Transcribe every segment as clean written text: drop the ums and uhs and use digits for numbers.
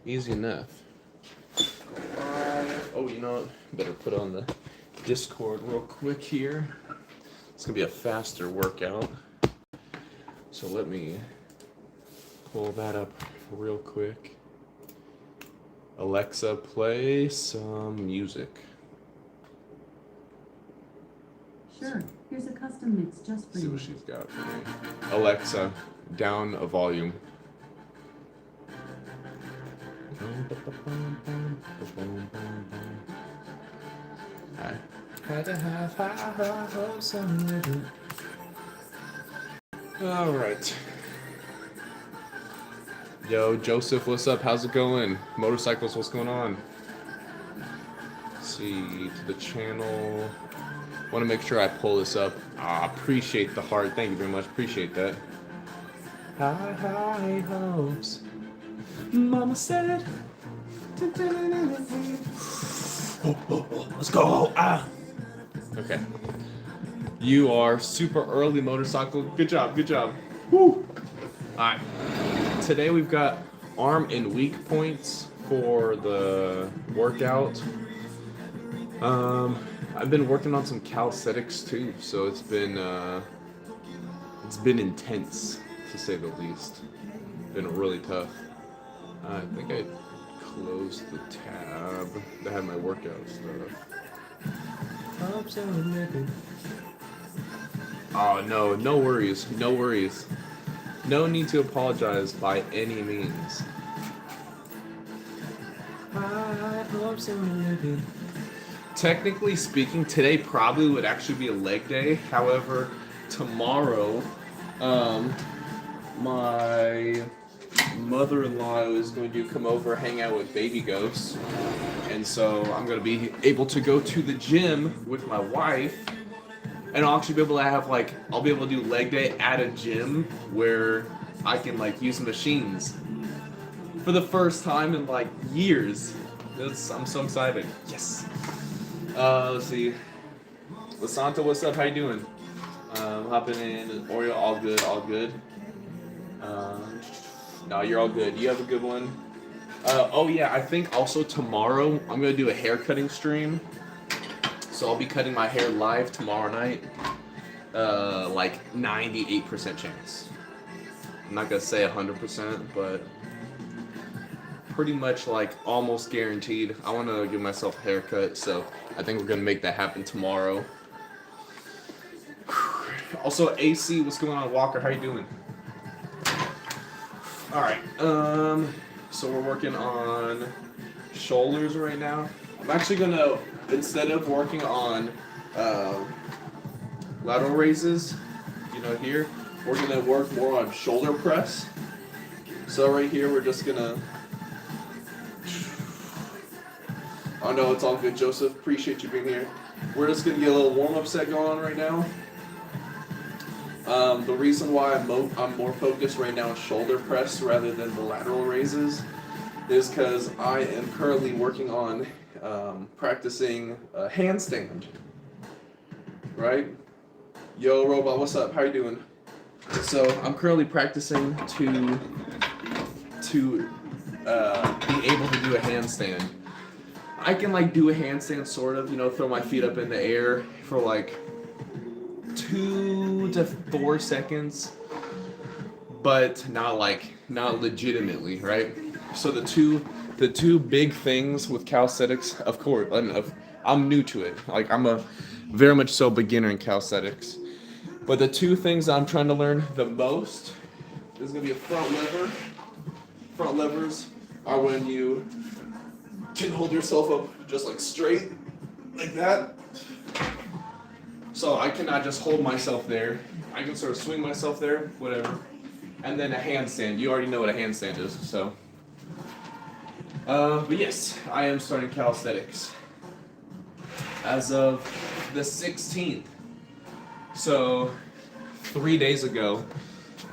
Easy enough. Oh, you know what? Better put on the Discord real quick here. It's gonna be a faster workout. So let me pull that up real quick. Alexa, play some music. Sure, here's a custom mix just for See you. what she's got for me. Alexa, down a volume. I had to have high hopes and living. All right. Yo, Joseph, what's up? How's it going? Motorcycles, what's going on? Let's see, to the channel. Want to make sure I pull this up. Appreciate the heart. Thank you very much. Appreciate that. High hopes. Mama said. Let's go. Okay. You are super early motorcycle. Good job. Good job. Woo. Alright. Today we've got arm and weak points for the workout. I've been working on some calisthenics too, so it's been intense to say the least. Been really tough. I think I closed the tab that had my workout stuff. Oh no, no worries, no worries. No need to apologize by any means. Technically speaking, today probably would actually be a leg day. However, tomorrow, my mother-in-law is going to come over, hang out with baby ghosts, and so I'm going to be able to go to the gym with my wife, and I'll actually be able to have I'll be able to do leg day at a gym where I can use machines for the first time in years. I'm so excited. Yes. Let's see. Lasanta, what's up? How you doing? Hopping in. Oreo, all good, all good. No, you're all good. You have a good one. Oh yeah, I think also tomorrow I'm gonna do a hair cutting stream. So I'll be cutting my hair live tomorrow night. 98% chance. I'm not gonna say 100%, but pretty much almost guaranteed. I want to give myself a haircut, so I think we're gonna make that happen tomorrow. Also, AC, what's going on, Walker? How you doing? All right. So we're working on shoulders right now. I'm actually gonna, instead of working on lateral raises, here, we're gonna work more on shoulder press. So right here, we're just gonna. Oh no, it's all good, Joseph. Appreciate you being here. We're just gonna get a little warm-up set going on right now. The reason why I'm more focused right now on shoulder press rather than the lateral raises is because I am currently working on practicing a handstand. Right? Yo, Robot, what's up? How you doing? So I'm currently practicing to be able to do a handstand. I can do a handstand sort of, throw my feet up in the air for 2 to 4 seconds, but not legitimately, right? So the two big things with calisthenics, of course, I'm new to it. I'm a very much so beginner in calisthenics. But the two things I'm trying to learn the most is gonna be a front lever. Front levers are when you can hold yourself up just straight, like that. So I cannot just hold myself there. I can sort of swing myself there, whatever. And then a handstand. You already know what a handstand is, so. But yes, I am starting calisthenics as of the 16th. So 3 days ago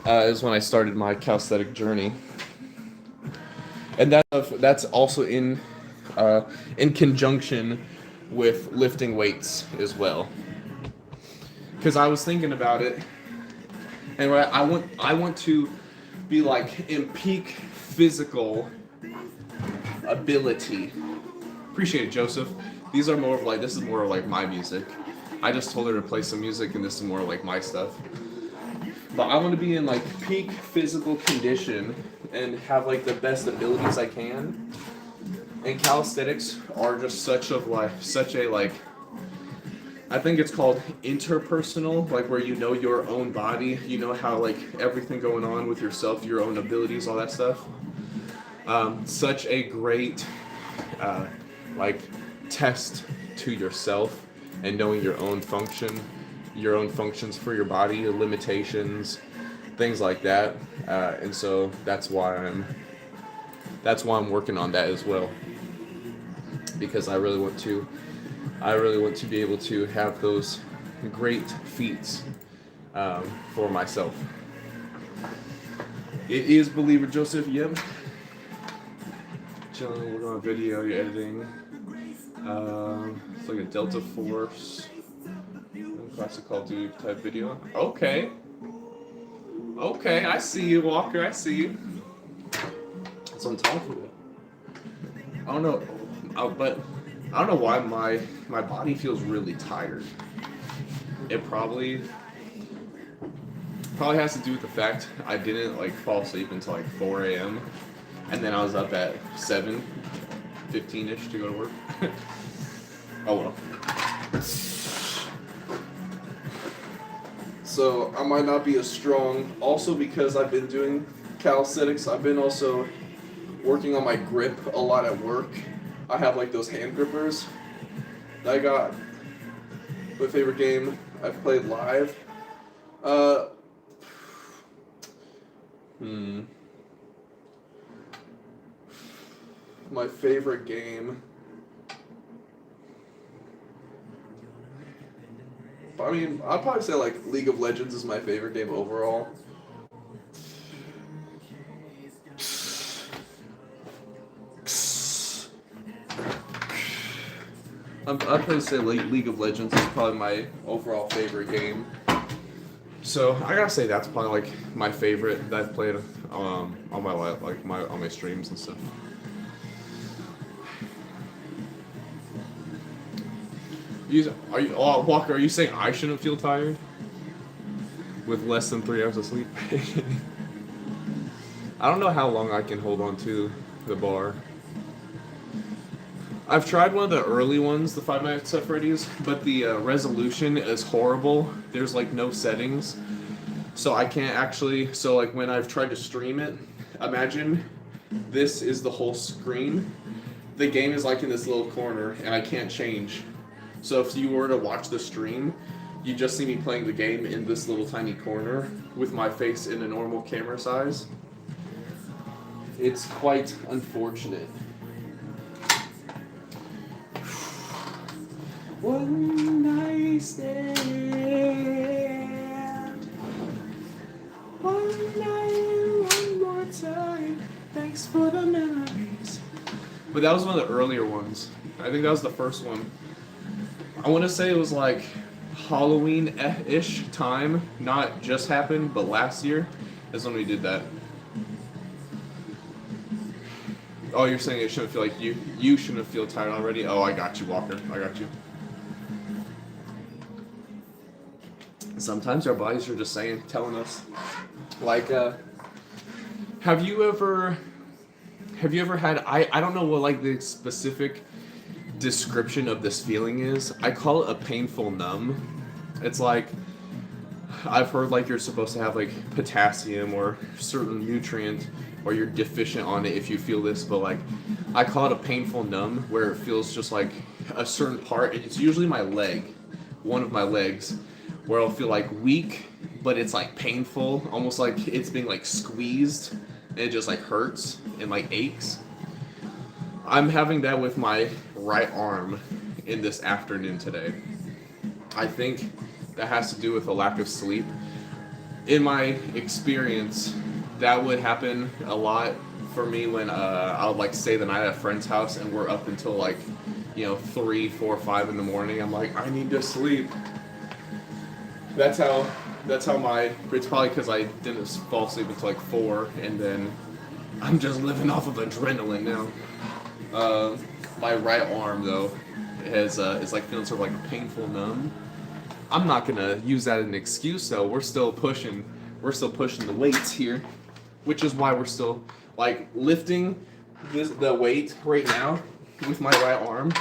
is when I started my calisthenic journey. And that's also in conjunction with lifting weights as well. Because I was thinking about it, and I want to be in peak physical ability. Appreciate it, Joseph. These are more of like, this is more of like my music. I just told her to play some music, and this is more like my stuff. But I want to be in like peak physical condition and have like the best abilities I can. And calisthenics are just such a like, I think it's called interpersonal, like where you know your own body, you know how like everything going on with yourself, your own abilities, all that stuff. Such a great like test to yourself and knowing your own function, your own functions for your body, your limitations, things like that. And so that's why I'm working on that as well, because I really want to be able to have those great feats for myself. It is Believer Joseph. Yep. Chilling, working on a video, you're editing. It's like a Delta Force, classic Call of Duty type video. Okay, I see you, Walker. I see you. That's what I'm talking about. I don't know, but I don't know why my body feels really tired. It probably has to do with the fact I didn't like fall asleep until like 4 a.m. and then I was up at 7:15ish to go to work. Oh well. So I might not be as strong. Also because I've been doing calisthenics, I've been also working on my grip a lot at work. I have like those hand grippers that I got. My favorite game I've played live. My favorite game. I mean, I'd probably say like League of Legends is my favorite game overall. I'd probably say League of Legends is probably my overall favorite game. So I gotta say that's probably like my favorite that I've played on my life, like on my streams and stuff. Walker, are you saying I shouldn't feel tired with less than 3 hours of sleep? I don't know how long I can hold on to the bar. I've tried one of the early ones, the 5 Nights at Freddy's, but the resolution is horrible. There's like no settings, so I can't actually. So like when I've tried to stream it, imagine this is the whole screen. The game is like in this little corner, and I can't change. So if you were to watch the stream, you just see me playing the game in this little tiny corner with my face in a normal camera size. It's quite unfortunate. One night stand. One night, one more time. Thanks for the memories. But that was one of the earlier ones. I think that was the first one. I want to say it was like Halloween-ish time. Not just happened, but last year is when we did that. Oh, you're saying it shouldn't feel like you shouldn't feel tired already? Oh, I got you, Walker. I got you. Sometimes our bodies are just telling us. Like, have you ever had, I don't know what like the specific description of this feeling is. I call it a painful numb. It's like, I've heard like you're supposed to have like potassium or certain nutrient, or you're deficient on it if you feel this, but like I call it a painful numb, where it feels just like a certain part. It's usually my leg, one of my legs, where I'll feel like weak, but it's like painful, almost like it's being like squeezed, and it just like hurts and like aches. I'm having that with my right arm in this afternoon today. I think that has to do with a lack of sleep. In my experience, that would happen a lot for me when I would like stay the night at a friend's house and we're up until like, 3, 4, 5 in the morning. I'm like, I need to sleep. That's how it's probably because I didn't fall asleep until like 4, and then I'm just living off of adrenaline now. My right arm though has is like feeling sort of like painful numb. I'm not gonna use that as an excuse though. We're still pushing the weights here, which is why we're still like lifting the weight right now with my right arm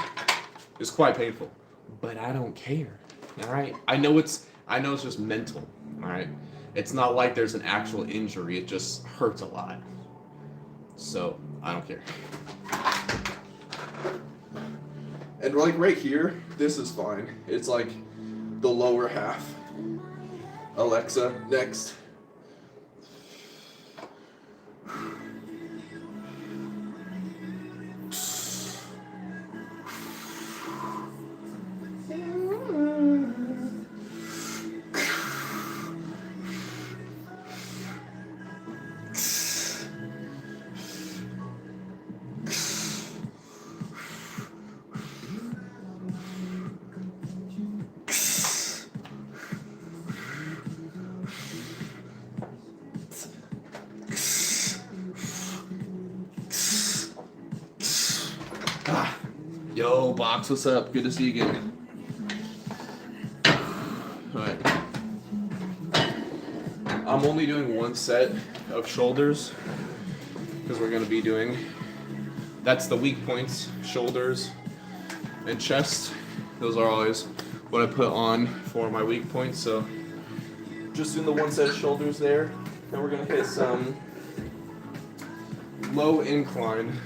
is quite painful, but I don't care. All right, I know it's just mental. All right, it's not like there's an actual injury. It just hurts a lot, so I don't care. And like right here, this is fine. It's like the lower half. Alexa, next. Yo, Box, what's up? Good to see you again. Alright. I'm only doing one set of shoulders because we're going to be doing, that's the weak points, shoulders and chest. Those are always what I put on for my weak points. So just doing the one set of shoulders there. Then we're going to hit some low incline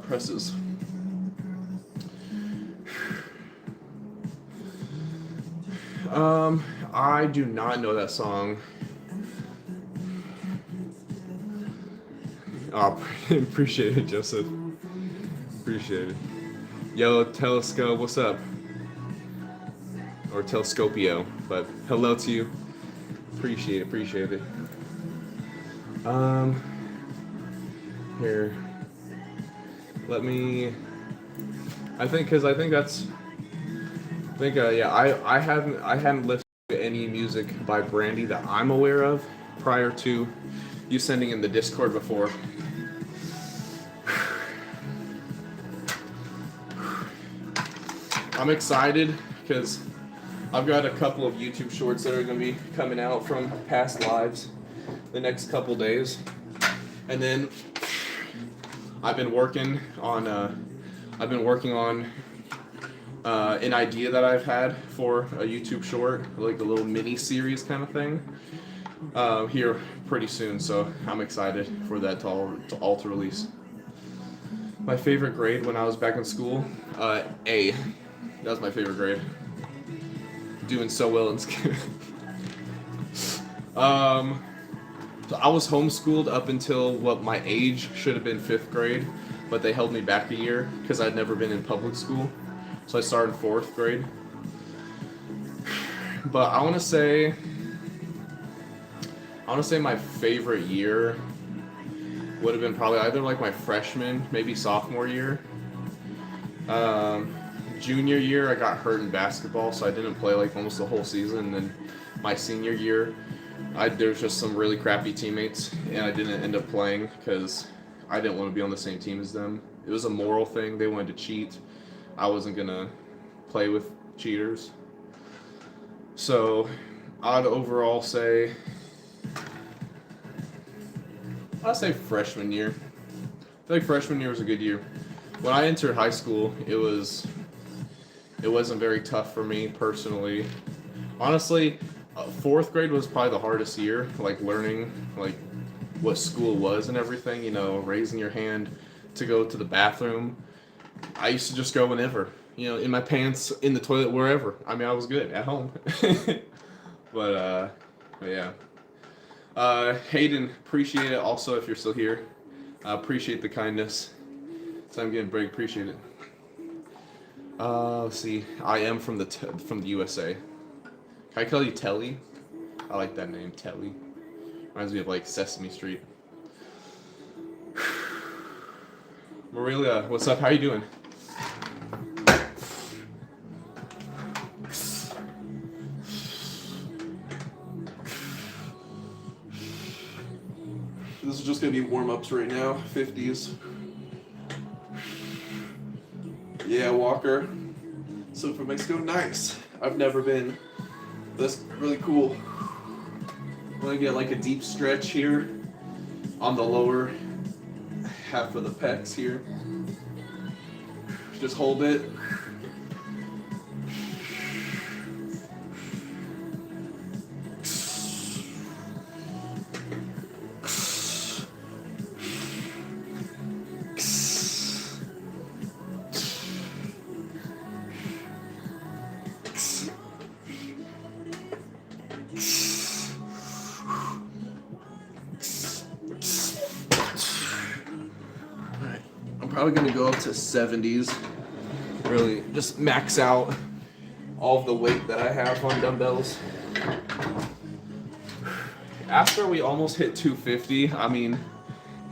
presses. I do not know that song. Oh, appreciate it, Joseph. Appreciate it. Yo, Telescope, what's up? Or Telescopio, but hello to you. Appreciate it. Here. Let me. I think I hadn't listened to any music by Brandy that I'm aware of prior to you sending in the Discord before. I'm excited because I've got a couple of YouTube shorts that are going to be coming out from past lives the next couple days, and then I've been working on an idea that I've had for a YouTube short, like a little mini series kind of thing, here pretty soon. So I'm excited for that to all to release. My favorite grade when I was back in school, A. That was my favorite grade. Doing so well in school. So I was homeschooled up until what my age should have been 5th grade, but they held me back a year because I'd never been in public school. So I started 4th grade. But I want to say my favorite year would have been probably either like my freshman, maybe sophomore year. Junior year, I got hurt in basketball, so I didn't play like almost the whole season. And then my senior year, there was just some really crappy teammates, and I didn't end up playing because I didn't want to be on the same team as them. It was a moral thing. They wanted to cheat. I wasn't going to play with cheaters. So I'd overall say, freshman year. I feel like freshman year was a good year. When I entered high school, it wasn't very tough for me personally. Honestly, 4th grade was probably the hardest year, like learning like what school was and everything, you know, raising your hand to go to the bathroom. I used to just go whenever, you know, in my pants, in the toilet, wherever. I mean, I was good at home. But yeah. Hayden, appreciate it also if you're still here. Appreciate the kindness. So I'm getting a break, appreciate it. Let's see. I am from the USA. Can I call you Telly? I like that name, Telly. Reminds me of like Sesame Street. Marilia, what's up? How you doing? This is just gonna be warm-ups right now, 50s. Yeah, Walker. So from Mexico, nice. I've never been. That's really cool. I'm gonna get like a deep stretch here on the lower half of the pecs here. Just hold it. Probably gonna go up to 70s. Really just max out all of the weight that I have on dumbbells. After we almost hit 250, I mean,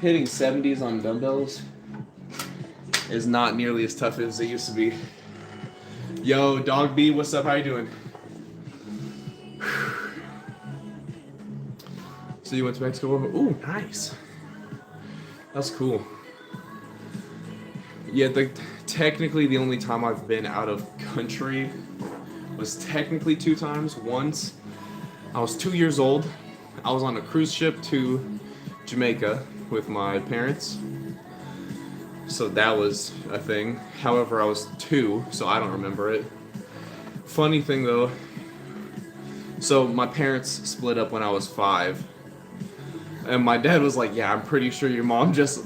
hitting 70s on dumbbells is not nearly as tough as it used to be. Yo, Dog B, what's up? How you doing? So you went to Mexico? Ooh, nice. That's cool. Yeah, technically the only time I've been out of country was technically 2 times. Once, I was 2 years old. I was on a cruise ship to Jamaica with my parents. So that was a thing. However, I was 2, so I don't remember it. Funny thing though, so my parents split up when I was 5. And my dad was like, yeah, I'm pretty sure your mom just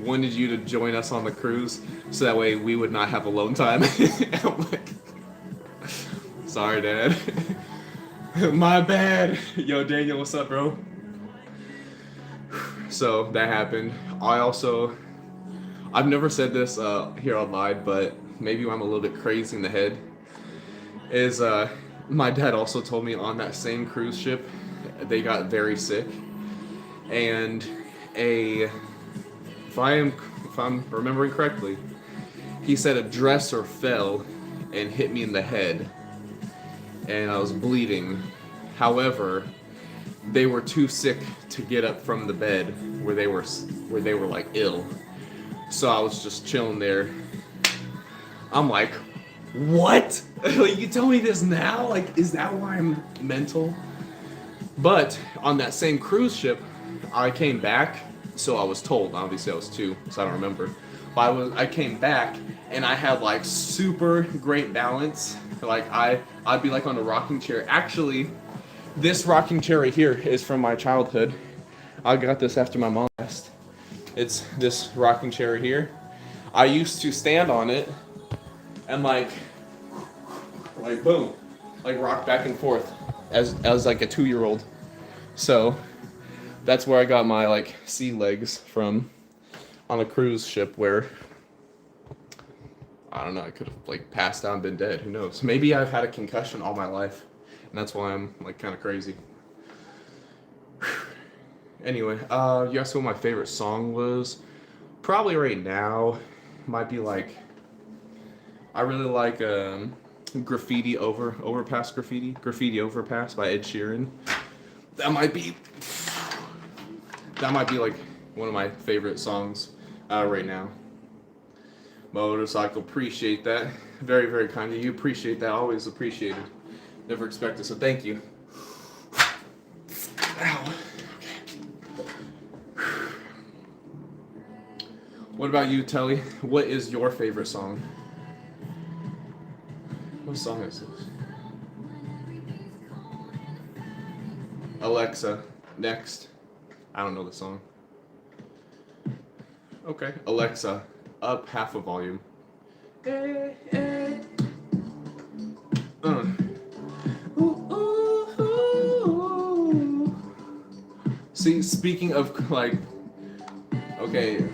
wanted you to join us on the cruise so that way we would not have alone time. I'm like, sorry, Dad. My bad. Yo, Daniel, what's up, bro? So that happened. I've never said this here online, but maybe I'm a little bit crazy in the head. My dad also told me on that same cruise ship, they got very sick. And if I'm remembering correctly, he said a dresser fell and hit me in the head, and I was bleeding. However, they were too sick to get up from the bed where they were like ill. So I was just chilling there. I'm like, what? Like, you tell me this now? Like, is that why I'm mental? But on that same cruise ship, I came back. So I was told, obviously I was 2, so I don't remember. But I came back and I had like super great balance. Like I'd be like on a rocking chair. Actually, this rocking chair right here is from my childhood. I got this after my mom passed. It's this rocking chair right here. I used to stand on it and like boom, like rock back and forth as like a 2-year-old. So that's where I got my like sea legs from on a cruise ship where I don't know, I could have like passed out and been dead. Who knows? Maybe I've had a concussion all my life and that's why I'm like kind of crazy. Anyway, you asked what my favorite song was. Probably right now might be like, I really like Graffiti Overpass by Ed Sheeran. That might be like one of my favorite songs right now. Motorcycle, appreciate that. Very, very kind of you. Appreciate that. Always appreciated. Never expected, so thank you. Ow. Okay. What about you, Telly? What is your favorite song? What song is this? Alexa, next. I don't know the song. Okay. Alexa, up half a volume. Hey, hey. Ooh, ooh, ooh. See, speaking of like, okay,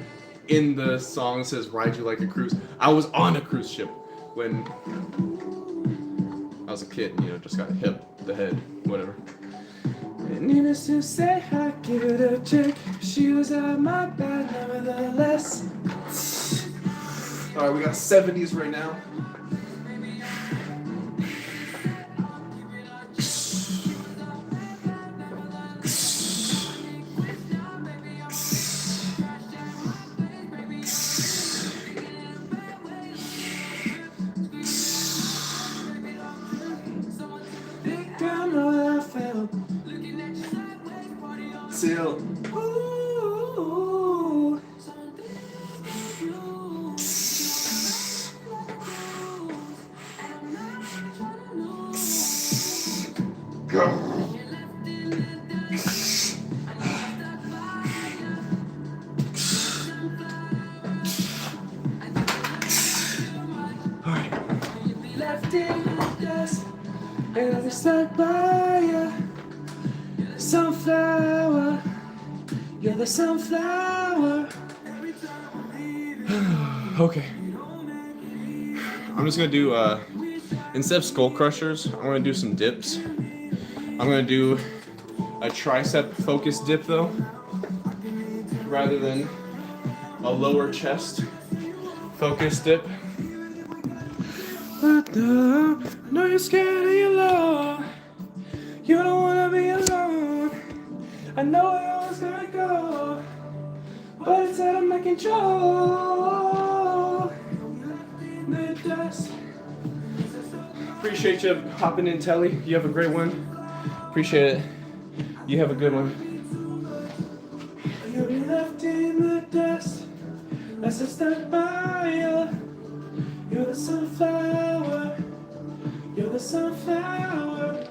in the song it says "Ride You Like a Cruise." I was on a cruise ship when I was a kid, and, just got hit the head, whatever. Needless to say, I give it a check. She was at my back, nevertheless. Alright, we got 70s right now. Ooh. Alright. Left in the dust, and I'm stuck by ya. Sunflower, you're the sunflower. Okay. I'm just gonna do, instead of skull crushers, I'm gonna do some dips. I'm gonna do a tricep focused dip though, rather than a lower chest focused dip. But no, you're scared of your love. You don't wanna be alone. I know I was gonna go, but it's out of my control. The dust. Appreciate you hopping in, Telly. You have a great one. Appreciate it. You have a good one. You'll be left in the dust as I stuck by you. You're the sunflower. You're the sunflower.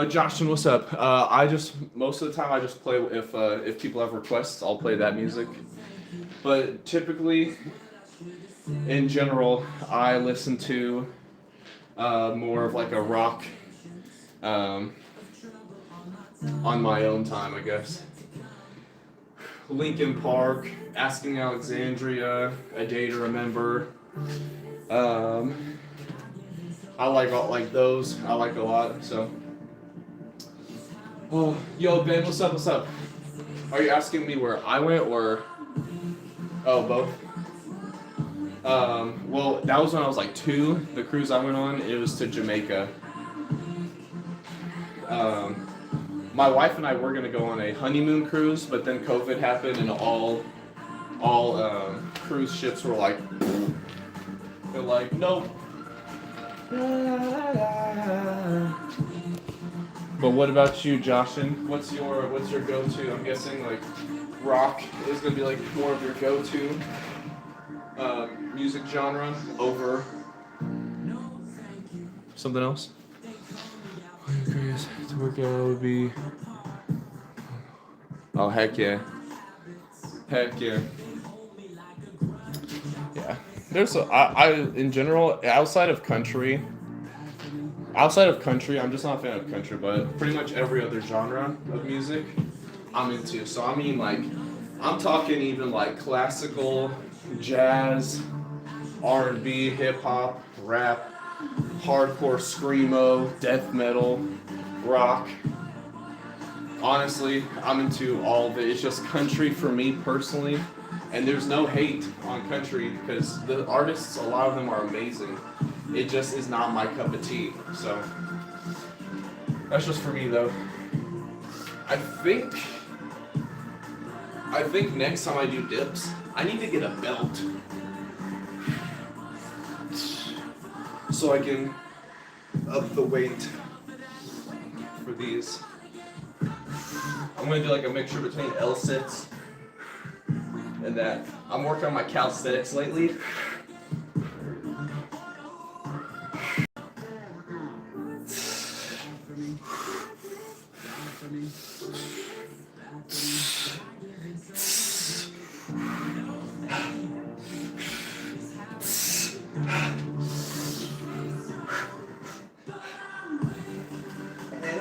Joshton, what's up? I just most of the time I just play if people have requests, I'll play that music. But typically, in general, I listen to more of like a rock on my own time, I guess. Linkin Park, Asking Alexandria, A Day to Remember. I like those. I like a lot. So. Oh, yo, Ben, what's up? What's up? Are you asking me where I went or? Oh, both. Well, that was when I was like 2. The cruise I went on, it was to Jamaica. My wife and I were gonna go on a honeymoon cruise, but then COVID happened and all cruise ships were like, they're like, nope. But what about you, Joshin? What's your go-to? I'm guessing like rock is gonna be like more of your go-to music genre over something else. To work out would be. Oh heck yeah! Heck yeah! Yeah. There's I in general outside of country. I'm just not a fan of country, but pretty much every other genre of music I'm into. So I mean, like, I'm talking even like classical, jazz, R&B, hip hop, rap, hardcore screamo, death metal, rock. Honestly, I'm into all of it. It's just country for me personally, and there's no hate on country because the artists, a lot of them are amazing. It just is not my cup of tea. So that's just for me though. I think next time I do dips, I need to get a belt so I can up the weight for these. I'm gonna do like a mixture between L-sits and that. I'm working on my calisthenics lately.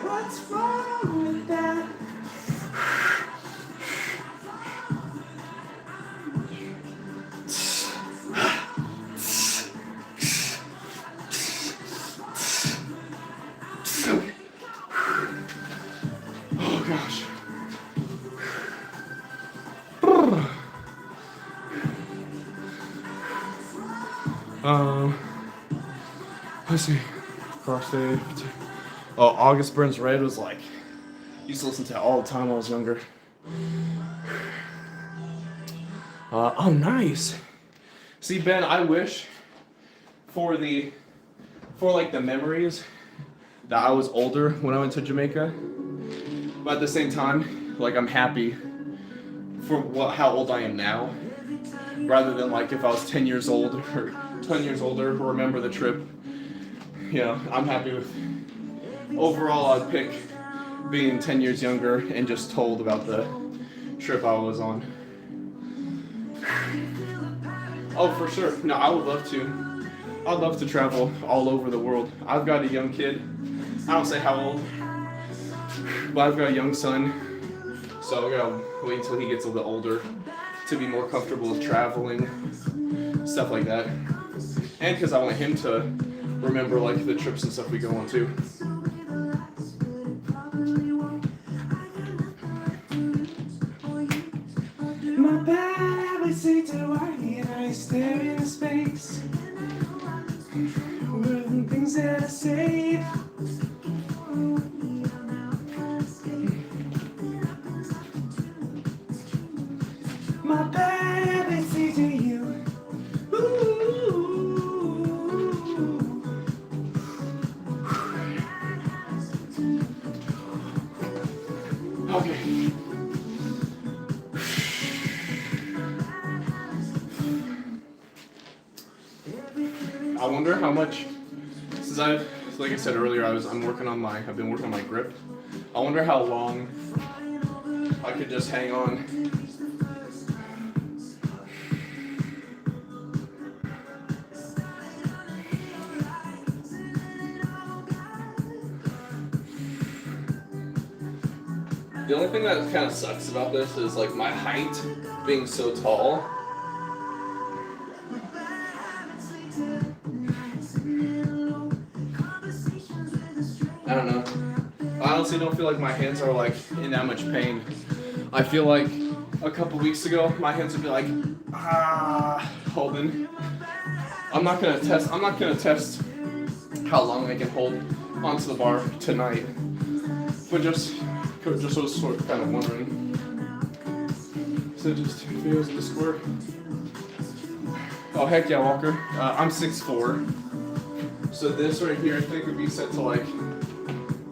What's wrong with that? Oh gosh. Let's see. CrossFit. Oh, August Burns Red was like, used to listen to it all the time when I was younger. Oh, nice. See, Ben, I wish for like the memories that I was older when I went to Jamaica, but at the same time, like I'm happy for how old I am now, rather than like if I was 10 years old or 10 years older, remember the trip. You know, I'm happy with, overall I'd pick being 10 years younger and just told about the trip I was on. Oh, for sure. No, I would love to. I'd love to travel all over the world. I've got a young kid. I don't say how old, but I've got a young son. So I gotta wait until he gets a little older to be more comfortable with traveling, stuff like that. And because I want him to remember like the trips and stuff we go on too. My baby sits away and I stare into space. With the things that I say. My baby sits to you. Okay. I wonder how much, since like I said earlier, I've been working on my grip. I wonder how long I could just hang on. The only thing that kind of sucks about this is like my height being so tall. I don't know. I honestly don't feel like my hands are like in that much pain. I feel like a couple weeks ago my hands would be like holding. I'm not gonna test how long I can hold onto the bar tonight. But just was sort of kind of wondering. So it just feels the squirt. Oh heck yeah, Walker. I'm 6'4". So this right here I think would be set to like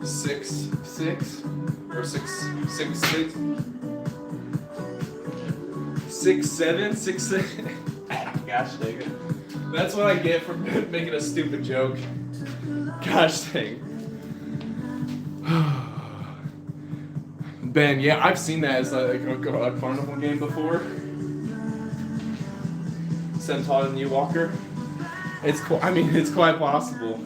6'6" or 6'6". 6'7", 6'6". Gosh dang it. That's what I get for making a stupid joke. Gosh dang. Ben, yeah, I've seen that as like a carnival game before. Centaur and you, Walker. It's cool. I mean, it's quite possible.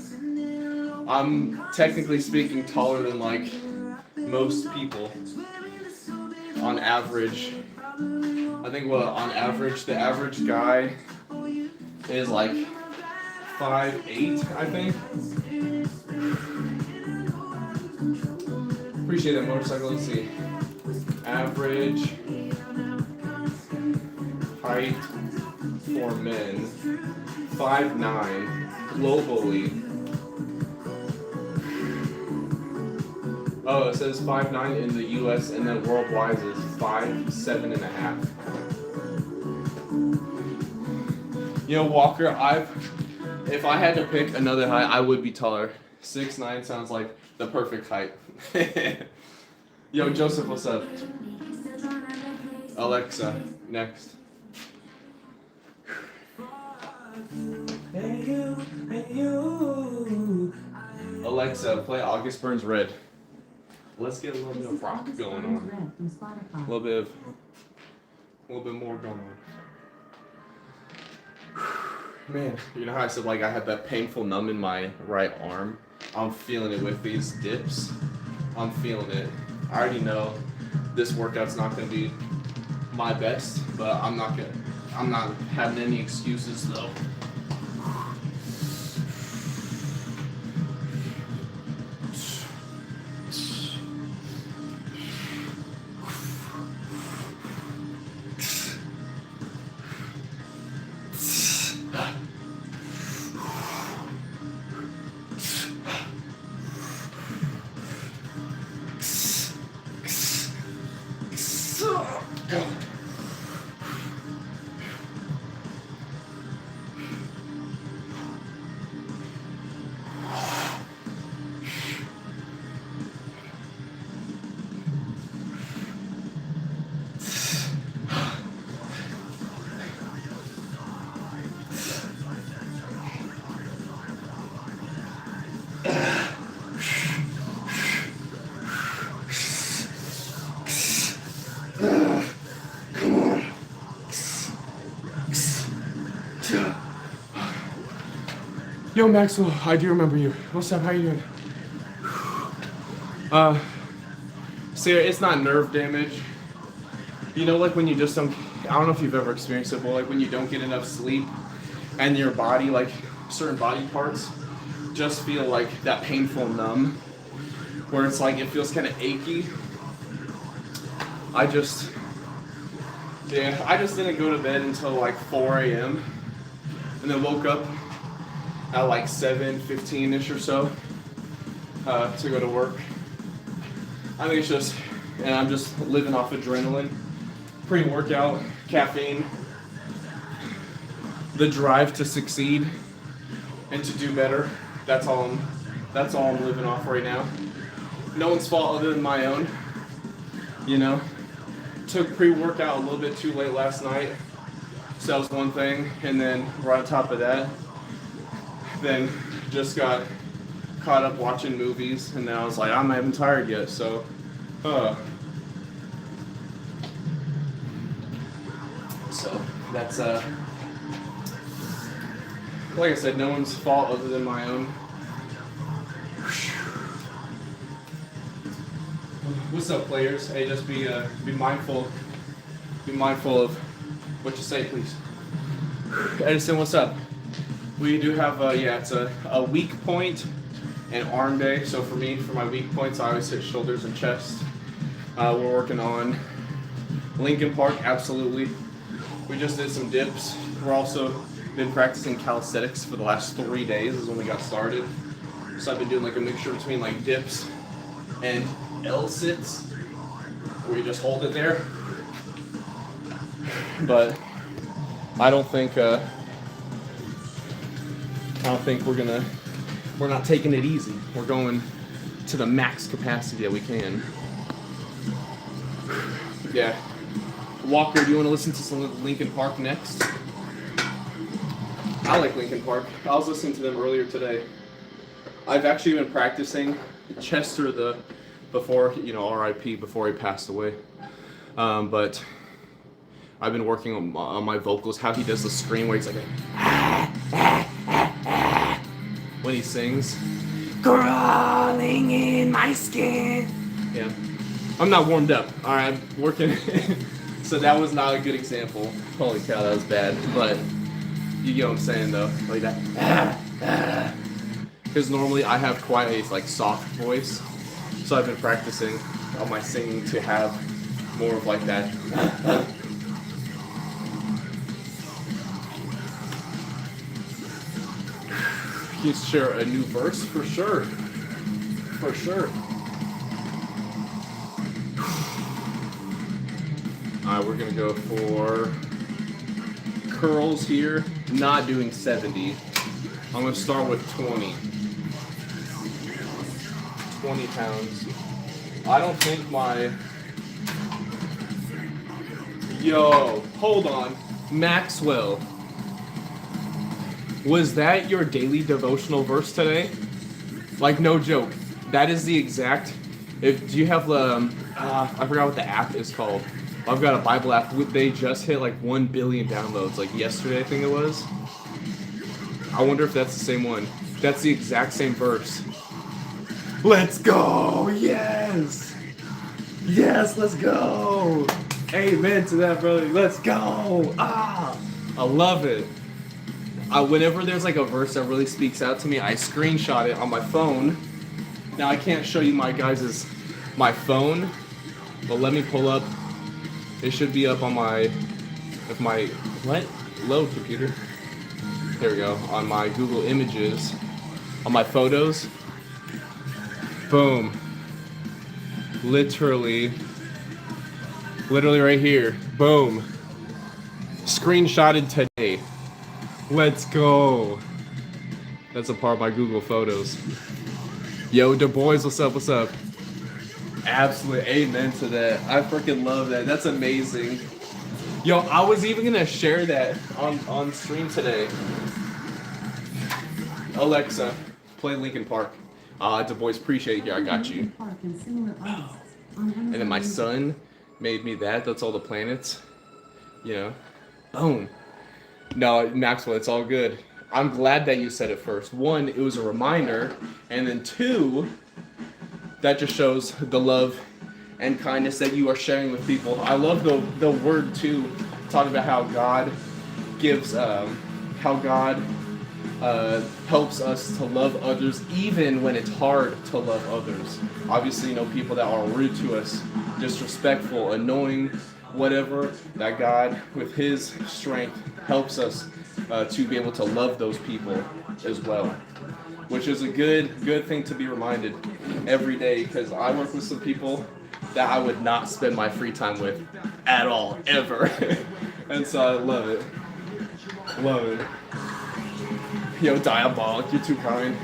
I'm technically speaking taller than like most people. On average, I think on average, the average guy is like 5'8", I think. Appreciate that motorcycle. Let's see. Average height for men, 5'9", globally. Oh, it says 5'9" in the US and then worldwide is 5'7.5". You know, Walker, if I had to pick another height, I would be taller. 6'9" sounds like the perfect height. Yo, Joseph, what's up? Alexa, next. Hey you. Alexa, play August Burns Red. Let's get a little bit of rock going on. A little bit more going on. Man, you know how I said like I had that painful numb in my right arm? I'm feeling it with these dips. I'm feeling it. I already know this workout's not gonna be my best, but I'm not having any excuses though. Yo, Maxwell, I do remember you. What's up? How you doing? See, it's not nerve damage. You know, like when you just don't, I don't know if you've ever experienced it, but like when you don't get enough sleep and your body, like certain body parts, just feel like that painful numb, where it's like it feels kind of achy. I just didn't go to bed until like 4 a.m. and then woke up at like 7:15-ish or so to go to work. I think it's just, and I'm just living off adrenaline, pre-workout, caffeine, the drive to succeed and to do better. That's all I'm living off right now. No one's fault other than my own. You know, took pre-workout a little bit too late last night, so that was one thing. And then right on top of that, then just got caught up watching movies, and then I was like, I'm not even tired yet, so so that's like I said, no one's fault other than my own. What's up, players? Hey, just be mindful of what you say, please. Edison, what's up? We do have it's a weak point and arm day. So for me, for my weak points, I always hit shoulders and chest. We're working on Lincoln Park, absolutely. We just did some dips. We're also been practicing calisthenics for the last 3 days is when we got started. So I've been doing like a mixture between like dips and L sits, where you just hold it there. But I don't think we're not taking it easy. We're going to the max capacity that we can. Yeah. Walker, do you want to listen to some Linkin Park next? I like Linkin Park. I was listening to them earlier today. I've actually been practicing Chester before, R.I.P. before he passed away. But I've been working on my vocals, how he does the scream where he's like when he sings. Crawling in my skin. Yeah. I'm not warmed up. Alright, I'm working. So that was not a good example. Holy cow, that was bad. But you get what I'm saying though. Like that. Because normally I have quite a soft voice. So I've been practicing on my singing to have more of like that. You share a new verse? For sure. For sure. Alright, we're gonna go for curls here. Not doing 70. I'm gonna start with 20. 20 pounds. I don't think my... Yo, hold on. Maxwell. Was that your daily devotional verse today? Like, no joke. That is the exact... Do you have the... I forgot what the app is called. I've got a Bible app. They just hit 1 billion downloads, yesterday I think it was. I wonder if that's the same one. That's the exact same verse. Let's go! Yes! Yes, let's go! Amen to that, brother. Let's go! Ah! I love it. Whenever there's a verse that really speaks out to me, I screenshot it on my phone. Now I can't show you my phone, but let me pull up. It should be up on my load computer. There we go. On my Google Images, on my photos. Boom. Literally right here. Boom. Screenshotted today. Let's go. That's a part of my Google Photos. Yo, Du Bois, what's up? What's up? Absolutely, amen to that. I freaking love that. That's amazing. Yo, I was even gonna share that on stream today. Alexa, play Linkin Park. Du Bois, appreciate you. I got you. And then my son made me that. That's all the planets. Boom. No, Maxwell, it's all good. I'm glad that you said it first. One, it was a reminder, and then two, that just shows the love and kindness that you are sharing with people. I love the word too, talking about how God gives, how God helps us to love others even when it's hard to love others. Obviously, people that are rude to us, disrespectful, annoying, whatever, that God, with His strength, helps us to be able to love those people as well. Which is a good thing to be reminded every day, because I work with some people that I would not spend my free time with at all, ever. And so I love it. Love it. Yo, Diabolic, you're too kind.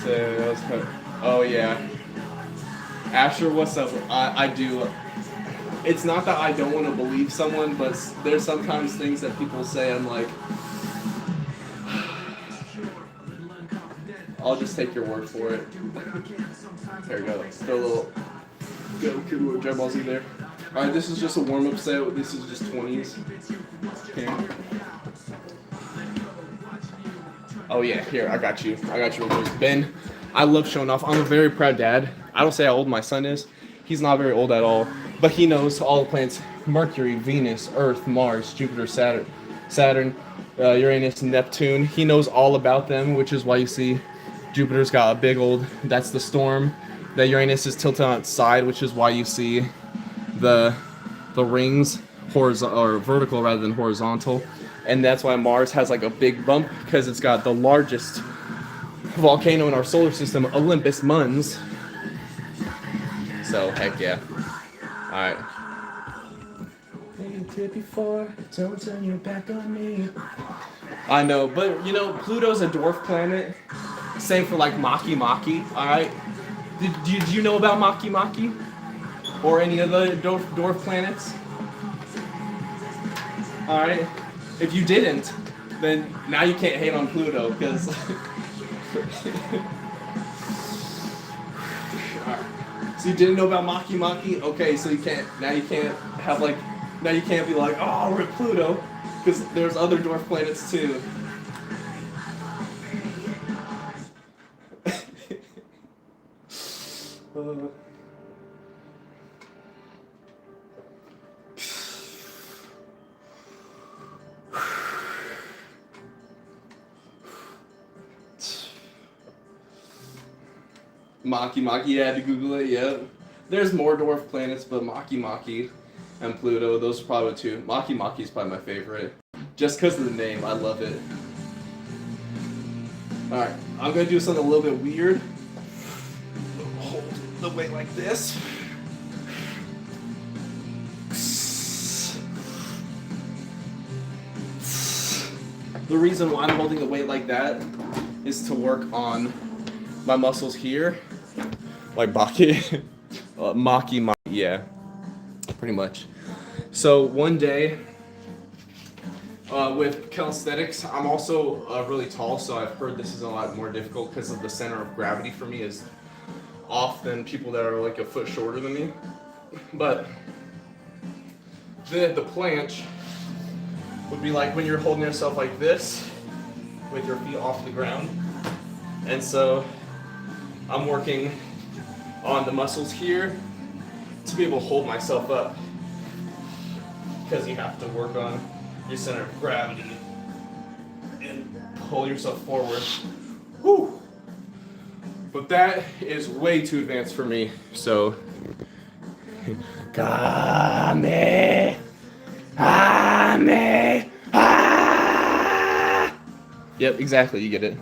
So, oh yeah. Asher, what's up? I do. It's not that I don't want to believe someone, but there's sometimes things that people say, I'm like, I'll just take your word for it. There we go. Throw a little Goku or Dragon Ball Z there. Alright, this is just a warm-up set. This is just 20s. Okay. Oh yeah, here, I got you. Ben, I love showing off. I'm a very proud dad. I don't say how old my son is. He's not very old at all. But he knows all the planets: Mercury, Venus, Earth, Mars, Jupiter, Saturn, Uranus, Neptune. He knows all about them, which is why you see Jupiter's got a big old, that's the storm. That Uranus is tilted on its side, which is why you see the rings horizontal or vertical rather than horizontal. And that's why Mars has like a big bump, because it's got the largest volcano in our solar system, Olympus Mons. So heck yeah. Alright. Before, don't turn your back on me. I know, but Pluto's a dwarf planet. Same for like Maki Maki, alright? Did you know about Maki Maki? Or any of the dwarf planets? Alright? If you didn't, then now you can't hate on Pluto, because... So you didn't know about Maki Maki? Okay, so you can't be like, oh, we're at Pluto, because there's other dwarf planets too. Maki Maki, you had to Google it, yep. There's more dwarf planets, but Maki Maki and Pluto, those are probably two. Maki Maki is probably my favorite. Just because of the name, I love it. Alright, I'm going to do something a little bit weird. Hold the weight like this. The reason why I'm holding the weight like that is to work on my muscles here. Like Maki. Maki, yeah. Pretty much. So one day, with calisthenics, I'm also really tall, so I've heard this is a lot more difficult because of the center of gravity for me is off than people that are like a foot shorter than me. But the planche would be like when you're holding yourself like this with your feet off the ground. And so I'm working on the muscles here to be able to hold myself up, because you have to work on your center of gravity and pull yourself forward. Whew. But that is way too advanced for me, so Kame! Kame! Ah! Yep, exactly, you get it.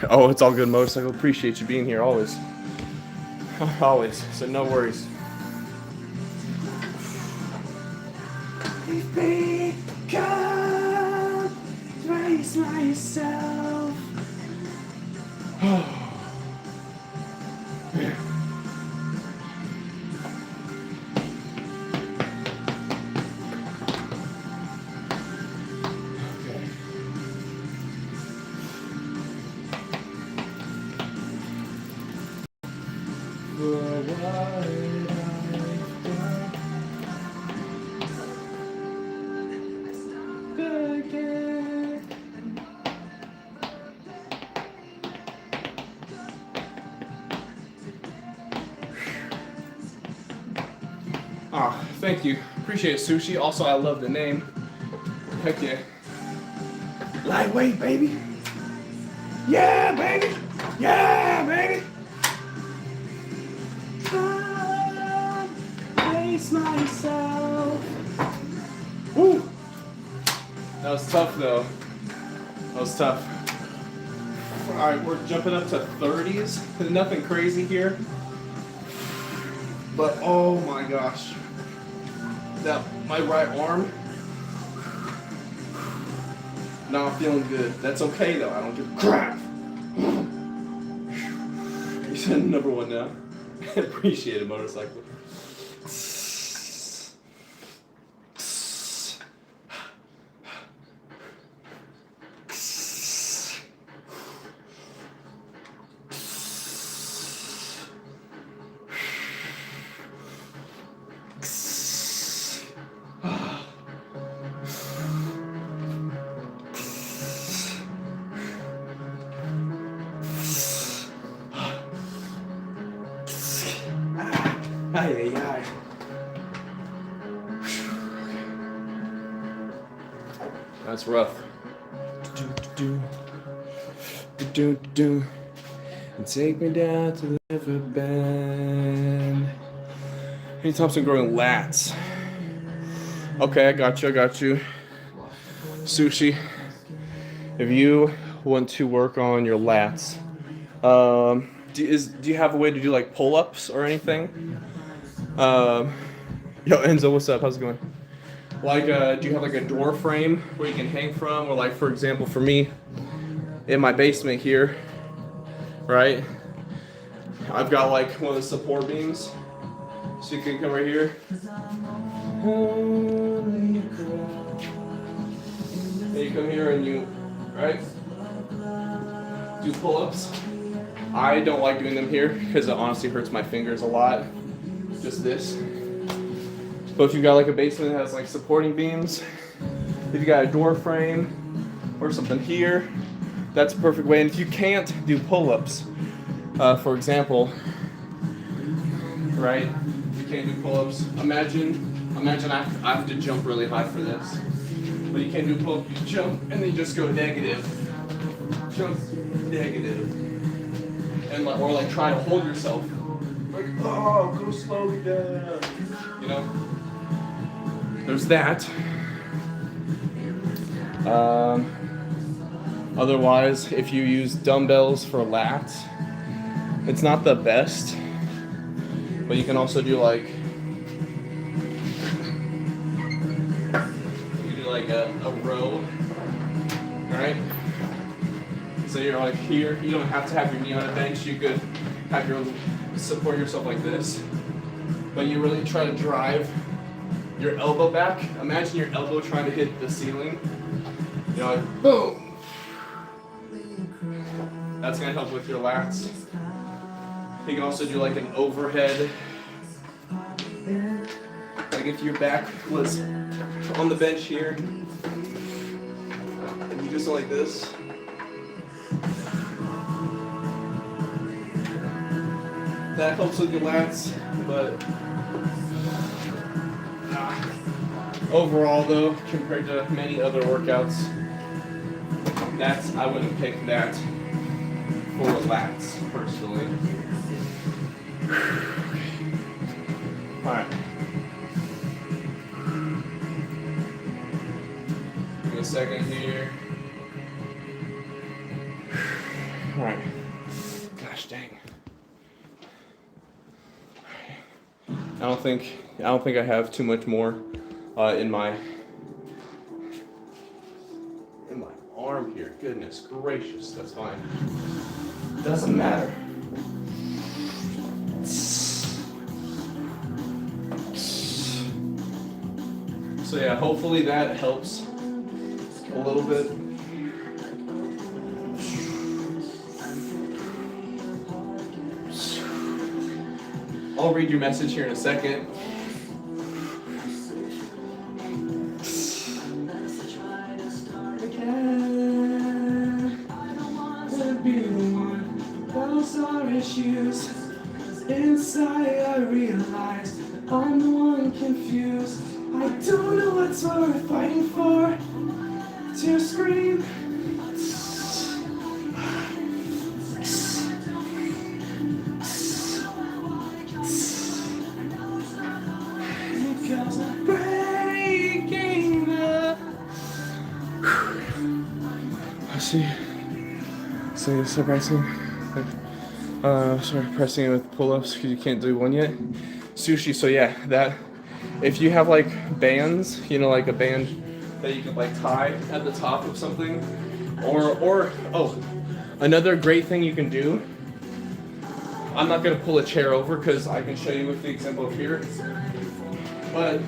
Oh, it's all good, Motorcycle. Appreciate you being here, always. Always, so no worries. We've become, raise myself. Yeah. Ah, thank you. Appreciate it, Sushi. Also, I love the name. Heck yeah. Lightweight, baby. Yeah, baby. Yeah, baby. Face myself. Woo. That was tough, though. That was tough. All right, we're jumping up to 30s. Nothing crazy here. But oh my gosh. That my right arm. Not feeling good. That's okay though. I don't give a crap. You said number one now. Appreciate it, motorcycle. Ay, ay, ay. That's rough. And take me down to the river bend. Hey, Thompson growing lats. Okay, I got you. Sushi. If you want to work on your lats, do you have a way to do like pull-ups or anything? Yo, Enzo, what's up? How's it going? Like, do you have like a door frame where you can hang from? Or like, for example, for me, in my basement here, right? I've got like one of the support beams. So you can come right here. And you come here and you, right? Do pull-ups. I don't like doing them here because it honestly hurts my fingers a lot. Just this. But if you got like a basement that has like supporting beams, if you got a door frame or something here, that's a perfect way. And if you can't do pull-ups, for example, right? You can't do pull-ups. Imagine I have to jump really high for this. But you can't do pull-ups. You jump and then you just go negative. Jump negative. And like, or like try to hold yourself. Like, oh, go slowly down. You know? There's that. Otherwise, if you use dumbbells for lats, it's not the best. But you can also do like, a row, right? So you're like here, you don't have to have your knee on a bench, you could have your support yourself like this. But you really try to drive your elbow back. Imagine your elbow trying to hit the ceiling. You know, like boom. That's gonna help with your lats. You can also do like an overhead. Like if your back was on the bench here, and you just go like this. That helps with your lats, but overall though, compared to many other workouts, I wouldn't pick that for lats personally. Alright. Give me a second here. Alright. Gosh dang. I don't think I have too much more in my arm here. Goodness gracious, that's fine. Doesn't matter. So yeah, hopefully that helps a little bit. I'll read your message here in a second. Those are issues. Inside I realized I'm the one confused. I don't know what's worth fighting for. To scream. Because I'm breaking the. I see. So pressing. Sorry, pressing it with pull-ups because you can't do one yet. Sushi. So yeah, that. If you have like bands, you know, like a band that you could like tie at the top of something, or another great thing you can do. I'm not gonna pull a chair over because I can show you with the example of here. But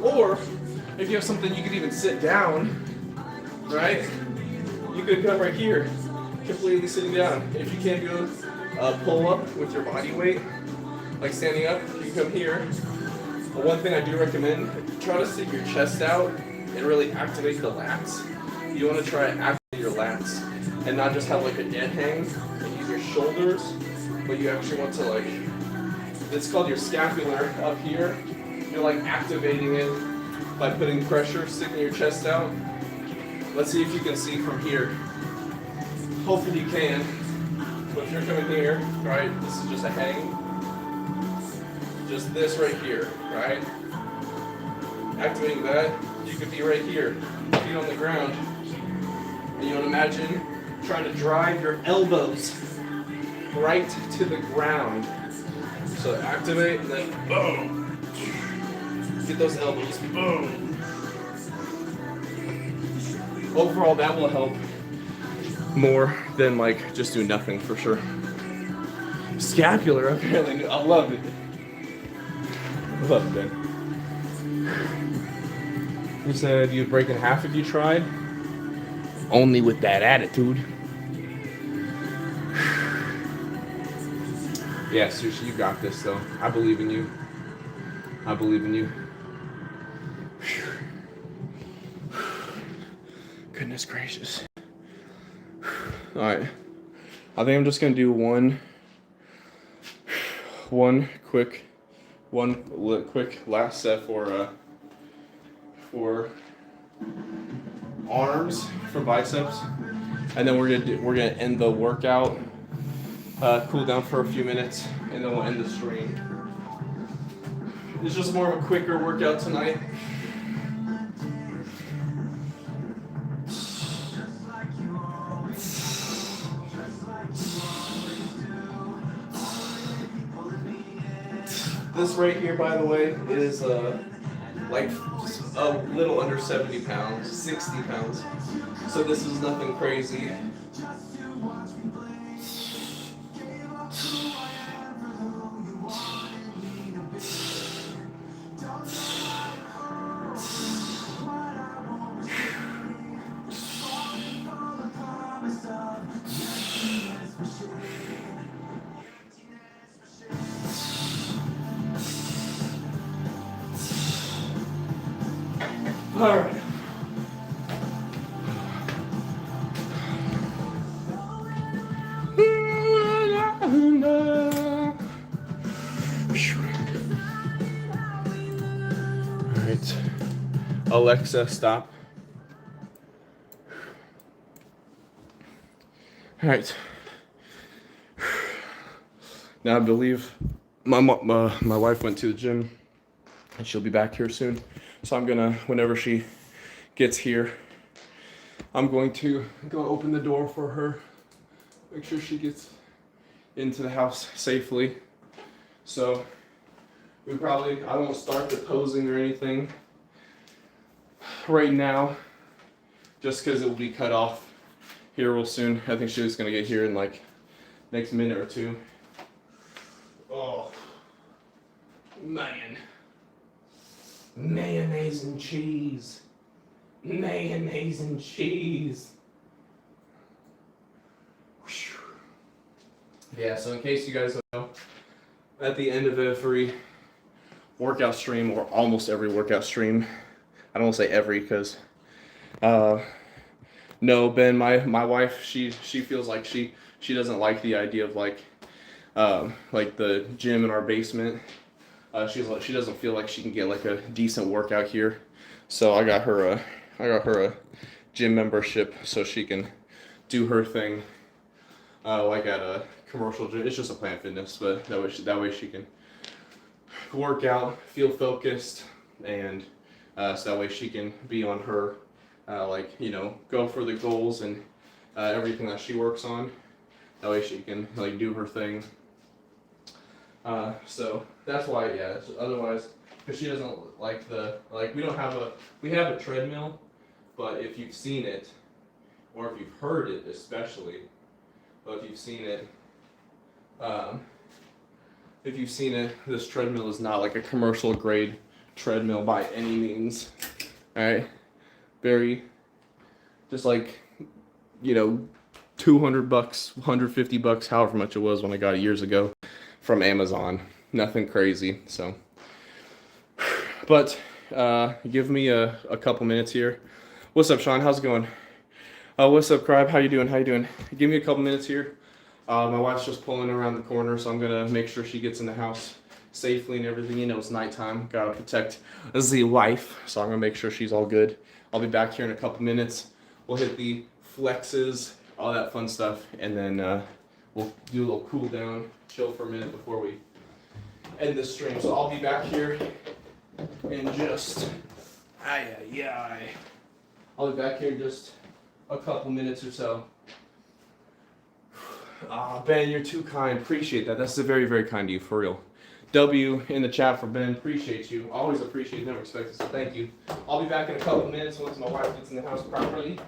or if you have something you could even sit down, right? You could come right here, completely sitting down. If you can't do a pull up with your body weight, like standing up, you come here. But one thing I do recommend, try to stick your chest out and really activate the lats. You want to try to activate your lats and not just have like a dead hang and use your shoulders, but you actually want to like, it's called your scapular up here. You're like activating it by putting pressure, sticking your chest out. Let's see if you can see from here. Hopefully you can. But if you're coming here, right, this is just a hang. Just this right here, right? Activating that, you could be right here, feet on the ground. And you want to imagine trying to drive your elbows right to the ground. So activate and then boom. Get those elbows, boom. Overall, that will help more than like just do nothing for sure. Scapular, apparently, I love it. I love it. You said you'd break in half if you tried? Only with that attitude. Yeah, Sushi, you got this though. I believe in you. I believe in you. Goodness gracious. Alright. I think I'm just gonna do one quick last set for arms, for biceps, and then we're gonna end the workout, cool down for a few minutes, and then we'll end the stream. It's just more of a quicker workout tonight. This right here, by the way, is like a little under 70 pounds, 60 pounds. So this is nothing crazy. All right. All right. Alexa, stop. All right. Now I believe my wife went to the gym, and she'll be back here soon. So I'm gonna, whenever she gets here, I'm going to go open the door for her, make sure she gets into the house safely. So I won't start the posing or anything right now, just because it will be cut off here real soon. I think she's gonna get here in like next minute or two. Oh, man. Mayonnaise and cheese. Mayonnaise and cheese. Whew. Yeah, so in case you guys don't know, at the end of every workout stream, or almost every workout stream, I don't want to say every because, no, Ben, my wife, she feels like she doesn't like the idea of like the gym in our basement. She doesn't feel like she can get like a decent workout here, so I got her a gym membership so she can do her thing, like at a commercial gym. It's just a Planet Fitness, but that way she can work out, feel focused, and so that way she can be on her, like, you know, go for the goals and everything that she works on. That way she can like do her thing. So that's why, yeah. Otherwise, because she doesn't like we have a treadmill, but if you've seen it, or if you've heard it especially, but if you've seen it, this treadmill is not like a commercial grade treadmill by any means. All right, very, just like, you know, $200, $150, however much it was when I got it years ago from Amazon. Nothing crazy. So, but give me a couple minutes here. What's up, Sean? How's it going? What's up, Cribe? How you doing? How you doing? Give me a couple minutes here. My wife's just pulling around the corner, so I'm gonna make sure she gets in the house safely and everything. You know, it's nighttime. Gotta protect the wife, so I'm gonna make sure she's all good. I'll be back here in a couple minutes. We'll hit the flexes, all that fun stuff, and then we'll do a little cool down, chill for a minute before we end this stream. So I'll be back here in just I'll be back here in just a couple minutes or so. Ben, you're too kind. Appreciate that. That's very, very kind of you, for real. W in the chat for Ben. Appreciate you. Always appreciate it. Never expect it. So thank you. I'll be back in a couple minutes once my wife gets in the house properly.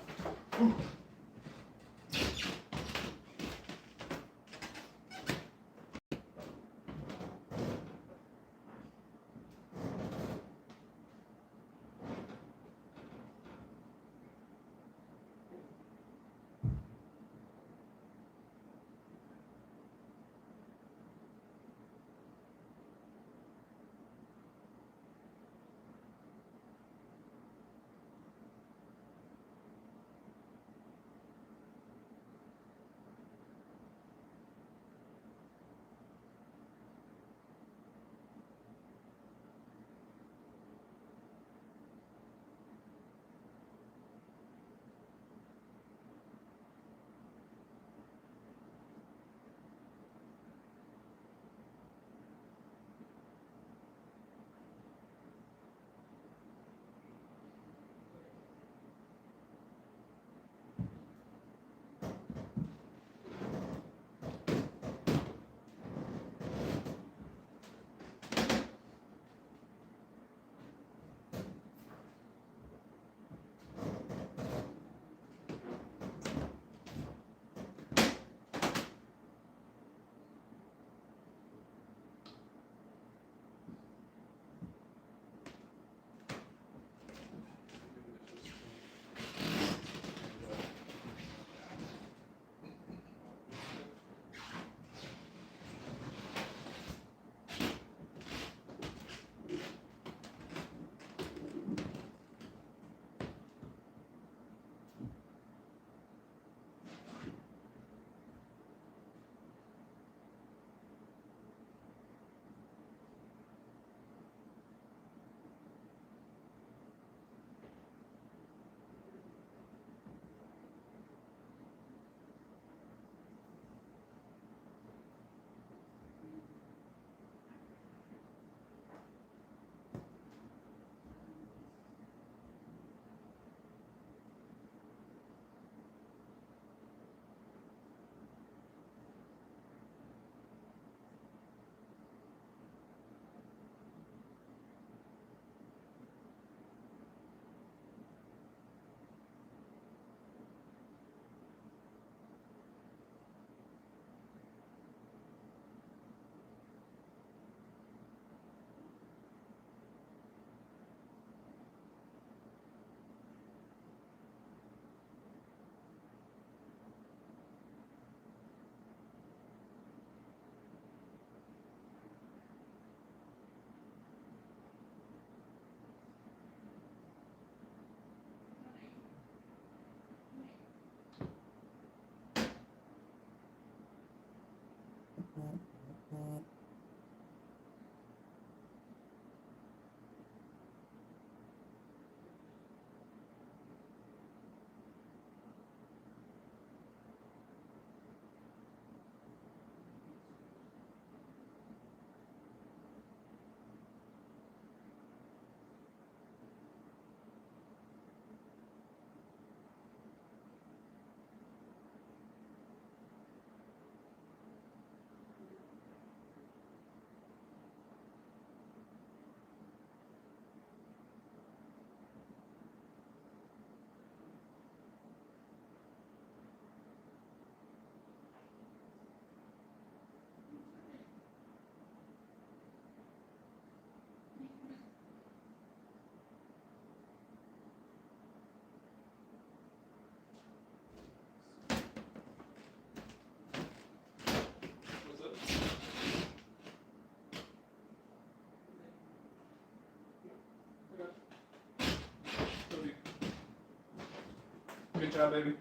job, baby.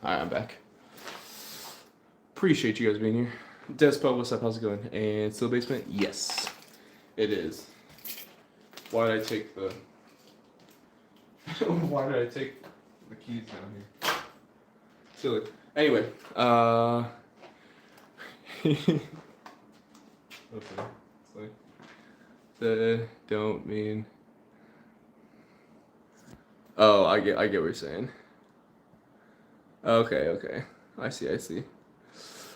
Alright, I'm back. Appreciate you guys being here. Despo, what's up? How's it going? And still basement? Yes, it is. Why did I take the Why did I take the keys down here? Silly. Anyway, okay. The don't mean. Oh, I get what you're saying. Okay. I see.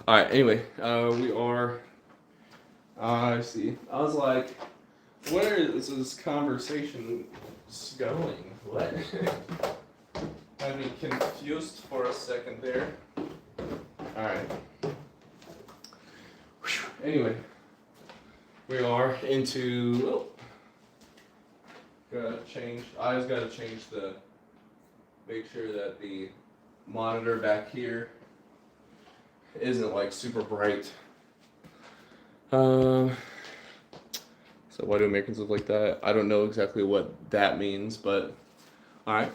All right. Anyway, we are. I see. I was like, where is this conversation going? What? Had me confused for a second there. All right. Anyway, we are into. Oh, gotta change. I just gotta change the. Make sure that the monitor back here isn't like super bright. So why do Americans live like that? I don't know exactly what that means, but all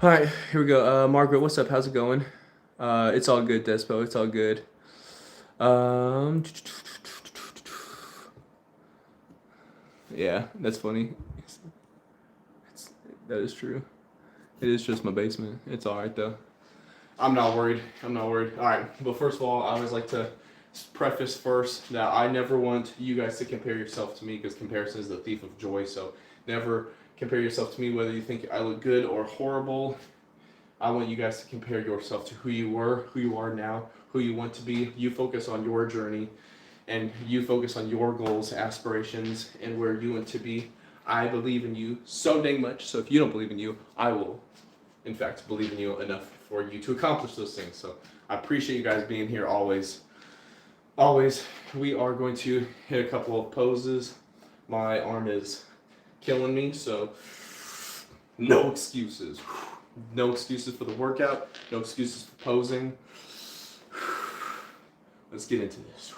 right, here we go. Margaret, what's up? How's it going? It's all good, Despo. It's all good. Yeah, that's funny. That is true. It is just my basement. It's all right though. I'm not worried. All right, but first of all, I always like to preface first that I never want you guys to compare yourself to me, because comparison is the thief of joy. So never compare yourself to me, whether you think I look good or horrible. I want you guys to compare yourself to who you were, who you are now, who you want to be. You focus on your journey, and you focus on your goals, aspirations, and where you want to be. I believe in you so dang much. So if you don't believe in you, I will, in fact, believe in you enough for you to accomplish those things. So I appreciate you guys being here always. We are going to hit a couple of poses. My arm is killing me, so no excuses. No excuses for the workout. No excuses for posing. Let's get into this.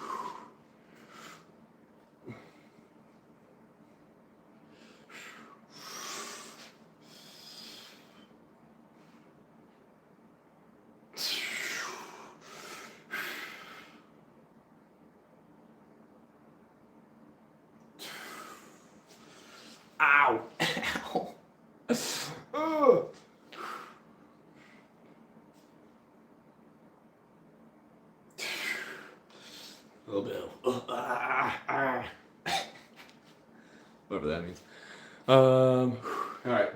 Ow! Ugh. A little bit of whatever that means. All right.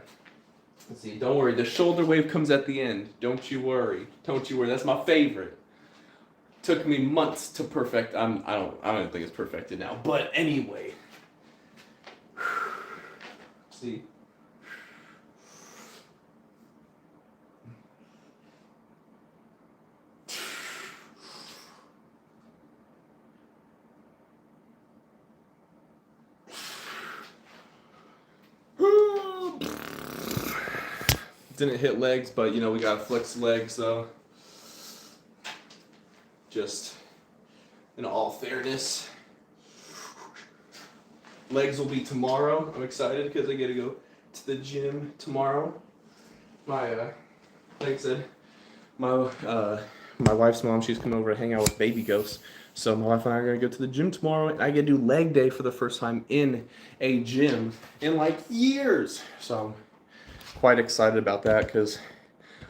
Let's see. Don't worry. The shoulder wave comes at the end. Don't you worry. That's my favorite. Took me months to perfect. I don't think it's perfected now. But anyway. See. Didn't hit legs, but we gotta flex legs though. Just in all fairness. Legs will be tomorrow. I'm excited because I get to go to the gym tomorrow. Like I said, my wife's mom, she's coming over to hang out with baby ghosts. So my wife and I are gonna go to the gym tomorrow, and I get to do leg day for the first time in a gym in like years. So I'm quite excited about that because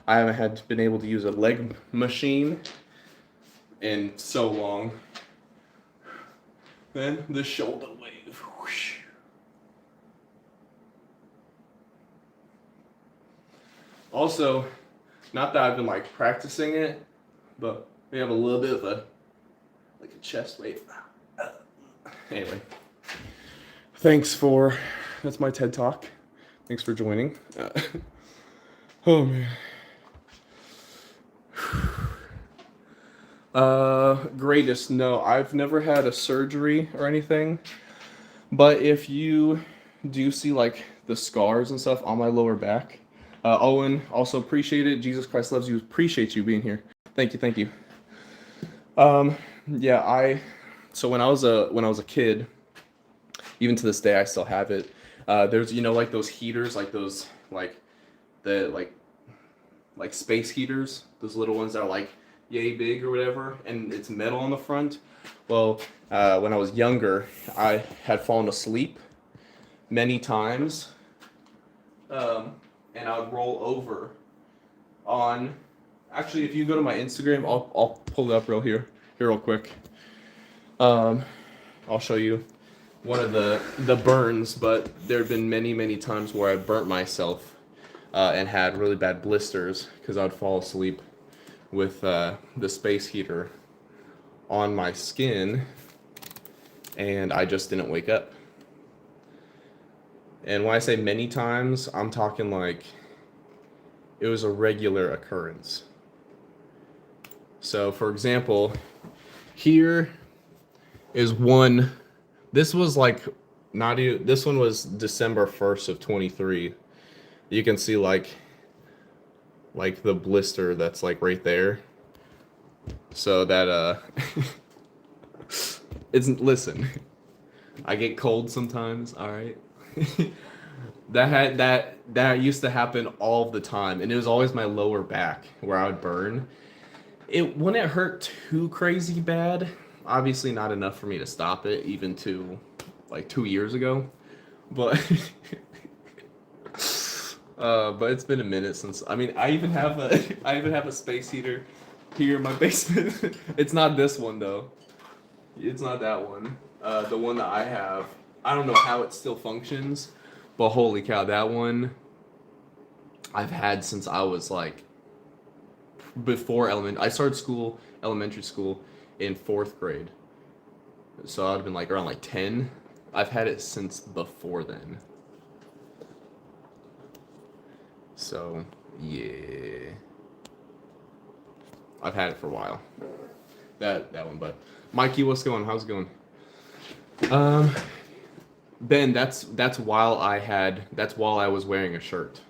I haven't been able to use a leg machine in so long. Then the shoulder wave. Whoosh. Also, not that I've been like practicing it, but we have a little bit of a chest wave. Anyway, that's my TED Talk. Thanks for joining. Oh man. Greatest. No, I've never had a surgery or anything. But if you do see like the scars and stuff on my lower back, Owen, also appreciate it. Jesus Christ loves you. Appreciate you being here. Thank you. Yeah, so when I was a kid, even to this day I still have it. There's like those heaters, like those the like space heaters, those little ones that are like yay big or whatever, and it's metal on the front. Well, when I was younger, I had fallen asleep many times, and I would roll over on. Actually, if you go to my Instagram, I'll pull it up here real quick. I'll show you one of the burns, but there have been many times where I burnt myself and had really bad blisters because I'd fall asleep with the space heater on my skin, and I just didn't wake up. And when I say many times, I'm talking like it was a regular occurrence. So, for example, here is one. This was like not even. This one was December 1st of 23. You can see like the blister that's like right there. So that it's listen. I get cold sometimes. All right. That used to happen all the time, and it was always my lower back where I would burn. It wouldn't hurt too crazy bad. Obviously not enough for me to stop it, even to like 2 years ago. But but it's been a minute since. I mean, I even have a space heater here in my basement. It's not this one though. It's not that one. The one that I have, I don't know how it still functions, but holy cow, that one I've had since I was like before I started elementary school in 4th grade. So I'd have been like around like 10. I've had it since before then. So, yeah. I've had it for a while. That one, but Mikey, what's going? How's it going? Ben, that's while I was wearing a shirt.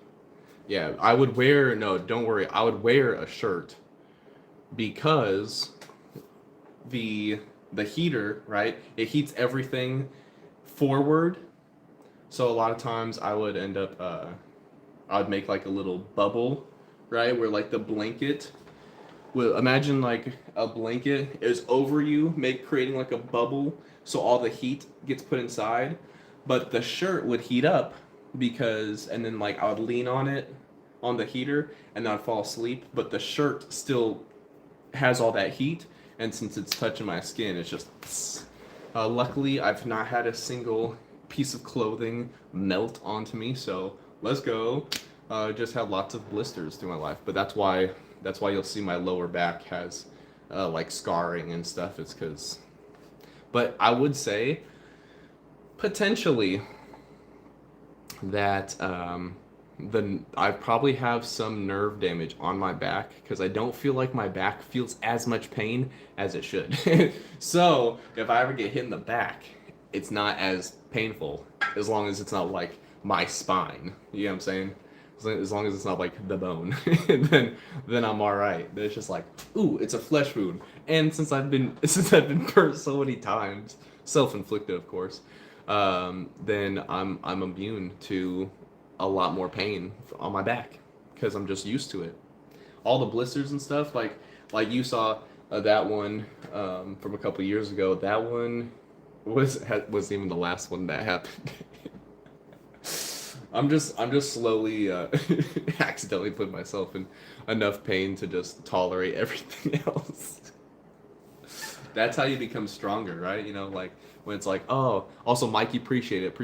Yeah, I would wear no, don't worry. I would wear a shirt because the heater, right? It heats everything forward. So a lot of times I would end up I would make like a little bubble, right? Where like the blanket will imagine like a blanket is over you, creating like a bubble so all the heat gets put inside, but the shirt would heat up and then like I would lean on it on the heater and then I'd fall asleep, but the shirt still has all that heat, and since it's touching my skin, it's just luckily I've not had a single piece of clothing melt onto me, so let's go. Just had lots of blisters through my life, but that's why you'll see my lower back has like scarring and stuff. It's because, but I would say potentially that I probably have some nerve damage on my back because I don't feel like my back feels as much pain as it should. So if I ever get hit in the back, it's not as painful as long as it's not like my spine. You know what I'm saying? As long as it's not like the bone, then I'm all right. But it's just like, ooh, it's a flesh wound. And since I've been burnt so many times, self-inflicted, of course, then I'm immune to a lot more pain on my back because I'm just used to it. All the blisters and stuff, like you saw that one from a couple years ago. That one wasn't even the last one that happened. I'm just slowly accidentally putting myself in enough pain to just tolerate everything else. That's how you become stronger, right? You know, like when it's like, oh, also Mikey, appreciate it.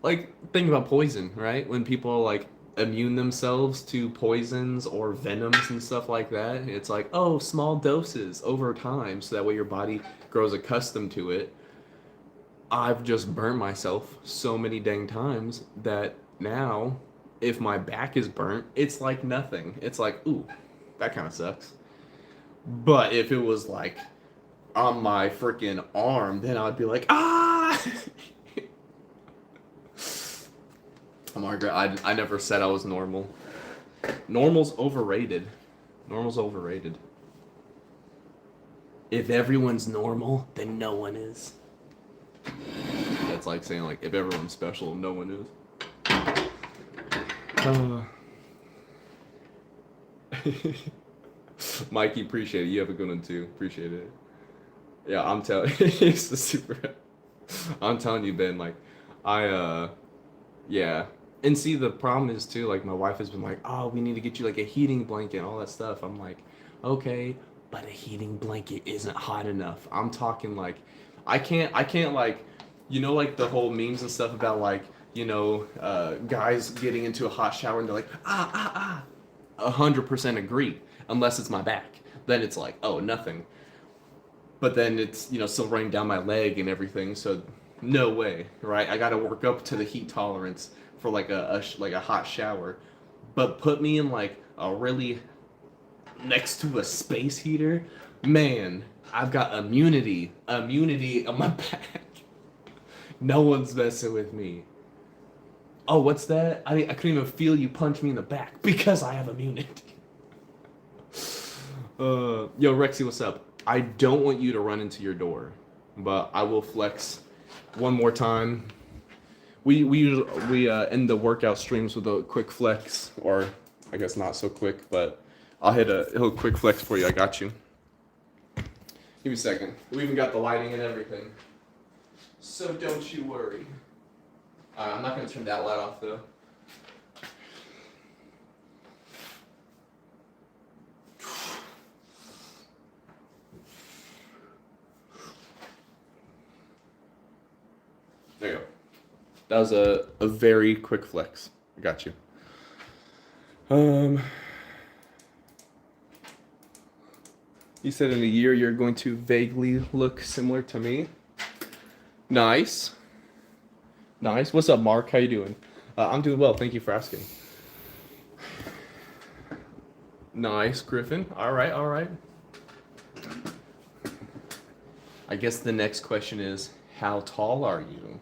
Like think about poison, right? When people are like immune themselves to poisons or venoms and stuff like that, it's like, oh, small doses over time, so that way your body grows accustomed to it. I've just burnt myself so many dang times that now, if my back is burnt, it's like nothing. It's like, ooh, that kind of sucks. But if it was like on my freaking arm, then I'd be like, ah! Margaret, I never said I was normal. Normal's overrated. If everyone's normal, then no one is. it's like saying like if everyone's special, no one is. Mikey, appreciate it. You have a good one too. Appreciate it. Yeah, I'm telling it's the super. I'm telling you, Ben. Like, yeah. And see, the problem is too. Like, my wife has been like, "Oh, we need to get you like a heating blanket and all that stuff." I'm like, "Okay, but a heating blanket isn't hot enough." I'm talking like, I can't like, like the whole memes and stuff about like, guys getting into a hot shower and they're like, 100% agree. Unless it's my back, then it's like, oh, nothing. But then it's still running down my leg and everything, so no way, right? I got to work up to the heat tolerance for like a hot shower. But put me in like a really next to a space heater, man, I've got immunity on my back. No one's messing with me. Oh, what's that? I couldn't even feel you punch me in the back because I have immunity. Yo, Rexy, what's up? I don't want you to run into your door, but I will flex one more time. We end the workout streams with a quick flex, or I guess not so quick, but I'll hit a quick flex for you. I got you. Give me a second. We even got the lighting and everything, so don't you worry. I'm not gonna turn that light off though. There you go. That was a very quick flex. I got you. You said in a year you're going to vaguely look similar to me. Nice. Nice. What's up, Mark? How you doing? I'm doing well. Thank you for asking. Nice, Griffin. All right, all right. I guess the next question is, how tall are you?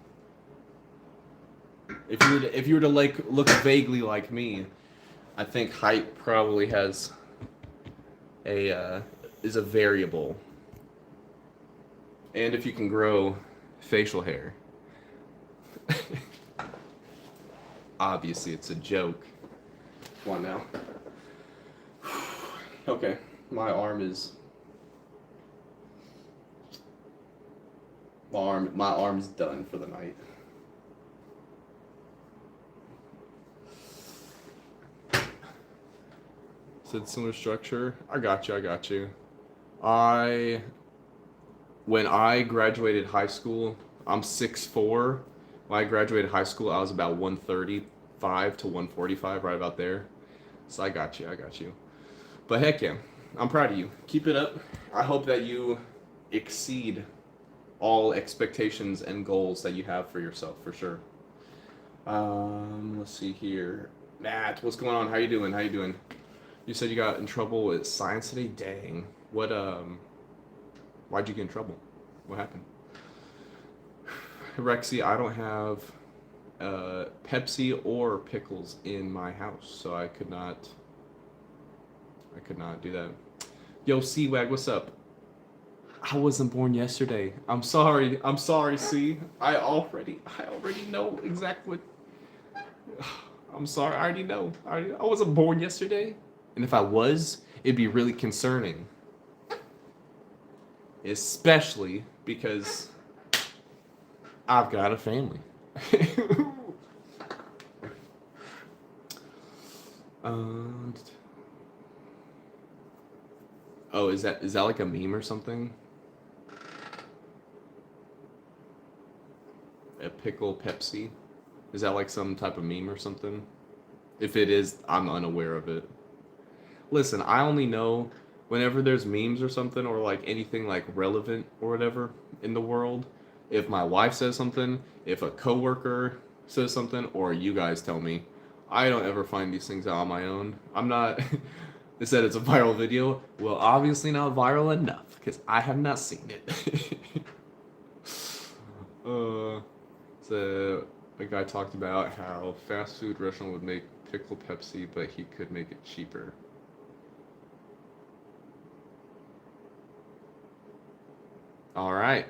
If you were to like look vaguely like me, I think height probably has is a variable. And if you can grow facial hair. Obviously it's a joke. Come on now. Okay, my arm's done for the night. Said similar structure. I got you. When I graduated high school, I'm 6'4". When I graduated high school, I was about 135 to 145, right about there. So I got you. But heck yeah, I'm proud of you. Keep it up. I hope that you exceed all expectations and goals that you have for yourself, for sure. Let's see here. Matt, what's going on? How you doing? You said you got in trouble with science today? Dang. What, why'd you get in trouble? What happened? Rexy, I don't have Pepsi or pickles in my house, so I could not do that. Yo, C-Wag, what's up? I wasn't born yesterday. I'm sorry, C. I already know exactly what... I'm sorry, I already know. I wasn't born yesterday. And if I was, it'd be really concerning. Especially because I've got a family. Oh, is that like a meme or something? A pickle Pepsi? Is that like some type of meme or something? If it is, I'm unaware of it. Listen, I only know whenever there's memes or something or like anything like relevant or whatever in the world, if my wife says something, if a coworker says something, or you guys tell me, I don't ever find these things out on my own. I'm not... They said it's a viral video. Well, obviously not viral enough because I have not seen it. So a guy talked about how fast food restaurant would make pickle Pepsi, but he could make it cheaper. All right.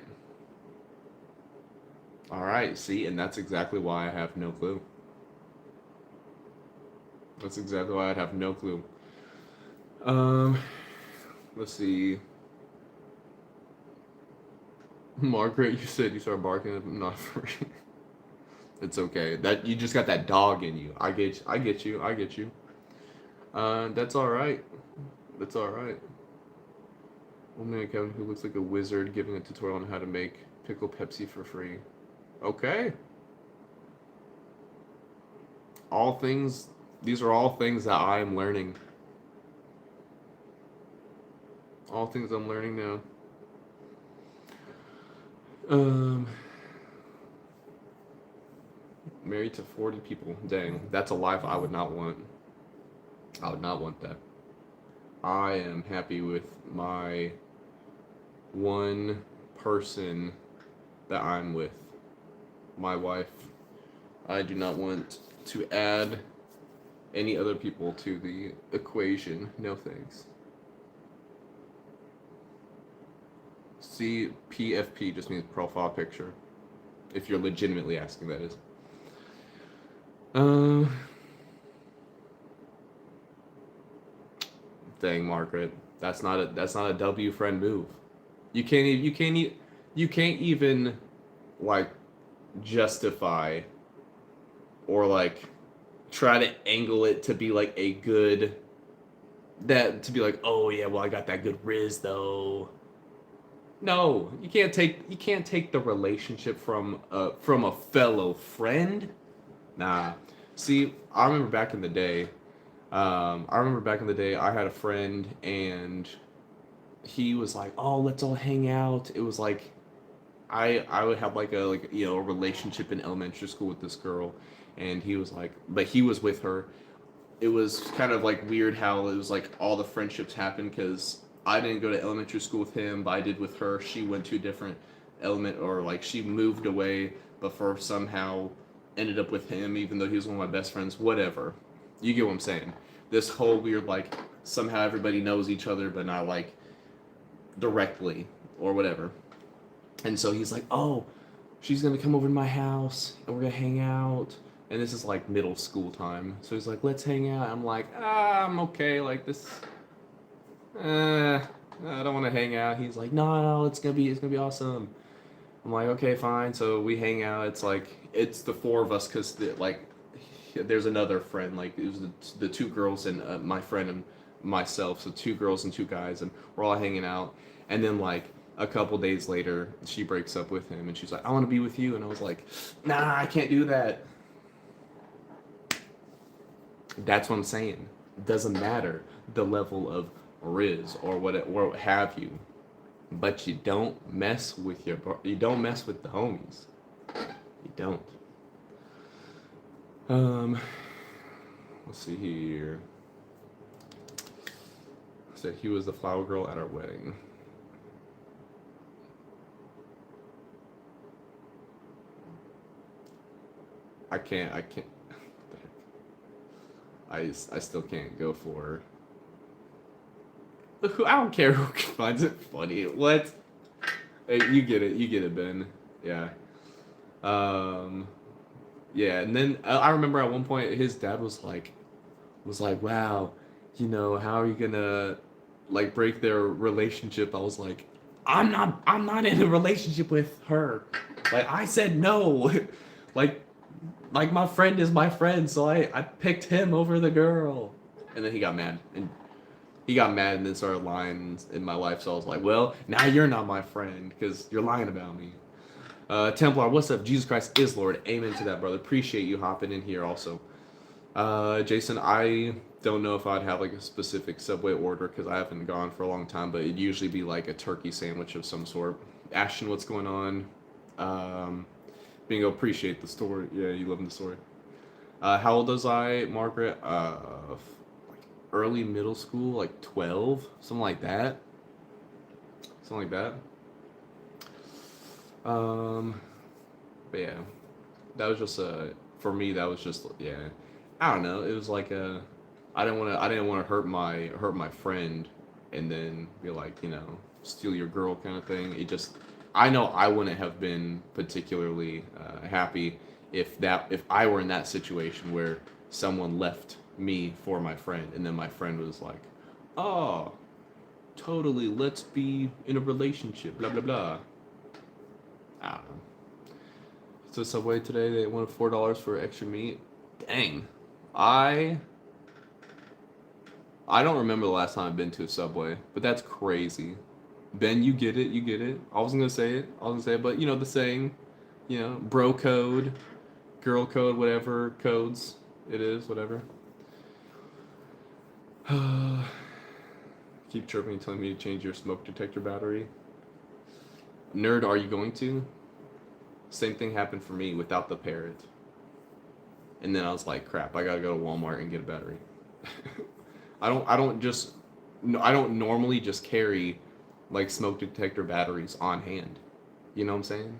All right, see, and that's exactly why I have no clue. That's exactly why I'd have no clue. Um, let's see. Margaret, you said you started barking. I'm not free. It's okay. That you just got that dog in you. I get. I get you. I get you. That's all right. That's all right. Old man Kevin who looks like a wizard giving a tutorial on how to make pickle Pepsi for free. Okay. All things. These are all things that I am learning. All things I'm learning now. Um, married to 40 people. Dang, that's a life I would not want. I would not want that. I am happy with my one person that I'm with, my wife. I do not want to add any other people to the equation. No thanks. See, PFP just means profile picture. If you're legitimately asking, that is. Uh, Dang, Margaret, that's not a W friend move. You can't even like justify or like try to angle it to be like a good that to be like, oh yeah, well I got that good riz though. No, you can't take the relationship from a fellow friend. Nah. See, I remember back in the day I had a friend and he was like, "Oh, let's all hang out." It was like I would have like you know a relationship in elementary school with this girl, and he was like, but he was with her. It was kind of like weird how it was like all the friendships happened because I didn't go to elementary school with him, but I did with her. She went to a different element or like she moved away, but for somehow ended up with him, even though he was one of my best friends. Whatever, you get what I'm saying. This whole weird like somehow everybody knows each other, but not like directly or whatever. And so he's like, "Oh, she's gonna come over to my house and we're gonna hang out." And this is like middle school time. So he's like, "Let's hang out." I'm like, I'm okay. Like this, I don't want to hang out. He's like, "No, no, it's gonna be awesome." I'm like, "Okay, fine." So we hang out. It's like it's the four of us because like there's another friend. Like it was the two girls and my friend and myself. So two girls and two guys, and we're all hanging out. And then like a couple days later, she breaks up with him, and she's like, "I want to be with you." And I was like, "Nah, I can't do that." That's what I'm saying. It doesn't matter the level of riz or what have you, but you don't mess with the homies. You don't. Um, let's see here. Said he was the flower girl at our wedding. I can't. I still can't go for. I don't care who finds it funny. What? Hey, you get it, Ben. Yeah. Um. Yeah, and then I remember at one point his dad was like, "Wow, you know, how are you gonna like break their relationship?" I was like, I'm not in a relationship with her. Like I said no. like like my friend is my friend, so I picked him over the girl. And then he got mad and then started lying in my life. So I was like, well, now you're not my friend because you're lying about me. Templar, what's up? Jesus Christ is Lord. Amen to that, brother. Appreciate you hopping in here also. Jason, I don't know if I'd have like a specific Subway order because I haven't gone for a long time, but it'd usually be like a turkey sandwich of some sort. Ashton, what's going on? Bingo, appreciate the story. Yeah, you love the story. How old was I, Margaret? Like early middle school, like 12, something like that. Something like that. But yeah, that was just for me. That was just yeah. I don't know. It was like I didn't want to hurt my friend, and then be like steal your girl kind of thing. I know I wouldn't have been particularly happy if I were in that situation where someone left me for my friend, and then my friend was like, "Oh, totally, let's be in a relationship." Blah blah blah. I don't know. So Subway today they wanted $4 for extra meat. Dang, I I don't remember the last time I've been to a Subway, but that's crazy. Ben, you get it, you get it. I wasn't gonna say it, but you know the saying, you know, bro code, girl code, whatever codes it is, whatever. Keep chirping, telling me to change your smoke detector battery. Nerd, are you going to? Same thing happened for me without the parrot. And then I was like, crap, I gotta go to Walmart and get a battery. I don't normally just carry like smoke detector batteries on hand. You know what I'm saying?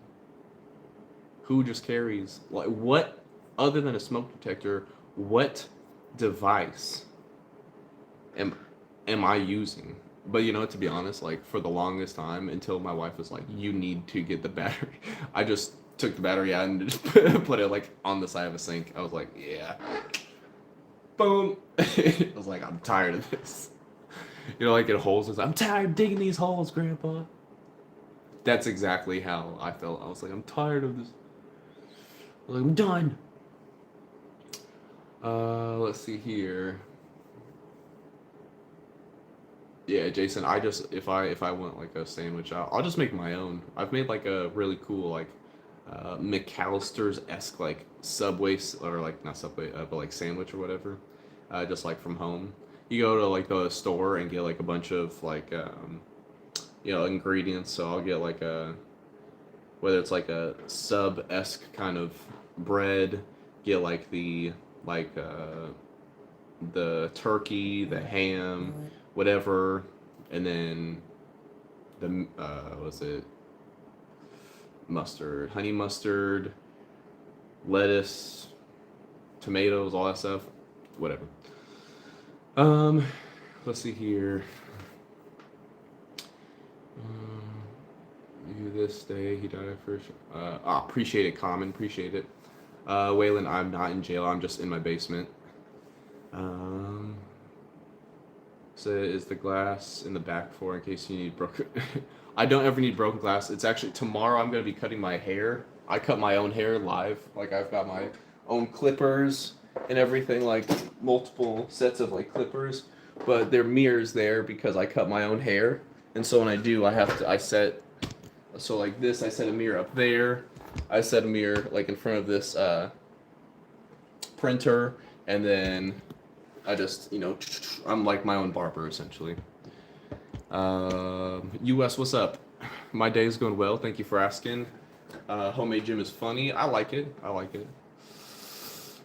Who just carries like what other than a smoke detector, what device am I using? But you know, to be honest, like for the longest time until my wife was like, "You need to get the battery," I just took the battery out and just put it like on the side of a sink. I was like, "Yeah, boom." I was like, "I'm tired of this." You know, like it holes. I'm tired of digging these holes, Grandpa. That's exactly how I felt. I was like, "I'm tired of this. I was like, I'm done." Let's see here. Yeah, Jason. I just if I want like a sandwich, I'll just make my own. I've made like a really cool like McAllister's esque like or like not Subway, but like sandwich or whatever. Just like from home. You go to like the store and get like a bunch of like you know ingredients. So I'll get like a whether it's like a sub esque kind of bread. Get like like the turkey, the ham, whatever, and then the what's it? Mustard, honey mustard, lettuce, tomatoes, all that stuff, whatever. Um, let's see here. You this day he died first. Appreciate it, Common. Appreciate it. Waylon, I'm not in jail. I'm just in my basement. So is the glass in the back for in case you need broken? I don't ever need broken glass. It's actually tomorrow. I'm gonna be cutting my hair. I cut my own hair live. Like I've got my own clippers and everything. Like multiple sets of like clippers, but there are mirrors there because I cut my own hair. And so when I do, I set. So like this, I set a mirror up there. I set a mirror like in front of this printer, and then I just, you know, I'm like my own barber essentially. US, what's up? My day is going well. Thank you for asking. Homemade gym is funny. I like it. I like it.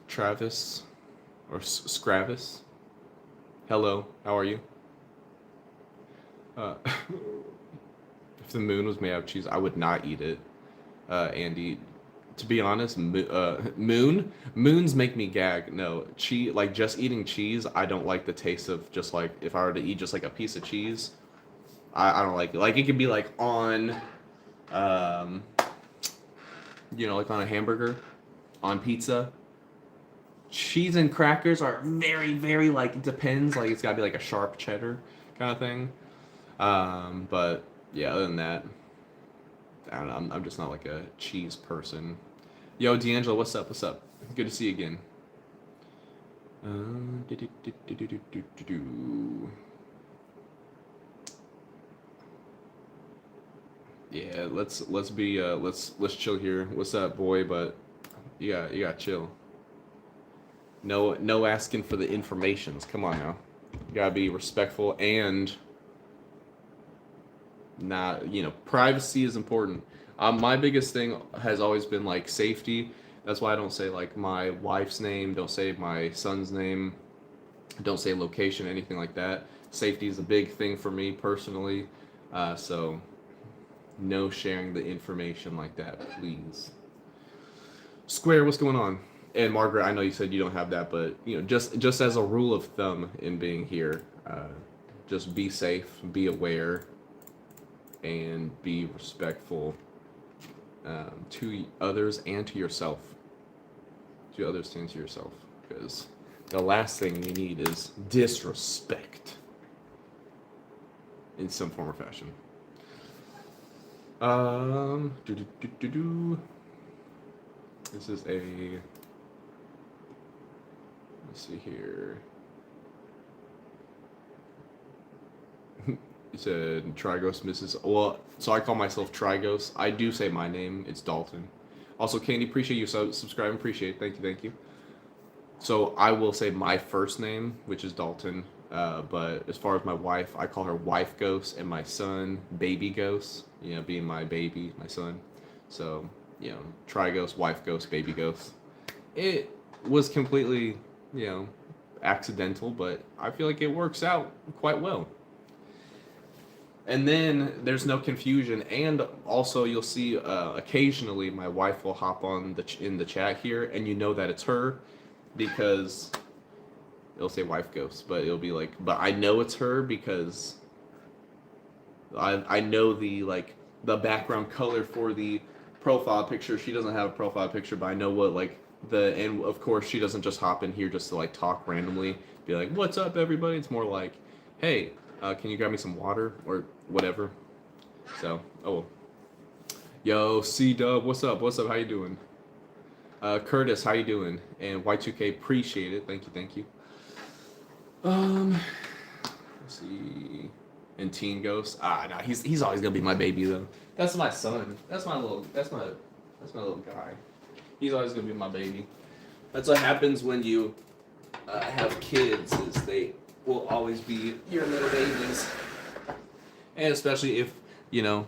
Travis or Scravis. Hello. How are you? If the moon was made out of cheese, I would not eat it. Andy, to be honest, moons make me gag. No, cheese, like just eating cheese, I don't like the taste of just like if I were to eat just like a piece of cheese, I don't like it. Like it could be like on, you know, like on a hamburger, on pizza. Cheese and crackers are very, very like it depends. Like it's gotta be like a sharp cheddar kind of thing. But yeah, other than that, I don't know. I'm just not like a cheese person. Yo, D'Angelo, what's up? What's up? Good to see you again. Yeah, let's chill here. What's up, boy? But you got chill. No asking for the informations. Come on now. You gotta be respectful and not, you know, privacy is important. My biggest thing has always been like safety. That's why I don't say like my wife's name, don't say my son's name, don't say location, anything like that. Safety is a big thing for me personally. So no sharing the information like that, please. Square, what's going on? And Margaret, I know you said you don't have that, but you know, just as a rule of thumb in being here, just be safe, be aware. and be respectful to others and to yourself. To others and to yourself. Because the last thing you need is disrespect in some form or fashion. This is a, let's see here. You said Trigos misses. Well, so I call myself Trigos. I do say my name. It's Dalton. Also, Candy, appreciate you subscribing. Appreciate it. Thank you. Thank you. So I will say my first name, which is Dalton. But as far as my wife, I call her Wife Ghost, and my son Baby Ghost. You know, being my baby, my son. So, you know, Trigos, Wife Ghost, Baby Ghost. It was completely, you know, accidental, but I feel like it works out quite well. And then there's no confusion, and also you'll see occasionally my wife will hop on in the chat here, and you know that it's her because it'll say Wife Ghost, but it'll be like, but I know it's her because I know the background color for the profile picture. She doesn't have a profile picture, but I know what and of course she doesn't just hop in here just to like talk randomly, be like, "What's up, everybody?" It's more like, "Hey, can you grab me some water?" or whatever. So, oh, yo, C-Dub, what's up? What's up? How you doing? Curtis, how you doing? And Y2K, appreciate it. Thank you, thank you. Let's see. And Teen Ghost. No, he's always gonna be my baby though. That's my son. That's my little guy. He's always gonna be my baby. That's what happens when you have kids. Is they will always be your little babies. And especially if, you know,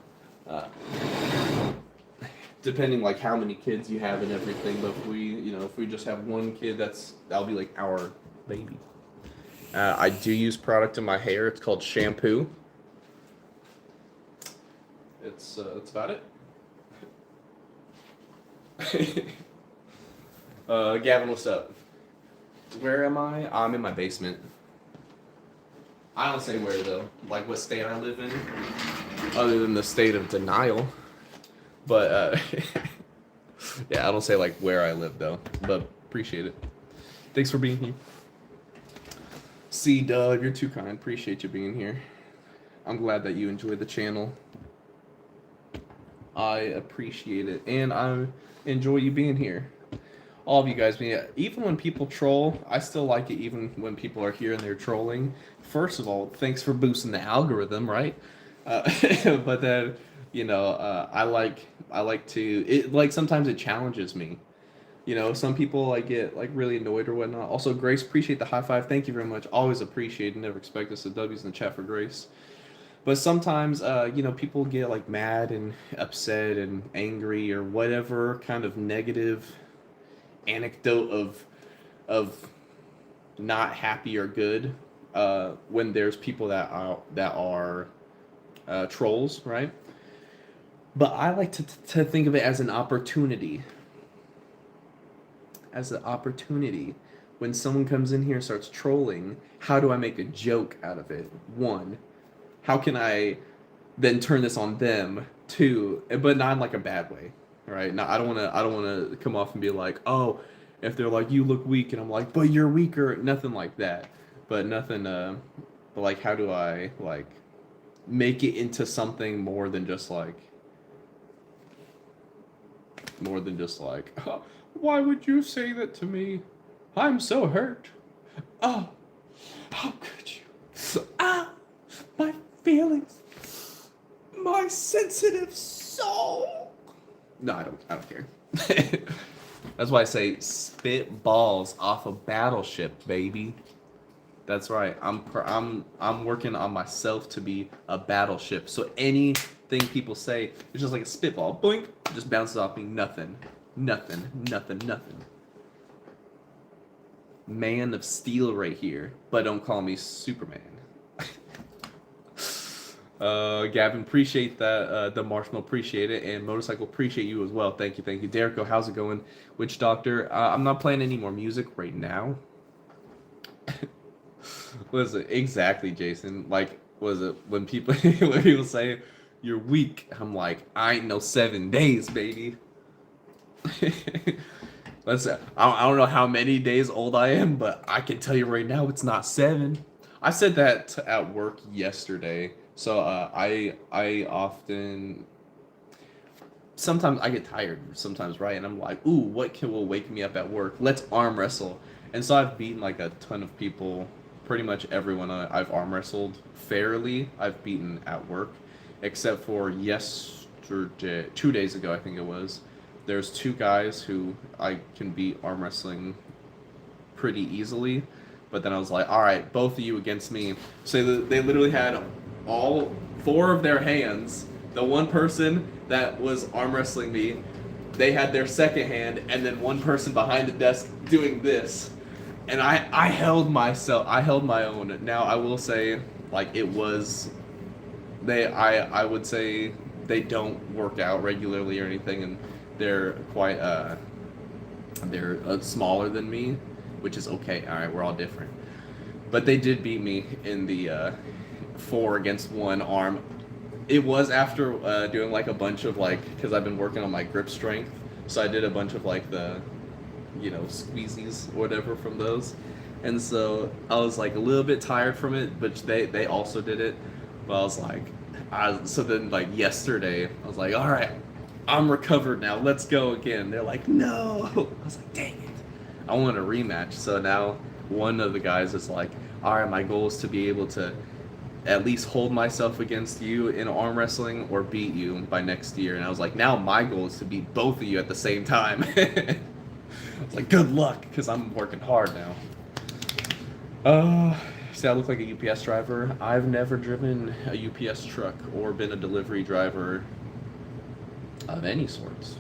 depending like how many kids you have and everything, but if we just have one kid, that'll be like our baby. I do use product in my hair. It's called shampoo. That's about it. Gavin, what's up? Where am I? I'm in my basement. I don't say where though, like what state I live in, other than the state of denial. But yeah, I don't say like where I live though, but appreciate it. Thanks for being here. C-Dub, you're too kind. Appreciate you being here. I'm glad that you enjoy the channel. I appreciate it, and I enjoy you being here. All of you guys, even when people troll, I still like it even when people are here and they're trolling. First of all, thanks for boosting the algorithm, right? But then, I like to, sometimes it challenges me. Some people get really annoyed or whatnot. Also, Grace, appreciate the high five. Thank you very much. Always appreciate it. Never expect us to W's in the chat for Grace. But sometimes, people get mad and upset and angry or whatever kind of negative anecdote of not happy or good when there's people that are trolls, right? But I like to think of it as an opportunity. As an opportunity. When someone comes in here and starts trolling, how do I make a joke out of it? One, how can I then turn this on them? Two, but not in a bad way. Right? Now I don't want to come off and be like, oh, if they're like, you look weak, and I'm like, but you're weaker. Nothing like that. But nothing. But how do I make it into something more than just oh, why would you say that to me? I'm so hurt. Oh, how could you? My feelings. My sensitive soul. No, I don't care. That's why I say spit balls off a battleship, baby. That's right. I'm working on myself to be a battleship. So anything people say, it's just like a spitball. Boink. It just bounces off me. Nothing. Man of Steel right here. But don't call me Superman. Gavin, appreciate that. The Marshmallow, appreciate it. And Motorcycle, appreciate you as well. Thank you. Derico, how's it going? Witch Doctor, I'm not playing any more music right now. Listen, exactly, Jason. Was it when people say, you're weak. I'm like, I ain't no 7 days, baby. I don't know how many days old I am, but I can tell you right now it's not 7. I said that at work yesterday. So I often sometimes I get tired sometimes, right? And I'm like, ooh, will wake me up at work? Let's arm wrestle. And so I've beaten like a ton of people. Pretty much everyone I've arm wrestled fairly, I've beaten at work, except for yesterday, 2 days ago, I think it was. There's 2 guys who I can beat arm wrestling pretty easily, but then I was like, all right, both of you against me. So they literally had all 4 of their hands. The one person that was arm wrestling me, they had their second hand, and then one person behind the desk doing this. And I held my own. Now I will say, like, it was, I would say they don't work out regularly or anything, and they're quite they're smaller than me, which is okay. All right, we're all different. But they did beat me in the 4 against 1 arm. It was after doing like a bunch of like, because I've been working on my grip strength, so I did a bunch of like the, squeezies or whatever from those, and so I was like a little bit tired from it, but they also did it. But I was like, so then like yesterday I was like, all right, I'm recovered now, let's go again. They're like, no. I was like, dang it, I want a rematch. So now one of the guys is like, all right, my goal is to be able to at least hold myself against you in arm wrestling or beat you by next year. And I was like, now my goal is to beat both of you at the same time. I was like, good luck, because I'm working hard now. See, I look like a UPS driver. I've never driven a UPS truck or been a delivery driver of any sorts.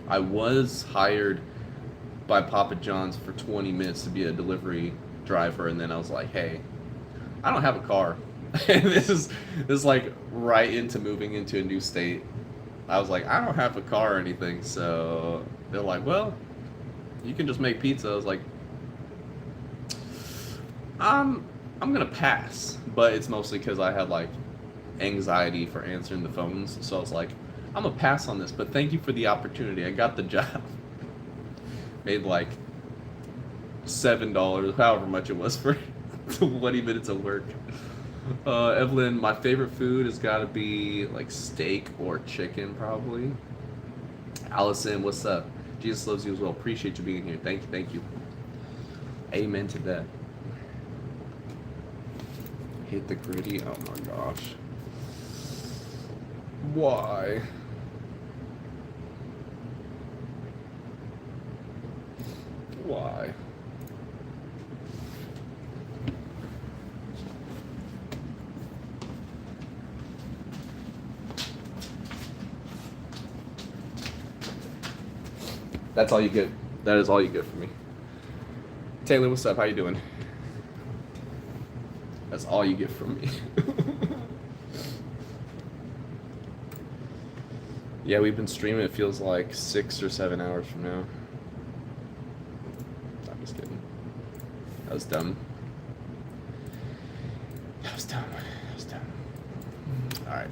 I was hired by Papa John's for 20 minutes to be a delivery driver, and then I was like, hey, I don't have a car. And this is like right into moving into a new state. I was like, I don't have a car or anything. So they're like, well, you can just make pizza. I was like, I'm gonna pass, but it's mostly because I had like anxiety for answering the phones. So I was like, I'm gonna pass on this, but thank you for the opportunity. I got the job. Made like $7, however much it was for 20 minutes of work. Evelyn, my favorite food has got to be like steak or chicken, probably. Allison, what's up? Jesus loves you as well. Appreciate you being here. Thank you, thank you. Amen to that. Hit the gritty. Oh my gosh. Why? Why? That's all you get. That is all you get from me. Taylor, what's up? How you doing? That's all you get from me. Yeah, we've been streaming. It feels like 6 or 7 hours from now. I'm just kidding. That was dumb. That was dumb. All right.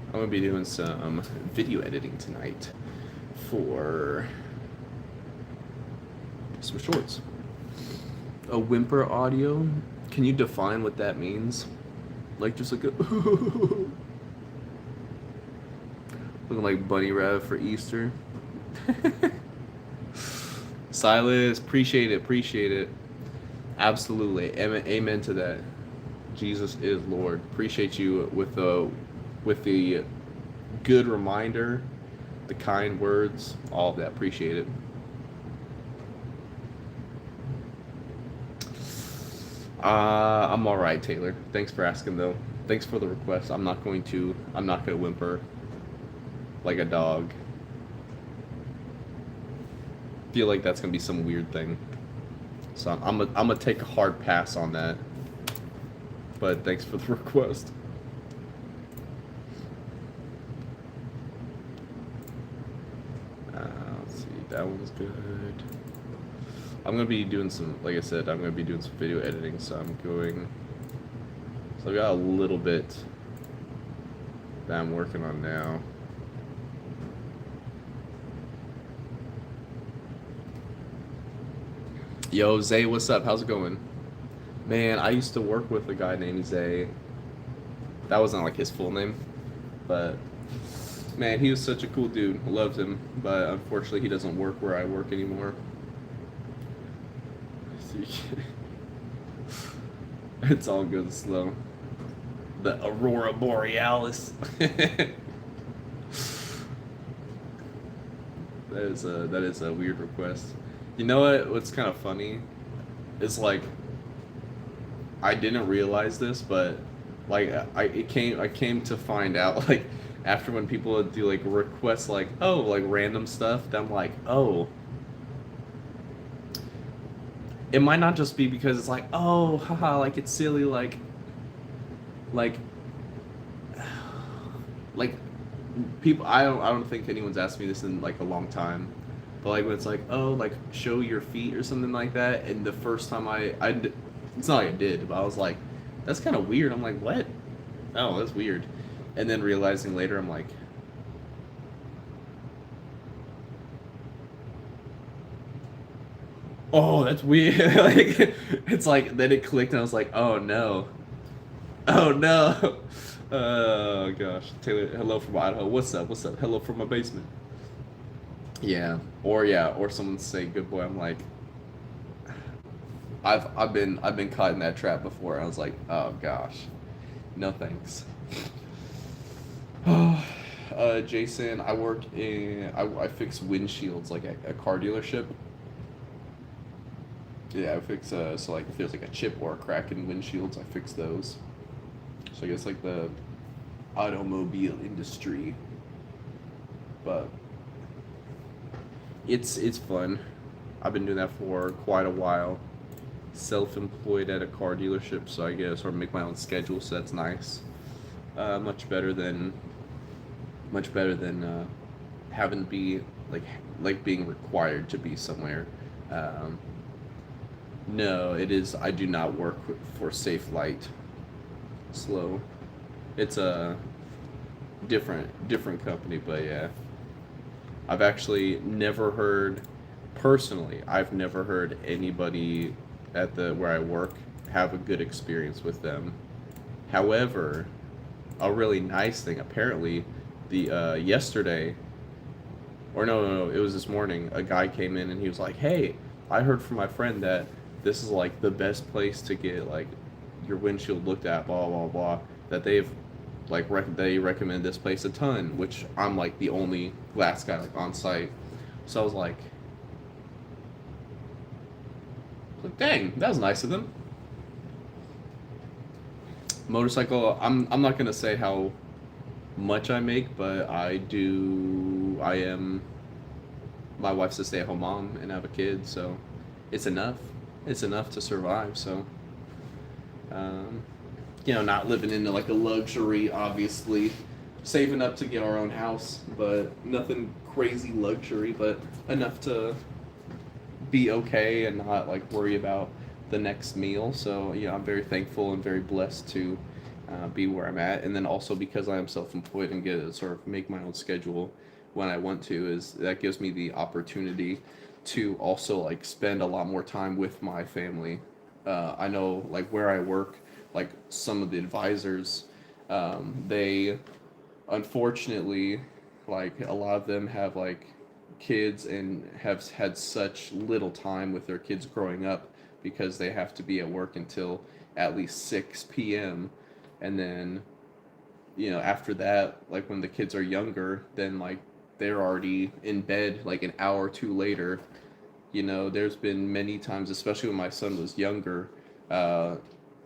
I'm gonna be doing some video editing tonight for some shorts. A whimper audio? Can you define what that means? Like just like a looking like Bunny Rabbit for Easter. Silas, appreciate it. Absolutely. Amen to that. Jesus is Lord. Appreciate you with the good reminder, the kind words, all of that. Appreciate it. I'm all right, Taylor. Thanks for asking, though. Thanks for the request. I'm not going to whimper like a dog. Feel like that's gonna be some weird thing. So I'm gonna take a hard pass on that. But thanks for the request. Let's see, that one's good. I'm gonna be doing some, like I said, I'm gonna be doing some video editing, so I'm going So I got a little bit that I'm working on now. Yo, Zay, what's up? How's it going? Man, I used to work with a guy named Zay. That wasn't like his full name, but man, he was such a cool dude. I loved him, but unfortunately, he doesn't work where I work anymore. It's all good slow. The Aurora Borealis. That is a weird request. You know what? What's kind of funny is like I didn't realize this, but like I came to find out like after when people would do like requests like oh like random stuff, then I'm like oh it might not just be because it's like oh haha like it's silly like like people I don't think anyone's asked me this in like a long time, but like when it's like oh like show your feet or something like that, and the first time it's not like I did, but I was like that's kind of weird. I'm like what? Oh, that's weird. And then realizing later I'm like oh that's weird. Like it's like then it clicked and I was like oh no. Oh no. Oh gosh. Taylor, hello from Idaho. What's up? What's up? Hello from my basement. Yeah, or someone say good boy. I'm like I've been caught in that trap before. I was like, "Oh gosh. No thanks." Jason, I fix windshields like at a car dealership. Yeah, I fix so like if there's like a chip or a crack in windshields, I fix those. So I guess like the automobile industry, but it's fun. I've been doing that for quite a while. Self-employed at a car dealership, so I guess or make my own schedule, so that's nice. Much better than having to be like being required to be somewhere. Um, no, it is. I do not work for Safe Light. Slow. It's a different company, but yeah. I've actually never heard personally. I've never heard anybody at the where I work have a good experience with them. However, a really nice thing apparently the yesterday or no, it was this morning. A guy came in and he was like, "Hey, I heard from my friend that this is like the best place to get like your windshield looked at, blah blah blah. That they've like they recommend this place a ton." Which I'm like the only glass guy like on site, so I was like, "Dang, that was nice of them." Motorcycle. I'm not gonna say how much I make, but I do. I am. My wife's a stay-at-home mom and I have a kid, so it's enough. It's enough to survive. So, um, not living into like a luxury, obviously, saving up to get our own house, but nothing crazy luxury, but enough to be okay and not like worry about the next meal. So, I'm very thankful and very blessed to be where I'm at, and then also because I am self-employed and get to sort of make my own schedule when I want to, is that gives me the opportunity to also like spend a lot more time with my family. I know like where I work, like some of the advisors, they unfortunately like a lot of them have like kids and have had such little time with their kids growing up because they have to be at work until at least 6 p.m. And then after that, like when the kids are younger, then like they're already in bed like an hour or two later. There's been many times, especially when my son was younger, uh,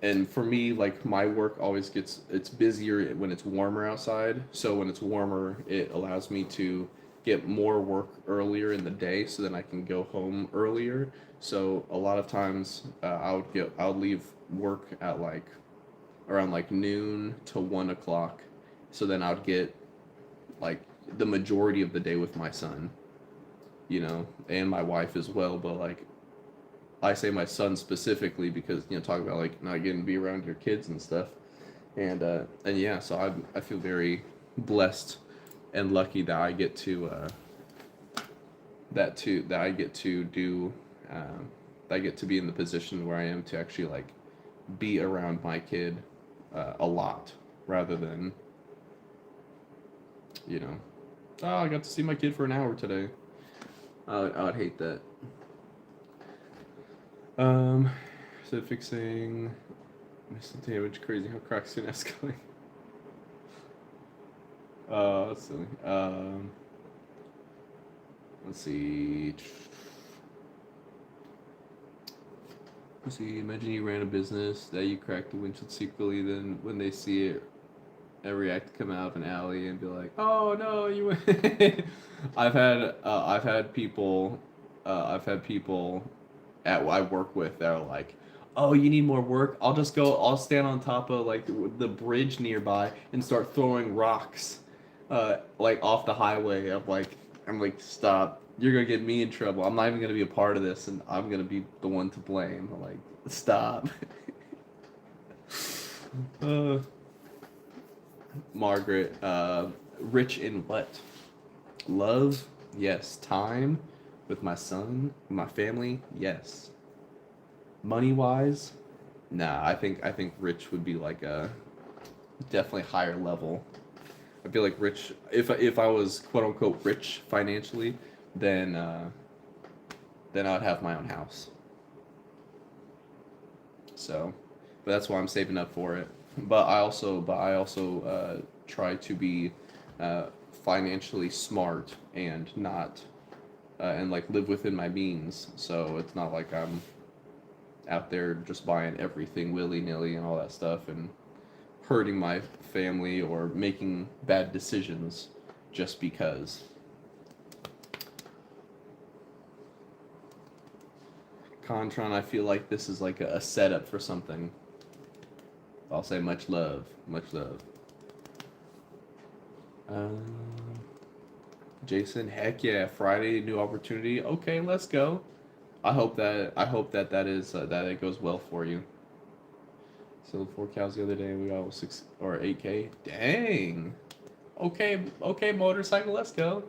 and for me, like my work always it's busier when it's warmer outside. So when it's warmer, it allows me to get more work earlier in the day, so then I can go home earlier. So a lot of times, I would leave work at like around like noon to 1 o'clock, so then I would get like the majority of the day with my son, and my wife as well. But like I say my son specifically because talk about like not getting to be around your kids and stuff. And yeah, so I feel very blessed and lucky that I get to that I get to do that I get to be in the position where I am to actually like be around my kid a lot rather than, you know, oh, I got to see my kid for an hour today. I would hate that. Um, so fixing missile damage, crazy how cracks can escalate. That's silly. Let's see. Let's see. Imagine you ran a business that you cracked the windshield secretly. Then when they see it, every act come out of an alley and be like, "Oh no, you went." I've had people at I work with that are like, "Oh, you need more work? I'll just go. I'll stand on top of like the bridge nearby and start throwing rocks, like off the highway." I'm like, stop. You're gonna get me in trouble. I'm not even gonna be a part of this, and I'm gonna be the one to blame. I'm like, stop. uh, Margaret, rich in what? Love, yes. Time, with my son, with my family, yes. Money wise, nah. I think rich would be like a definitely higher level. I feel like rich. If I was quote unquote rich financially, then then I'd have my own house. So, but that's why I'm saving up for it. But I also try to be uh, financially smart and not and like live within my means. So it's not like I'm out there just buying everything willy nilly and all that stuff and hurting my family or making bad decisions just because. Contron, I feel like this is like a setup for something. I'll say much love, much love. Um, Jason, heck yeah, Friday, new opportunity. Okay, let's go. I hope that it goes well for you. Sold 4 cows the other day. We got 6 or 8K. Dang. Okay, okay, motorcycle. Let's go.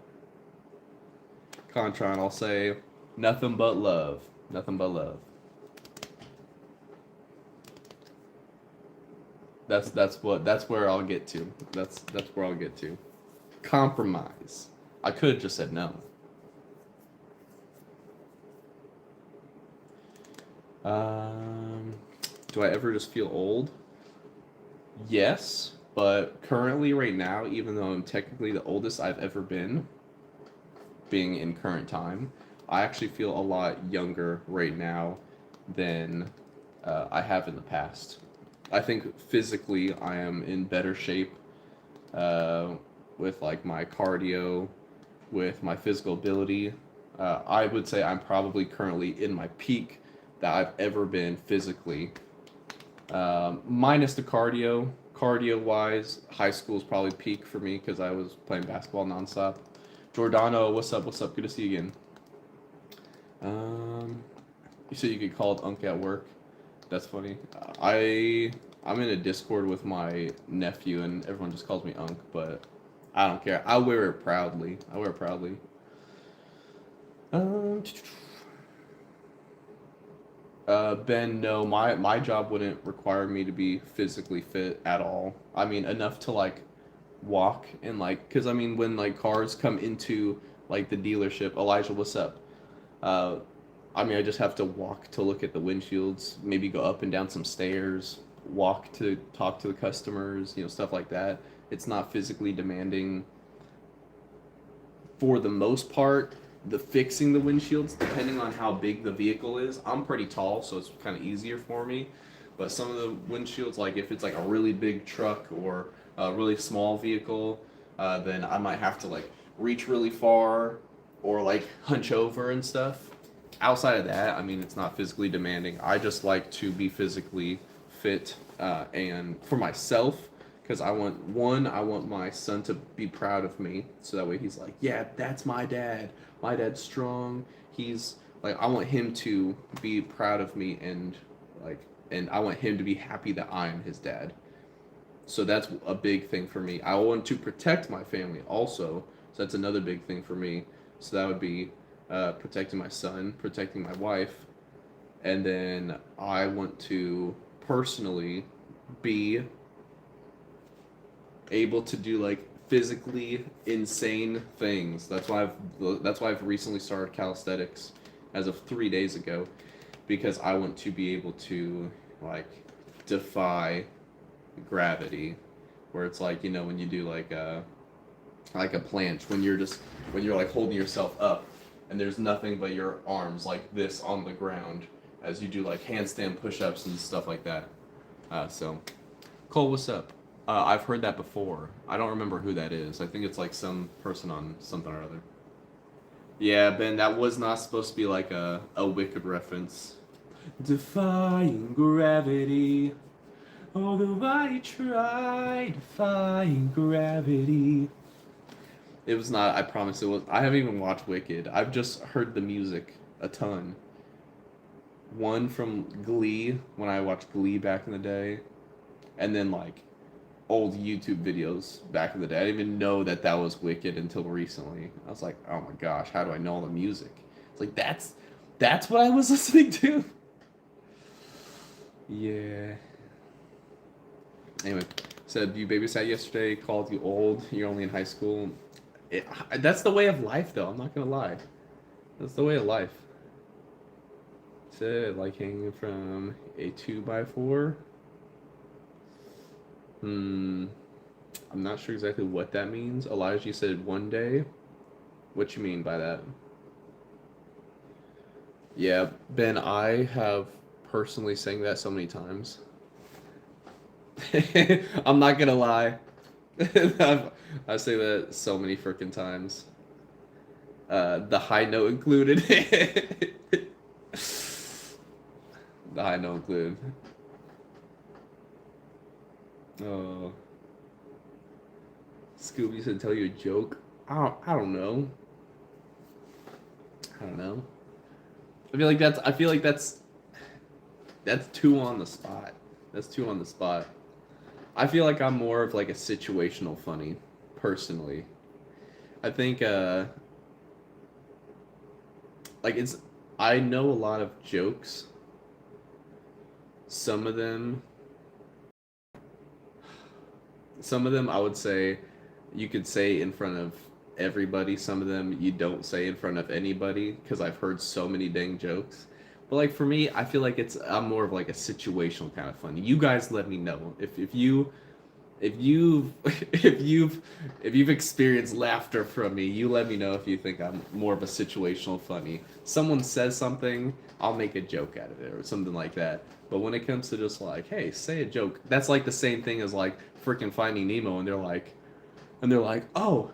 Contron, I'll say nothing but love. Nothing but love. That's where I'll get to. That's where I'll get to. Compromise. I could have just said no. Um, do I ever just feel old? Yes, but currently, right now, even though I'm technically the oldest I've ever been, being in current time, I actually feel a lot younger right now than I have in the past. I think physically I am in better shape uh, with like my cardio, with my physical ability. I would say I'm probably currently in my peak that I've ever been physically, minus the cardio. Cardio wise, high school is probably peak for me because I was playing basketball nonstop. Giordano, what's up? What's up? Good to see you again. Um, you said you get called Unc at work. That's funny. I'm in a Discord with my nephew, and everyone just calls me Unc, but I don't care. I wear it proudly. I wear it proudly. Um, Ben, no, my job wouldn't require me to be physically fit at all. I mean, enough to like walk and like, cause I mean, when like cars come into like the dealership, Elijah, what's up? Uh, I mean, I just have to walk to look at the windshields, maybe go up and down some stairs, walk to talk to the customers, stuff like that. It's not physically demanding for the most part. The fixing the windshields, depending on how big the vehicle is, I'm pretty tall, so it's kind of easier for me. But some of the windshields, like if it's like a really big truck or a really small vehicle, then I might have to like reach really far or like hunch over and stuff. Outside of that, I mean, it's not physically demanding. I just like to be physically fit, and for myself, because I want my son to be proud of me, so that way he's like, yeah, that's my dad. My dad's strong. He's like, I want him to be proud of me, and like, and I want him to be happy that I am his dad. So that's a big thing for me. I want to protect my family also. So that's another big thing for me. So that would be protecting my son, protecting my wife, and then I want to personally be able to do like physically insane things. That's why I've recently started calisthenics as of 3 days ago, because I want to be able to like defy gravity, where it's like, when you do like a planche, when you're like holding yourself up and there's nothing but your arms like this on the ground as you do like handstand push-ups and stuff like that. So Cole, what's up? I've heard that before. I don't remember who that is. I think it's like some person on something or other. Yeah, Ben, that was not supposed to be like a Wicked reference. Defying gravity. Although I try defying gravity. It was not, I promise it was. I haven't even watched Wicked. I've just heard the music a ton. One from Glee, when I watched Glee back in the day. And then like old YouTube videos back in the day. I didn't even know that that was Wicked until recently. I was like, oh my gosh, how do I know all the music? It's like, that's what I was listening to? Yeah. Anyway, said you babysat yesterday, called you old, you're only in high school. That's the way of life, though, I'm not gonna lie. That's the way of life. Said, like hanging from a 2x4. I'm not sure exactly what that means. Elijah, you said one day. What you mean by that? Yeah, Ben, I have personally sang that so many times. I'm not gonna lie. I say that so many freaking times. The high note included. The high note included. Oh. Scooby said, "Tell you a joke." I don't know. I don't know. I feel like that's too on the spot. That's too on the spot. I feel like I'm more of like a situational funny, personally. I think like it's I know a lot of jokes. Some of them I would say you could say in front of everybody. Some of them you don't say in front of anybody, because I've heard so many dang jokes. But like for me, I feel like I'm more of like a situational kind of funny. You guys let me know if you've if you've experienced laughter from me. You let me know if you think I'm more of a situational funny. Someone says something, I'll make a joke out of it or something like that. But when it comes to just like, hey, say a joke, that's like the same thing as like freaking Finding Nemo, and they're like, oh,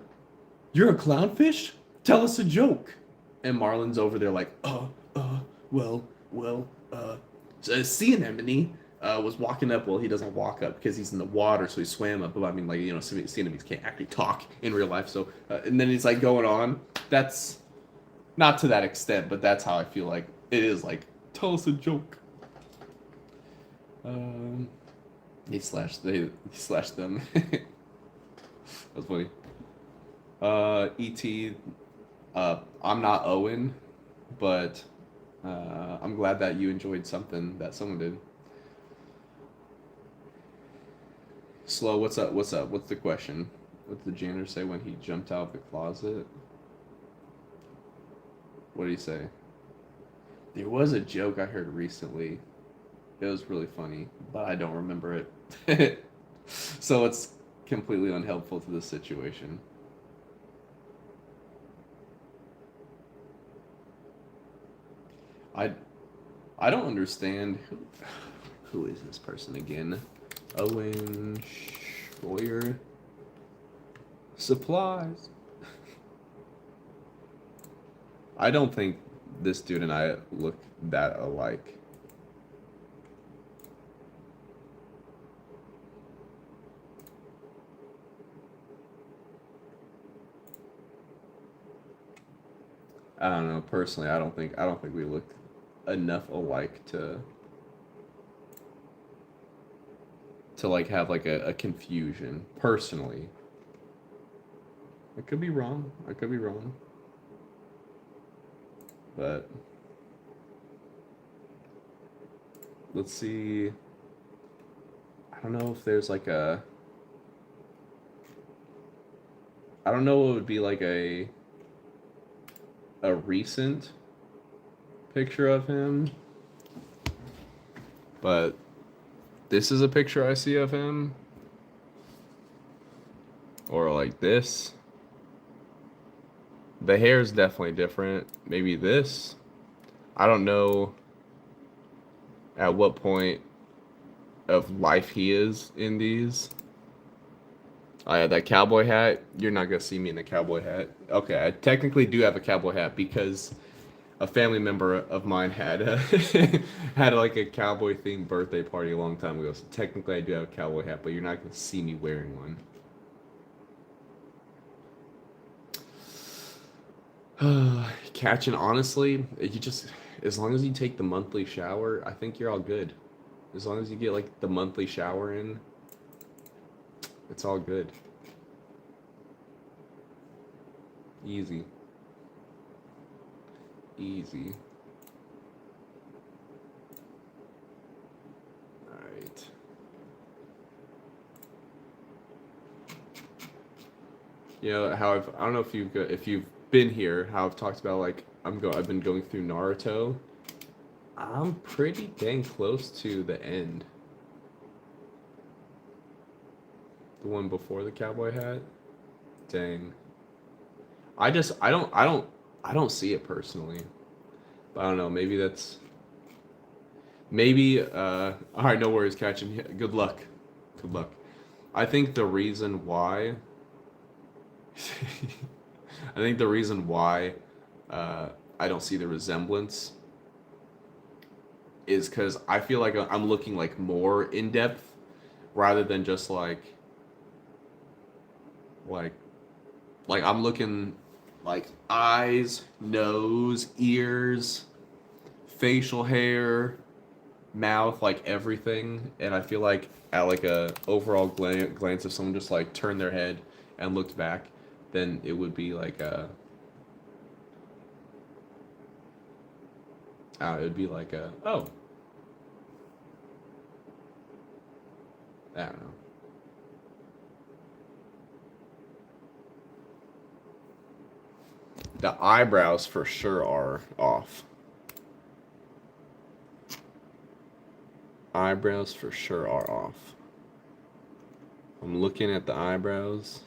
you're a clownfish? Tell us a joke. And Marlon's over there like, well, so a sea anemone was walking up. Well, he doesn't walk up because he's in the water, so he swam up. But I mean, like, sea anemones can't actually talk in real life. So, and then he's like going on. That's not to that extent, but that's how I feel like it is. Like, tell us a joke. He slashed them. That's funny. Et, I'm not Owen, but I'm glad that you enjoyed something that someone did. Slow, what's up? What's up? What's the question? What did the janitor say when he jumped out of the closet? What did he say? There was a joke I heard recently. It was really funny, but I don't remember it. So it's completely unhelpful to the situation. I I don't understand who is this person again? Owen Schroyer. Supplies. I don't think this dude and I look that alike. I don't know. Personally, I don't think we look enough alike to. to like have like a confusion personally. I could be wrong. I could be wrong. But let's see. I don't know if there's like a. I don't know what would be like a recent picture of him. But this is a picture I see of him. Or like this. The hair is definitely different. Maybe this. I don't know at what point of life he is in these. I had that cowboy hat. You're not gonna see me in a cowboy hat. Okay, I technically do have a cowboy hat because a family member of mine had had like a cowboy themed birthday party a long time ago. So technically, I do have a cowboy hat, but you're not gonna see me wearing one. Catching, honestly, you just as long as you take the monthly shower, I think you're all good. As long as you get like the monthly shower in, it's all good. Easy. Easy. All right. You know how I don't know if you've been here, how I've talked about like I've been going through Naruto. I'm pretty dang close to the end. The one before the cowboy hat. Dang. I don't see it personally. But I don't know, maybe all right, no worries, catching. Good luck. Good luck. I think the reason why I think the reason why I don't see the resemblance is because I feel like I'm looking like more in depth rather than just like I'm looking like eyes, nose, ears, facial hair, mouth, like everything. And I feel like at like a overall glance, if someone just like turned their head and looked back, then it would be like it would be like oh, I don't know. The eyebrows for sure are off. Eyebrows for sure are off. I'm looking at the eyebrows.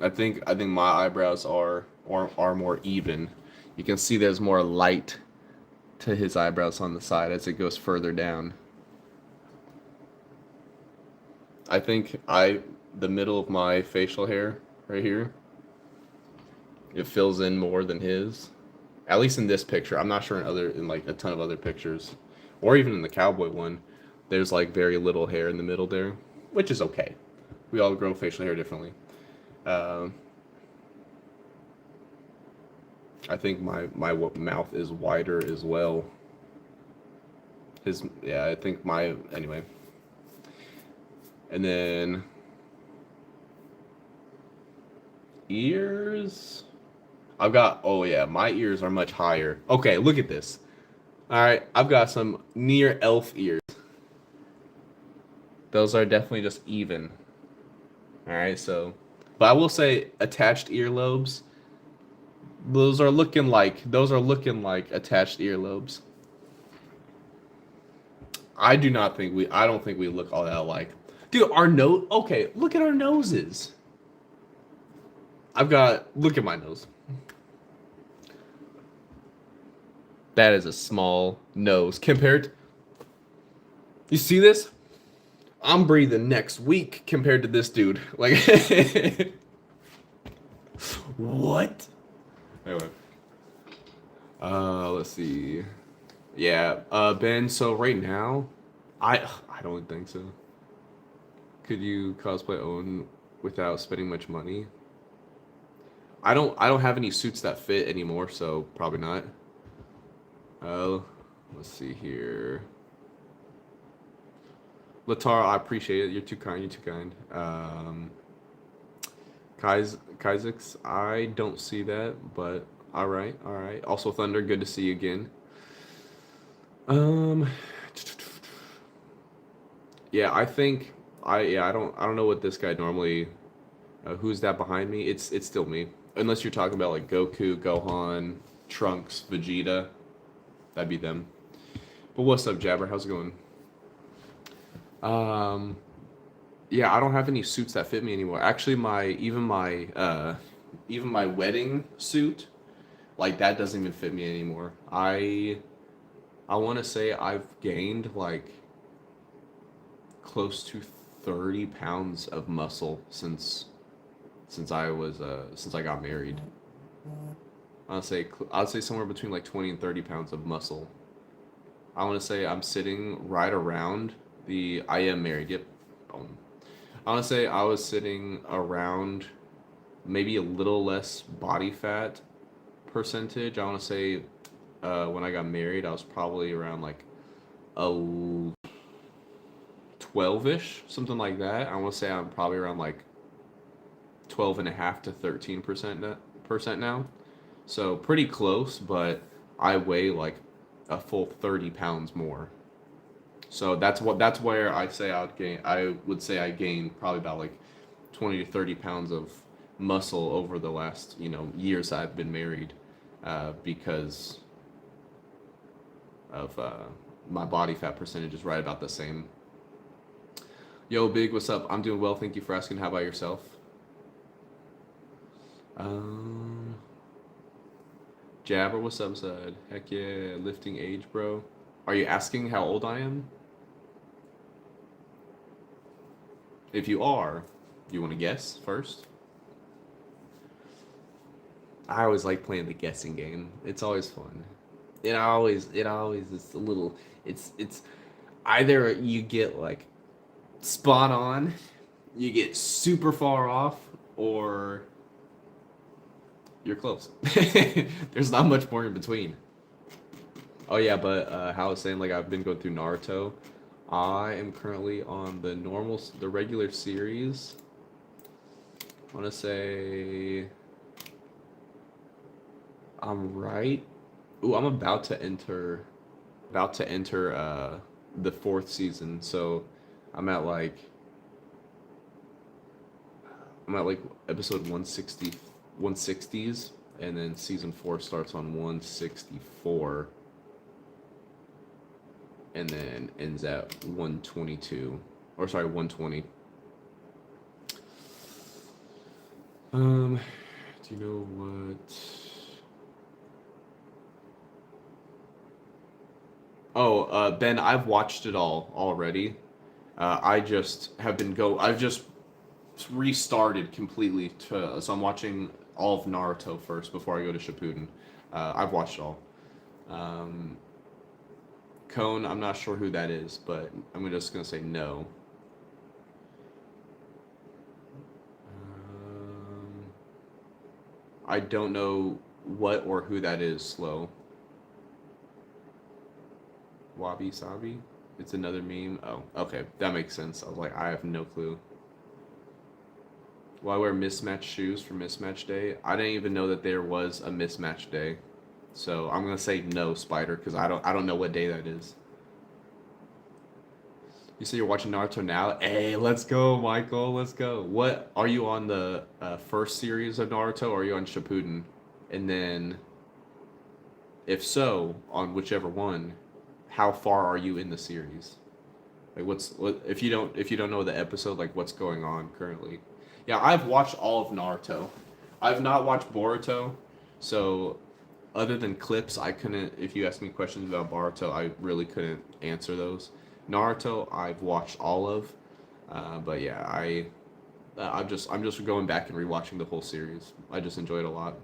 I think my eyebrows are more even. You can see there's more light to his eyebrows on the side as it goes further down. I think the middle of my facial hair right here, it fills in more than his. At least in this picture. I'm not sure in like a ton of other pictures. Or even in the cowboy one, there's like very little hair in the middle there, which is okay. We all grow facial hair differently. I think my mouth is wider as well. I think anyway. And then ears. Oh yeah, my ears are much higher. Okay, look at this. All right, I've got some near elf ears. Those are definitely just even. All right, but I will say attached earlobes. Those are looking like attached earlobes. I don't think we look all that alike. Dude, our nose. Okay, look at our noses. Look at my nose. That is a small nose compared. You see this? I'm breathing next week compared to this dude. Like, what? Anyway. Let's see. Yeah, Ben. So right now, I don't think so. Could you cosplay Owen without spending much money? I don't have any suits that fit anymore, so probably not. Let's see here. Latara, I appreciate it. You're too kind. You're too kind. Kaizix, I don't see that, but all right, all right. Also, Thunder, good to see you again. Um, yeah, I think I don't know what this guy normally. Who's that behind me? It's still me. Unless you're talking about like Goku, Gohan, Trunks, Vegeta, that'd be them. But what's up, Jabber? How's it going? Um, yeah, I don't have any suits that fit me anymore. Actually, even my wedding suit, like that doesn't even fit me anymore. I want to say I've gained like close to 30 pounds of muscle since I got married. I'd say somewhere between like 20 and 30 pounds of muscle. I want to say I'm sitting right around the I am married. Yep. Boom. I want to say I was sitting around maybe a little less body fat percentage. I want to say when I got married, I was probably around like a 12-ish, something like that. I want to say I'm probably around like 12 and a half to 13% now. So pretty close, but I weigh like a full 30 pounds more. So that's where I would say I gained probably about like 20 to 30 pounds of muscle over the last, years I've been married, because of my body fat percentage is right about the same. Yo, Big, what's up? I'm doing well. Thank you for asking. How about yourself? Um, Jabber, what's up, Zed? Heck yeah, lifting age, bro. Are you asking how old I am? If you are, do you want to guess first? I always like playing the guessing game. It's always fun. It always is a little. It's either you get like spot on, you get super far off, or you're close. There's not much more in between. Oh yeah, but how I was saying, like I've been going through Naruto. I am currently on the regular series. I want to say I'm right. Ooh, I'm about to enter the fourth season. So I'm at like episode 160, 160s, and then season 4 starts on 164 and then ends at 122, or sorry, 120. Do you know what? Oh, Ben, I've watched it all already. I've just restarted completely so I'm watching all of Naruto first before I go to Shippuden. I've watched it all. Um, Cone, I'm not sure who that is, but I'm just gonna say no. Um, I don't know what or who that is. Slow. Wabi Sabi. It's another meme. Oh, okay, that makes sense. I was like, I have no clue. Will I wear mismatched shoes for mismatch day? I didn't even know that there was a mismatch day, so I'm gonna say no, Spider, because I don't know what day that is. You say you're watching Naruto now? Hey, let's go, Michael. Let's go. What are you on the first series of Naruto, or are you on Shippuden? And then, if so, on whichever one, how far are you in the series? Like, what if you don't know the episode, like what's going on currently? Yeah, I've watched all of Naruto. I've not watched Boruto, so other than clips, I couldn't. If you ask me questions about Boruto, I really couldn't answer those. Naruto, I've watched all of, but yeah, I'm just going back and rewatching the whole series. I just enjoy it a lot.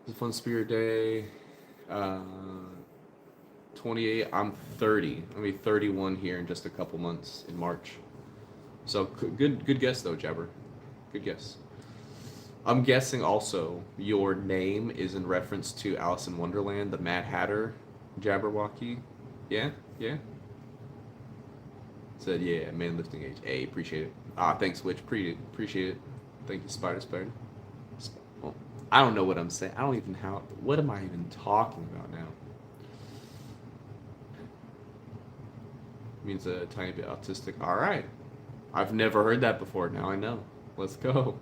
It's a fun spirit day. Uh, 28. I'm 30. I'll be 31 here in just a couple months in March. So good guess though, Jabber. Good guess. I'm guessing also your name is in reference to Alice in Wonderland, the Mad Hatter, Jabberwocky. Yeah, yeah. Said, yeah, man lifting age. Hey, appreciate it. Ah, thanks, Witch. Appreciate it. Thank you, Spider. Well, I don't know what I'm saying. I don't even how. What am I even talking about now? Means a tiny bit autistic. All right. I've never heard that before. Now I know. Let's go.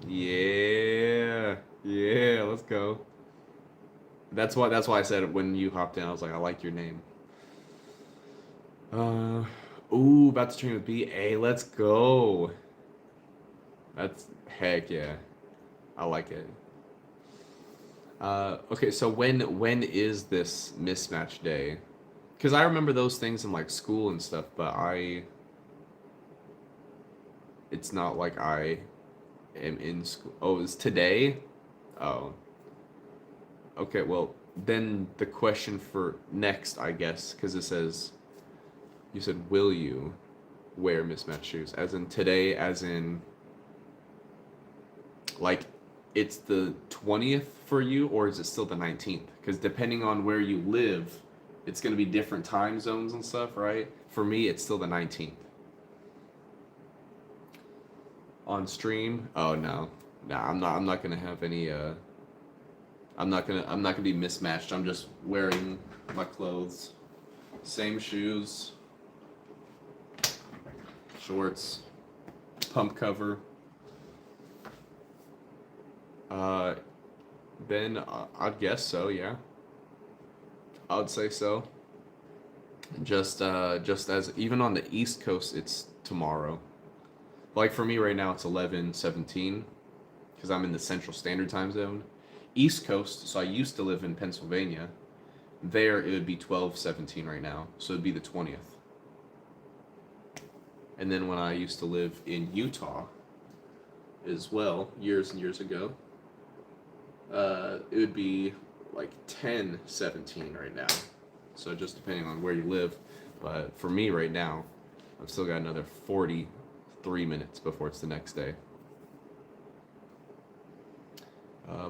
Yeah. Yeah, let's go. That's why I said when you hopped in, I was like, I like your name. Uh about to train with BA. Let's go. That's heck yeah. I like it. Okay, so when is this mismatch day? Because I remember those things in like school and stuff, but it's not like I am in school. Oh, it's today? Oh, okay. Well, then the question for next, I guess, because it says, you said, will you wear mismatched shoes? As in today, as in, like, it's the 20th for you, or is it still the 19th? Because depending on where you live, it's going to be different time zones and stuff, right? For me, it's still the 19th. On stream? Oh no. Nah, I'm not gonna have any I'm not gonna be mismatched. I'm just wearing my clothes. Same shoes, shorts, pump cover. Uh then I'd guess so, yeah. I would say so. Just as even on the East Coast it's tomorrow. Like for me right now it's 11:17 because I'm in the Central Standard Time Zone. East Coast, so I used to live in Pennsylvania. There it would be 12:17 right now, so it'd be the 20th. And then when I used to live in Utah as well, years and years ago, it would be like 10:17 right now. So just depending on where you live, but for me right now, I've still got another 43 minutes before it's the next day.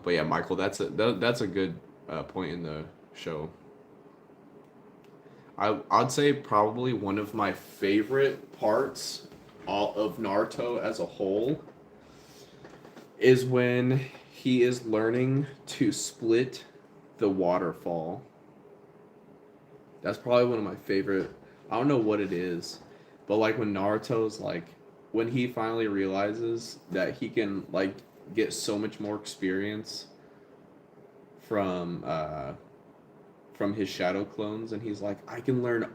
But yeah, Michael, that's a good point in the show. I'd say probably one of my favorite parts all of Naruto as a whole is when he is learning to split the waterfall. That's probably one of my favorite. I don't know what it is, but like when Naruto's like when he finally realizes that he can like get so much more experience from from his shadow clones, and he's like, I can learn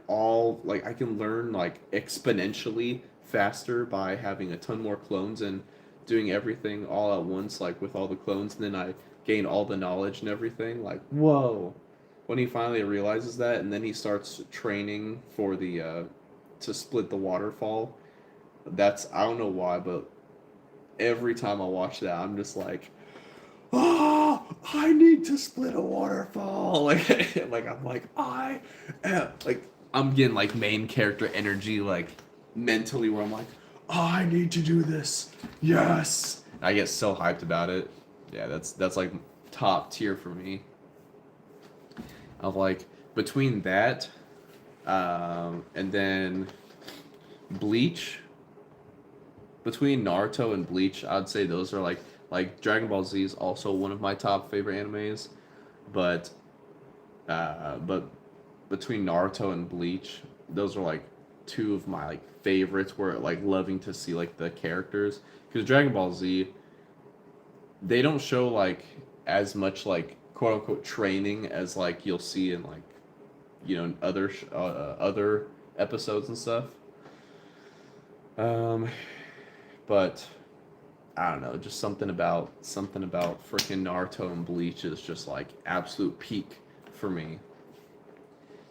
like exponentially faster by having a ton more clones and doing everything all at once, like with all the clones, and then I gain all the knowledge and everything. Like, whoa. When he finally realizes that, and then he starts training for the to split the waterfall. That's I don't know why, but every time I watch that, I'm just like, oh, I need to split a waterfall. Like I'm like I am like I'm getting like main character energy like mentally where I'm like, oh, I need to do this. Yes. I get so hyped about it. Yeah, that's like top tier for me. Of like between that, and then Bleach. Between Naruto and Bleach, I'd say those are like Dragon Ball Z is also one of my top favorite animes, but but between Naruto and Bleach, those are like two of my like favorites. Where like loving to see like the characters because Dragon Ball Z, they don't show like as much like quote unquote training as like you'll see in like other episodes and stuff. Um, but I don't know, just something about freaking Naruto and Bleach is just like absolute peak for me.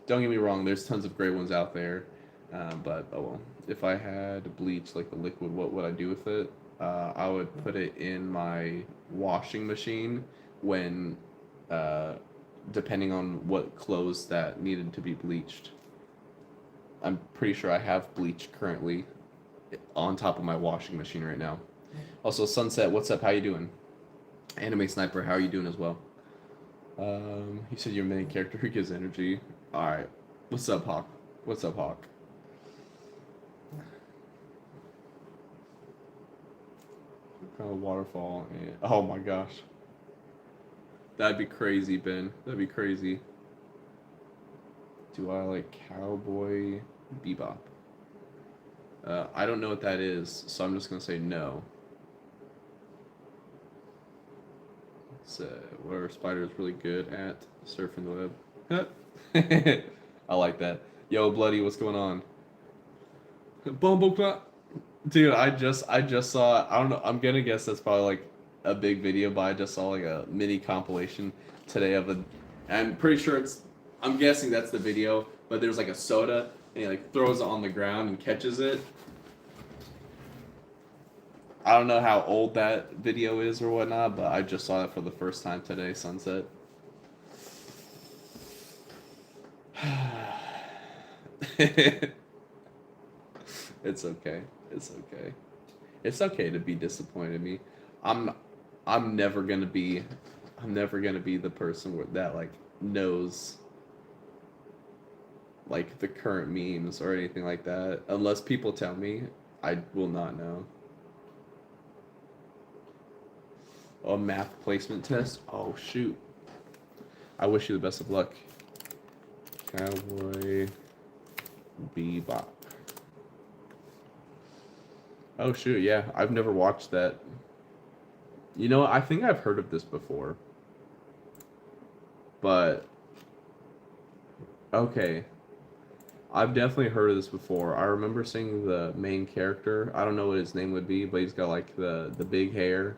Don't get me wrong, there's tons of great ones out there, but oh well. If I had Bleach like the liquid, what would I do with it? I would put it in my washing machine when, uh, depending on what clothes that needed to be bleached. I'm pretty sure I have bleach currently on top of my washing machine right now. Also, Sunset, what's up? How you doing? Anime Sniper, how are you doing as well? You said your main character who gives energy. All right. What's up, Hawk? What's up, Hawk? Kind of waterfall and oh my gosh. That'd be crazy, Ben. That'd be crazy. Do I like Cowboy Bebop? I don't know what that is, so I'm just gonna say no. So, what are spiders really good at? Surfing the web. I like that. Yo, Bloody, what's going on? Bumbleclap. Dude, I just saw. I don't know. I'm gonna guess that's probably like a big video, but I just saw like a mini compilation today of a. I'm pretty sure it's. I'm guessing that's the video, but there's like a soda and he like throws it on the ground and catches it. I don't know how old that video is or whatnot, but I just saw it for the first time today, Sunset. It's okay. It's okay. It's okay to be disappointed in me. I'm I'm never gonna be I'm never gonna be the person that like knows like the current memes or anything like that. Unless people tell me, I will not know. A math placement test? Oh shoot. I wish you the best of luck. Cowboy Bebop. Oh shoot, yeah. I've never watched that. You know, I think I've heard of this before. But okay. I've definitely heard of this before. I remember seeing the main character. I don't know what his name would be, but he's got like the big hair.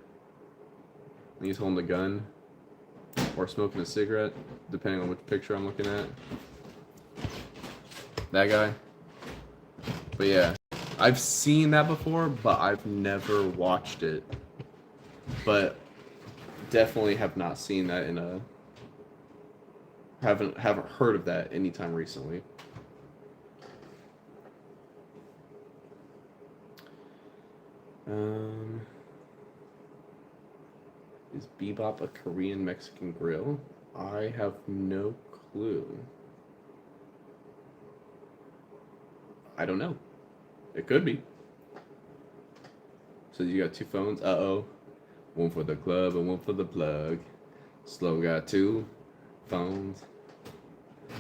And he's holding the gun. Or smoking a cigarette, depending on which picture I'm looking at. That guy. But yeah. I've seen that before, but I've never watched it. But definitely have not seen that in a haven't heard of that anytime recently. Is Bebop a Korean Mexican grill? I have no clue. I don't know. It could be. So you got two phones? Uh-oh. One for the club and one for the plug. Slow got two phones.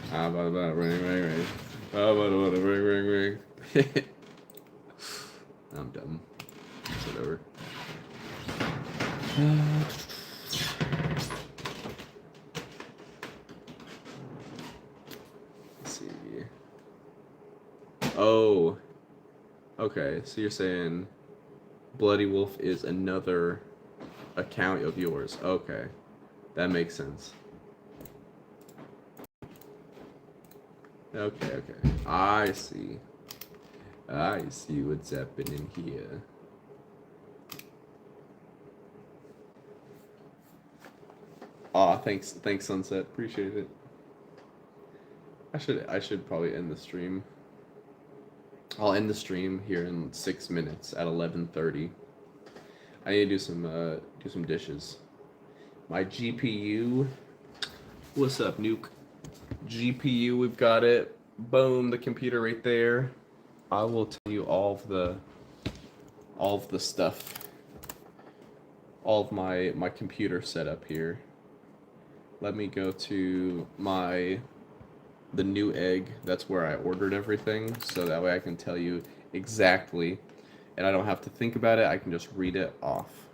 How about ring, ring, ring? How about ring, ring, ring? I'm dumb. Whatever. Let's see. Oh. Okay, so you're saying Bloody Wolf is another account of yours. Okay. That makes sense. Okay. I see. I see what's happening here. Aw, thanks, Sunset. Appreciate it. I should probably end the stream. I'll end the stream here in 6 minutes at 11:30. I need to do some dishes. My GPU. What's up, Nuke? GPU, we've got it. Boom, the computer right there. I will tell you all of the stuff. All of my computer setup here. Let me go to the new egg. That's where I ordered everything, so that way I can tell you exactly, and I don't have to think about it. I can just read it off.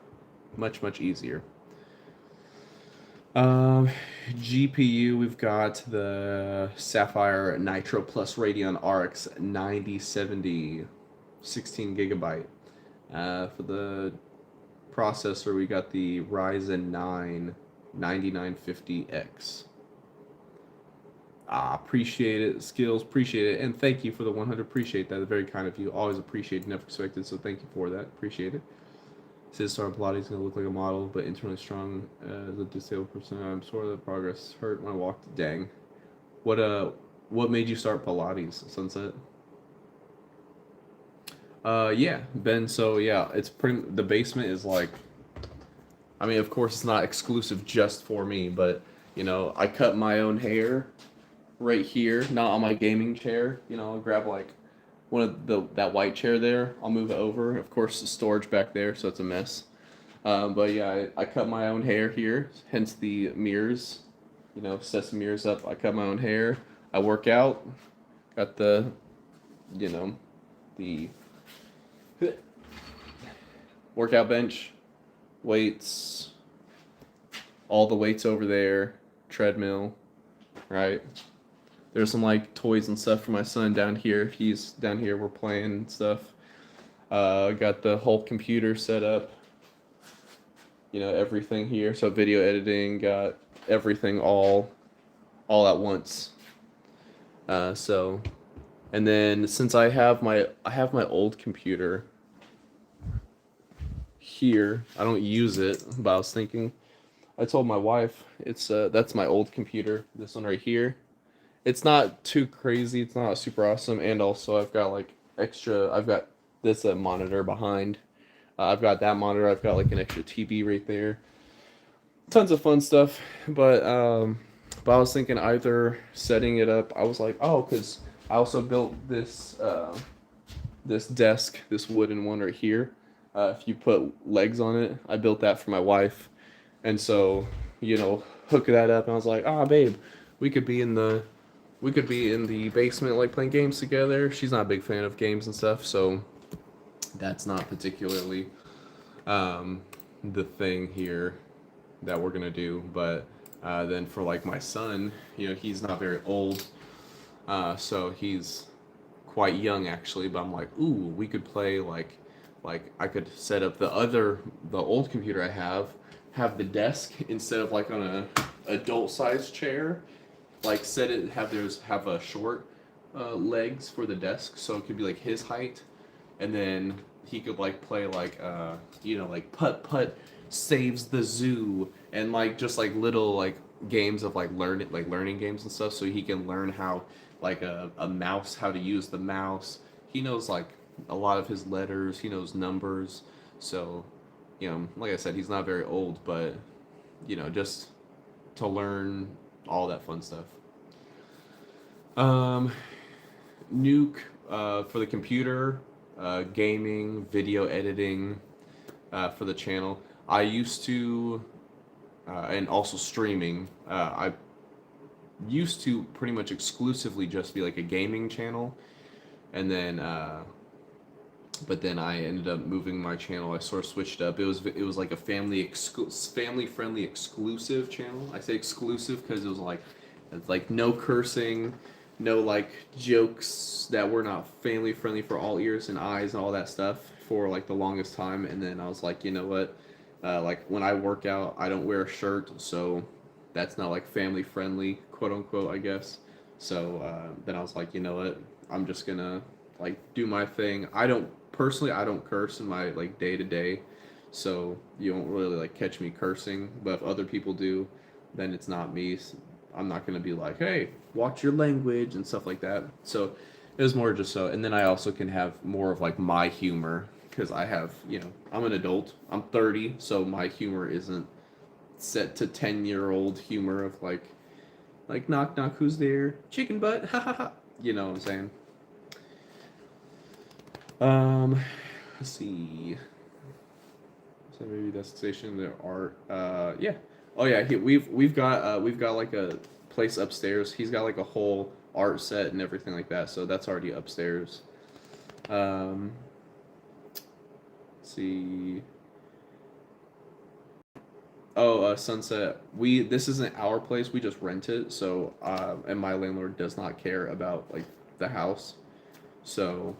Much easier. GPU, we've got the Sapphire Nitro Plus Radeon RX 9070, 16 gigabyte. For the processor, we got the Ryzen 9 9950X. Appreciate it, Skills, appreciate it, and thank you for the 100. Appreciate that. Very kind of you. Always appreciate, never expected. So thank you for that. Appreciate it. Says Star Pilates gonna look like a model, but internally strong as a disabled person. I'm sort of the progress hurt when I walked. Dang. What made you start Pilates, Sunset? Yeah, Ben. So yeah, it's pretty. The basement is like. I mean, of course, it's not exclusive just for me, but you know, I cut my own hair right here, not on my gaming chair. You know, I'll grab like one of that white chair there. I'll move it over. Of course, the storage back there, so it's a mess. But yeah, I cut my own hair here, hence the mirrors. You know, set some mirrors up. I cut my own hair. I work out. Got the, you know, the workout bench, weights, all the weights over there, treadmill, right? There's some like toys and stuff for my son down here. He's down here. We're playing and stuff. Got the whole computer set up. You know, everything here. So video editing, got everything all at once. So, and then since I have my old computer here, I don't use it, but I was thinking, I told my wife it's that's my old computer. This one right here. It's not too crazy. It's not super awesome, and also I've got like extra. I've got this monitor behind. I've got that monitor. I've got like an extra TV right there. Tons of fun stuff, but I was thinking either setting it up. I was like, oh, because I also built this desk, this wooden one right here. If you put legs on it, I built that for my wife, and so you know, hook that up. And I was like, ah, babe, we could be in the basement like playing games together. She's not a big fan of games and stuff, so that's not particularly the thing here that we're gonna do. But then for like my son, you know, he's not very old, so he's quite young actually. But I'm like, ooh, we could play like I could set up the old computer I have the desk instead of like on a adult sized chair, like set it have a short legs for the desk, so it could be like his height, and then he could like play like you know, like putt putt saves the zoo, and like just like little like games of like learning games and stuff, so he can learn how like a mouse, how to use the mouse. He knows like a lot of his letters, he knows numbers, so you know, like I said, he's not very old, but you know, just to learn all that fun stuff. Nuke for the computer, gaming, video editing for the channel. I used to, and also streaming. I used to pretty much exclusively just be like a gaming channel, and then but then I ended up moving my channel. I sort of switched up. It was like a family friendly exclusive channel. I say exclusive because it's like no cursing, no like jokes that were not family friendly for all ears and eyes and all that stuff for like the longest time. And then I was like, you know what? Like when I work out, I don't wear a shirt, so that's not like family friendly, quote unquote, I guess. So then I was like, you know what? I'm just gonna like do my thing. I don't curse in my like day to day, so you won't really like catch me cursing. But if other people do, then it's not me. I'm not gonna be like, hey, watch your language and stuff like that. So it was more just so. And then I also can have more of like my humor because I have, you know, I'm an adult. I'm 30, so my humor isn't set to 10-year-old humor of like knock knock, who's there, chicken butt, ha ha ha. You know what I'm saying? Let's see. So maybe destination there are yeah. Oh yeah, we've got like a place upstairs. He's got like a whole art set and everything like that. So that's already upstairs. Let's see. Oh, Sunset. This isn't our place. We just rent it. So and my landlord does not care about like the house. So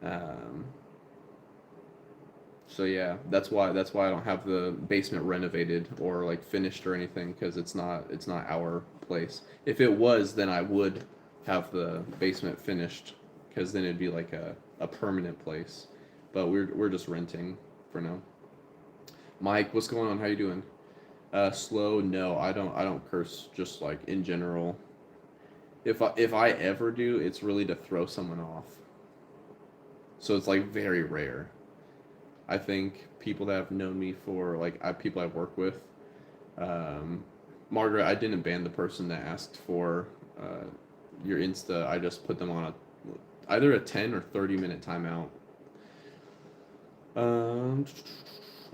um so yeah, that's why I don't have the basement renovated or like finished or anything, because it's not our place. If it was, then I would have the basement finished, because then it'd be like a permanent place. But we're just renting for now. Mike, what's going on? How you doing? Slow? No, I don't curse. Just like in general. If I ever do, it's really to throw someone off. So it's like very rare. I think people that have known me for like people I've worked with, Margaret, I didn't ban the person that asked for your Insta, I just put them on either a 10 or 30-minute timeout.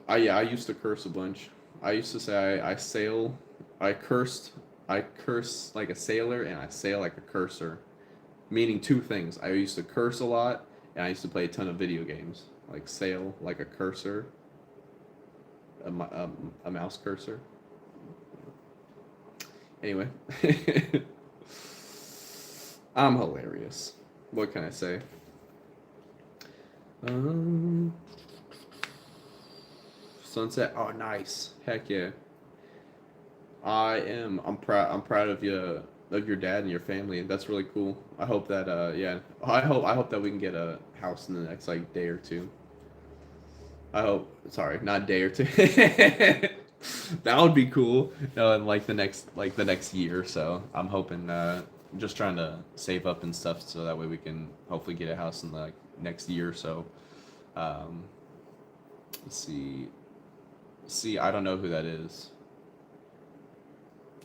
I used to curse a bunch. I used to say I sail, I cursed, I curse like a sailor and I sail like a cursor, meaning two things. I used to curse a lot and I used to play a ton of video games, like sail like a cursor, a mouse cursor. Anyway, I'm hilarious. What can I say? Um, Sunset. Oh, nice. Heck yeah. I am. I'm proud. I'm proud of your dad and your family. That's really cool. I hope that. Yeah. I hope that we can get a house in the next like day or two. I hope. Sorry, not day or two. That would be cool. No, in like the next year or so. I'm hoping. Just trying to save up and stuff so that way we can hopefully get a house in the like, next year or so. Um, let's see. See, I don't know who that is.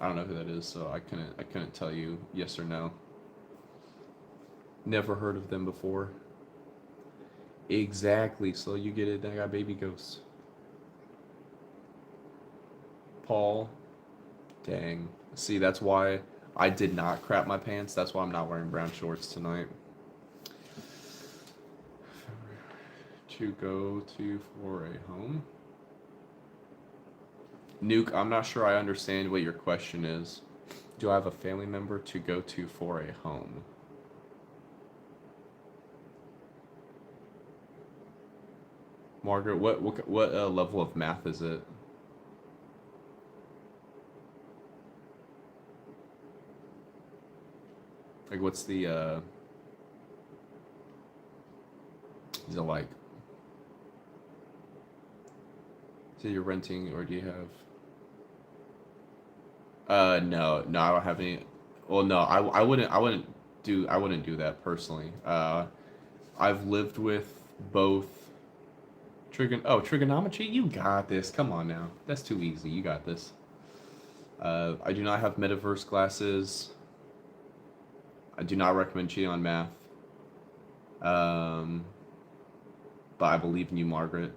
I don't know who that is, so I couldn't tell you yes or no. Never heard of them before. Exactly. So you get it. I got baby ghosts. Paul. Dang. See, that's why I did not crap my pants. That's why I'm not wearing brown shorts tonight. To go to for a home. Nuke, I'm not sure I understand what your question is. Do I have a family member to go to for a home? Margaret, what level of math is it? Like, what's the is it like? So you're renting, or do you have? No, no, I don't have any. Well, no, I wouldn't do that personally. I've lived with both trigonometry. You got this. Come on now, that's too easy. You got this. I do not have metaverse glasses. I do not recommend cheating on math. Um, but I believe in you, Margaret.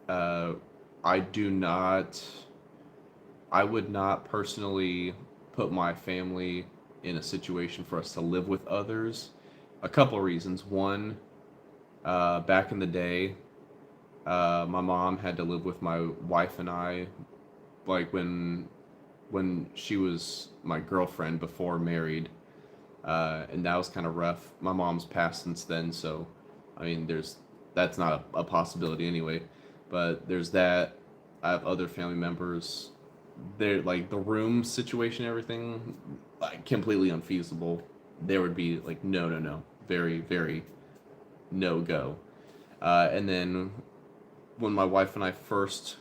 Uh, I do not. I would not personally put my family in a situation for us to live with others. A couple reasons. One, back in the day, my mom had to live with my wife and I, like when she was my girlfriend before married, and that was kind of rough. My mom's passed since then, so I mean, that's not a possibility anyway. But there's that. I have other family members. They're like the room situation, everything, like completely unfeasible. There would be like no, no, no, very, very no go. And then when my wife and I first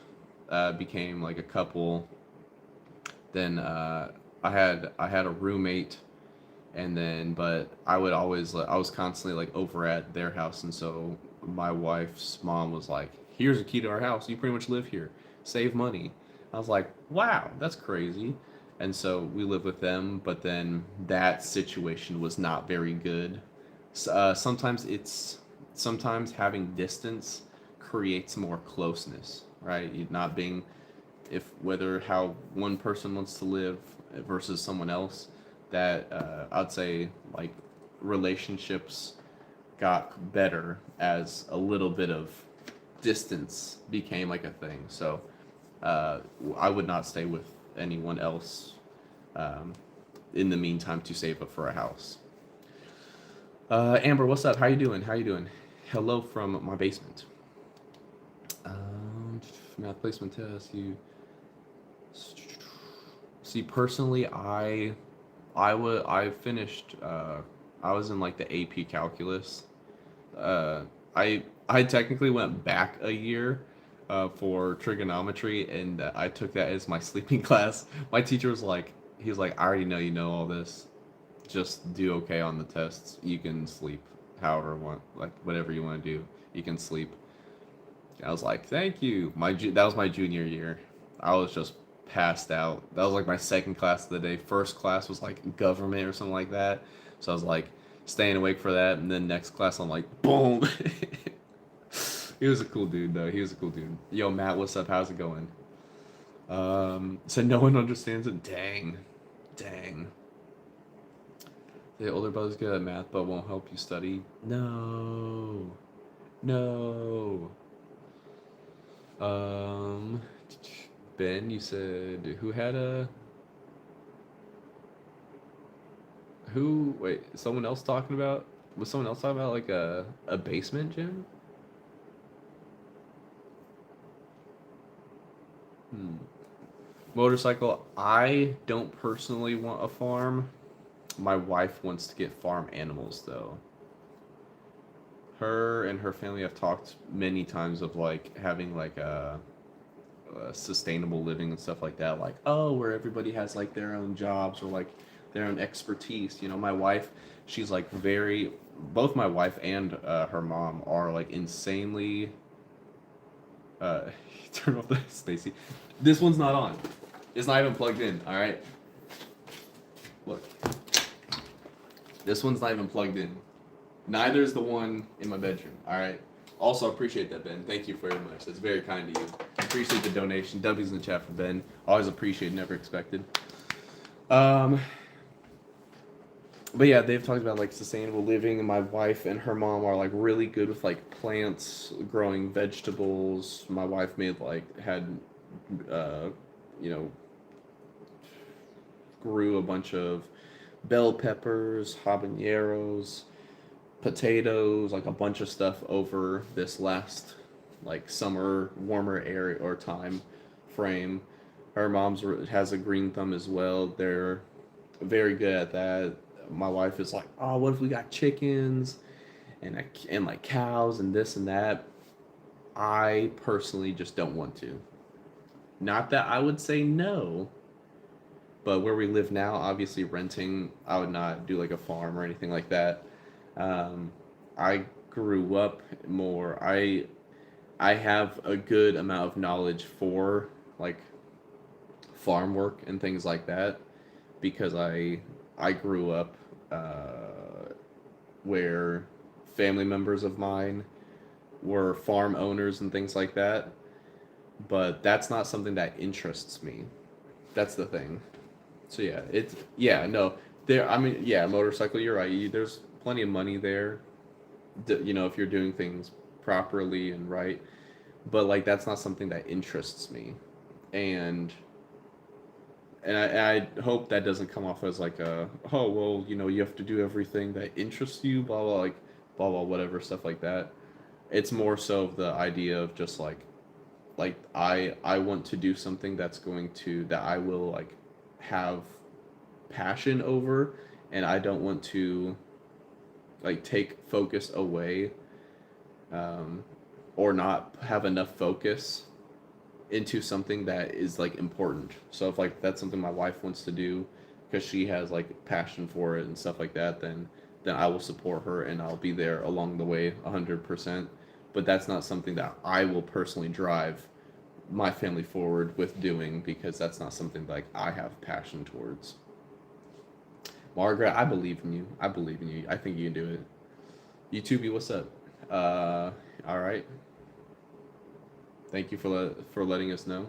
became like a couple, then I had a roommate, and then but I was constantly like over at their house, and so my wife's mom was like, "Here's a key to our house. You pretty much live here. Save money." I was like, "Wow, that's crazy." And so we lived with them, but then that situation was not very good. Sometimes having distance creates more closeness, right? You not being if whether how one person wants to live versus someone else, that I'd say like relationships got better as a little bit of distance became like a thing. So I would not stay with anyone else um, in the meantime to save up for a house. Amber, what's up? How you doing? How you doing? Hello from my basement. Math placement test. You see personally, I finished. I was in like the AP calculus. Uh, I technically went back a year for trigonometry, and I took that as my sleeping class. My teacher was like, he was like, I already know you know all this. Just do okay on the tests. You can sleep however you want, like whatever you want to do. You can sleep. I was like, thank you. That was my junior year. I was just passed out. That was like my second class of the day. First class was like government or something like that. So I was like staying awake for that, and then next class I'm like boom. He was a cool dude though. He was a cool dude. Yo, Matt, what's up? How's it going? So no one understands it. Dang. The older brother's good at math, but won't help you study. No. Um, Ben, you said who had a who? Wait, someone else talking about? Was someone else talking about like a basement gym? Hmm. Motorcycle. I don't personally want a farm. My wife wants to get farm animals though. Her and her family have talked many times of like having like a sustainable living and stuff like that. Like, oh, where everybody has like their own jobs or like their own expertise. You know, my wife, she's like very. Both my wife and her mom are like insanely. Turn off the Stacy. This one's not on. It's not even plugged in. All right. Look. This one's not even plugged in. Neither is the one in my bedroom. All right. Also, appreciate that, Ben. Thank you very much. That's very kind of you. Appreciate the donation. W's in the chat for Ben. Always appreciate, never expected. But yeah, they've talked about like sustainable living, and my wife and her mom are like really good with like plants, growing vegetables. My wife had, you know, grew a bunch of bell peppers, habaneros, potatoes, like a bunch of stuff over this last like summer warmer area or time frame. Her mom's has a green thumb as well. They're very good at that. My wife is like, oh, what if we got chickens and like cows and this and that? I personally just don't want to. Not that I would say no, but where we live now, obviously renting, I would not do like a farm or anything like that. Um, I grew up more. I have a good amount of knowledge for like farm work and things like that because I grew up where family members of mine were farm owners and things like that. But that's not something that interests me. That's the thing. So yeah, it's yeah no there. I mean yeah, motorcycle. You're right. There's plenty of money there. You know if you're doing things properly and right. But like that's not something that interests me, and I hope that doesn't come off as like a oh well you have to do everything that interests you blah blah like blah blah whatever stuff like that. It's more so of the idea of just like I want to do something that I will like have passion over, and I don't want to like take focus away, um, or not have enough focus into something that is like important. So if like that's something my wife wants to do because she has like passion for it and stuff like that, then I will support her and I'll be there along the way 100%. But that's not something that I will personally drive my family forward with doing because that's not something like I have passion towards. Margaret, I believe in you. I believe in you. I think you can do it. YouTubey, what's up? All right. Thank you for letting us know.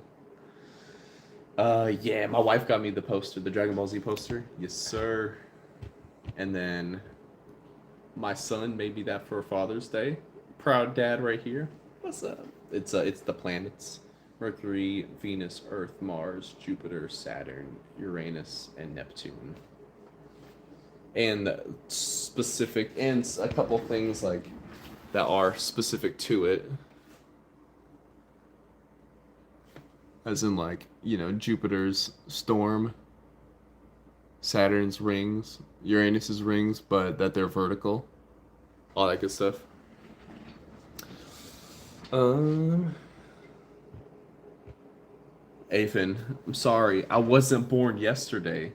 Yeah, my wife got me the poster, the Dragon Ball Z poster. Yes, sir. And then my son made me that for Father's Day. Proud dad right here. What's up? It's the planets: Mercury, Venus, Earth, Mars, Jupiter, Saturn, Uranus, and Neptune. And specific and a couple things like that are specific to it. As in like, Jupiter's storm, Saturn's rings, Uranus's rings, but that they're vertical. All that good stuff. Athan, I'm sorry, I wasn't born yesterday.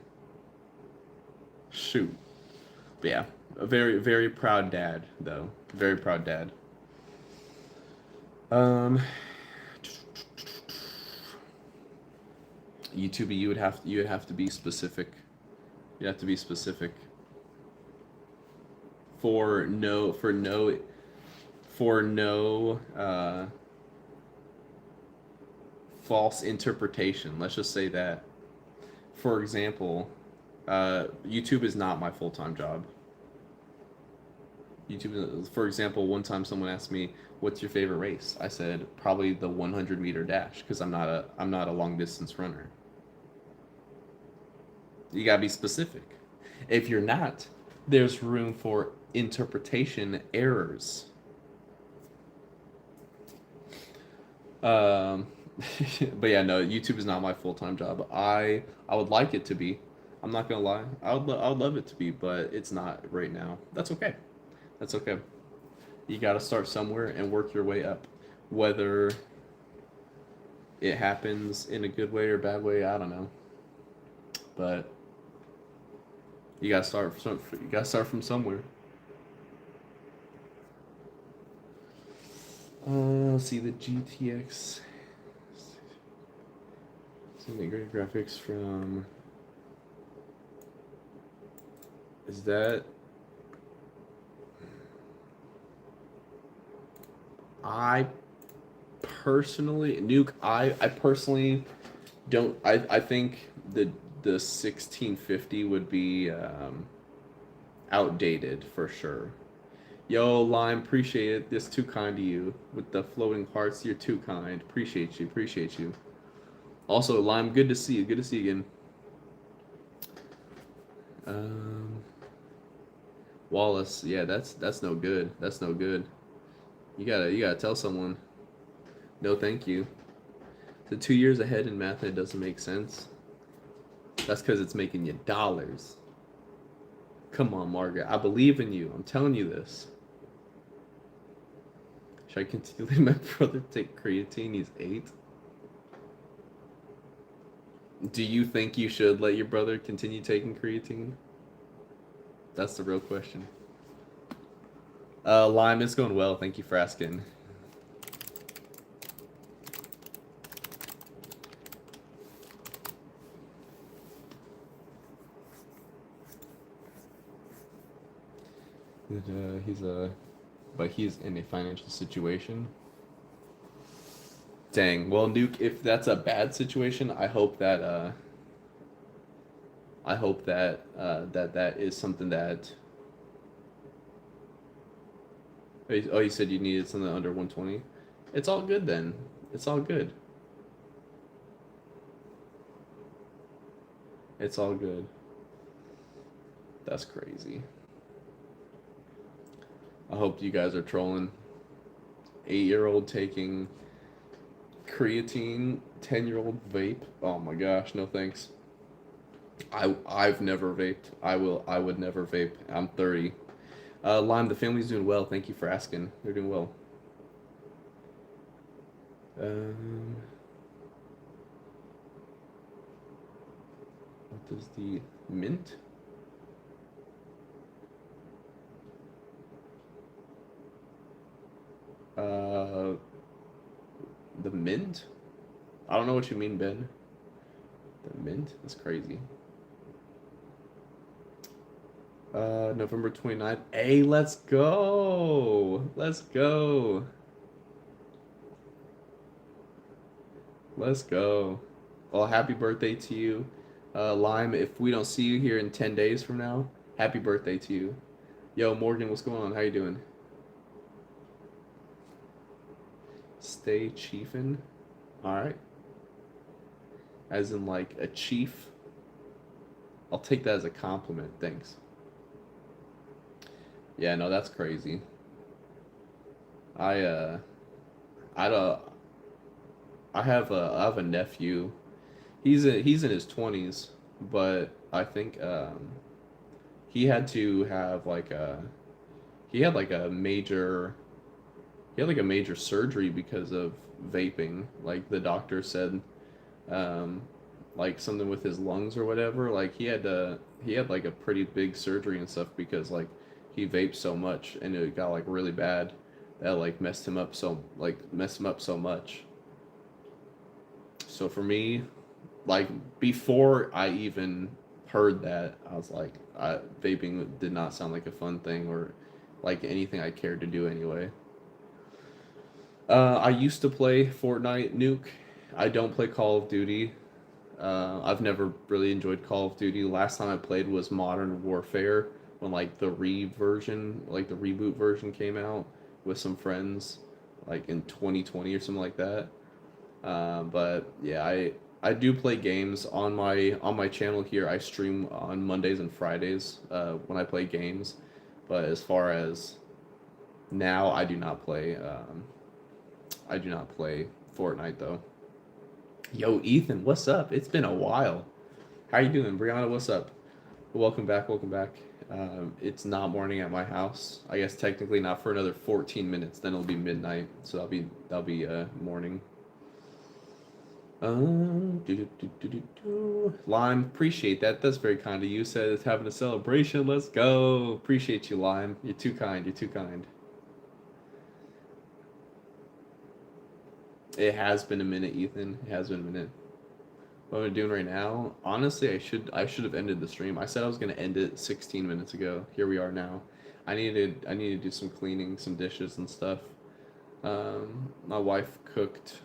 Shoot. But yeah, a very, very proud dad, though. Very proud dad. YouTube, you would have to be specific. You have to be specific for no false interpretation. Let's just say that. For example, YouTube is not my full-time job. YouTube, for example, one time someone asked me, "What's your favorite race?" I said probably the 100-meter dash because I'm not a long distance runner. You gotta be specific. If you're not, there's room for interpretation errors. Um, but yeah, no, YouTube is not my full-time job. I would like it to be. I'm not gonna lie. I would love it to be, but it's not right now. That's okay. That's okay. You got to start somewhere and work your way up. Whether it happens in a good way or bad way, I don't know. But you got to start from somewhere. Let's see the GTX. Some great graphics from. Is that? I personally, Nuke. I personally don't. I think the 1650 would be outdated for sure. Yo, Lime, appreciate it. This too kind to you with the floating hearts. You're too kind. Appreciate you. Appreciate you. Also, Lime, good to see you. Good to see you again. Wallace, yeah, that's no good. That's no good. You gotta tell someone. No, thank you. So 2 years ahead in math, it doesn't make sense. That's because it's making you dollars. Come on, Margaret. I believe in you. I'm telling you this. Should I continue letting my brother take creatine? He's 8. Do you think you should let your brother continue taking creatine? That's the real question. Lime, it's going well. Thank you for asking. But he's in a financial situation. Dang. Well, Nuke, if that's a bad situation, I hope that that is something that. Oh, you said you needed something under 120? It's all good then. It's all good. It's all good. That's crazy. I hope you guys are trolling. 8-year-old taking creatine, 10-year-old vape. Oh my gosh, no thanks. I've never vaped. I would never vape. I'm 30. Lime, the family's doing well. Thank you for asking. They're doing well. What does the mint? The mint? I don't know what you mean, Ben. The mint? That's crazy. November 29th. Hey, let's go! Let's go! Let's go. Well, happy birthday to you. Lime, if we don't see you here in 10 days from now, happy birthday to you. Yo, Morgan, what's going on? How you doing? Stay chiefin'. Alright. As in like a chief. I'll take that as a compliment. Thanks. Yeah, no, that's crazy. I have a nephew. He's in his 20s, but I think he had to have like he had like a major surgery because of vaping. Like the doctor said like something with his lungs or whatever. Like he had like a pretty big surgery and stuff because like he vaped so much and it got like really bad that like messed him up so much. So for me, like before I even heard that, I was like, vaping did not sound like a fun thing or like anything I cared to do anyway. I used to play Fortnite Nuke. I don't play Call of Duty. I've never really enjoyed Call of Duty. Last time I played was Modern Warfare when like the like the reboot version came out with some friends, like in 2020 or something like that. But yeah, I do play games on my channel here. I stream on Mondays and Fridays when I play games. But as far as now, I do not play. I do not play Fortnite though. Yo, Ethan, what's up? It's been a while. How you doing, Brianna? What's up? Welcome back. Welcome back. It's not morning at my house. I guess technically not for another 14 minutes. Then it'll be midnight. So that'll be morning. Lime, appreciate that. That's very kind of you. Said it's having a celebration. Let's go. Appreciate you, Lime. You're too kind. You're too kind. It has been a minute, Ethan. It has been a minute. What am I doing right now? Honestly, I should have ended the stream. I said I was gonna end it 16 minutes ago. Here we are now. I need to do some cleaning, some dishes and stuff. My wife cooked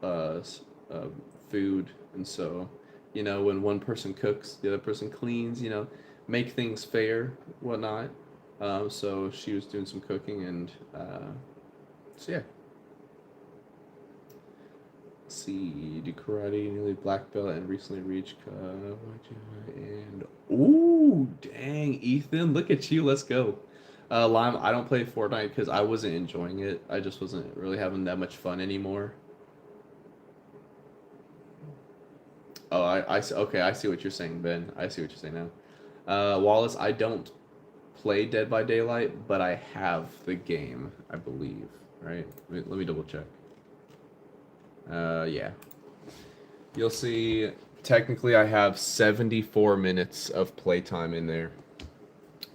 food, and so when one person cooks, the other person cleans. Make things fair, whatnot. So she was doing some cooking, and so yeah. Let's see, do karate, nearly black belt, and recently reached and ooh, dang, Ethan, look at you, let's go. Lime, I don't play Fortnite because I wasn't enjoying it. I just wasn't really having that much fun anymore. Oh, okay, I see what you're saying, Ben. I see what you're saying now. Wallace, I don't play Dead by Daylight, but I have the game, I believe, right? Let me double check. Yeah. You'll see, technically I have 74 minutes of playtime in there.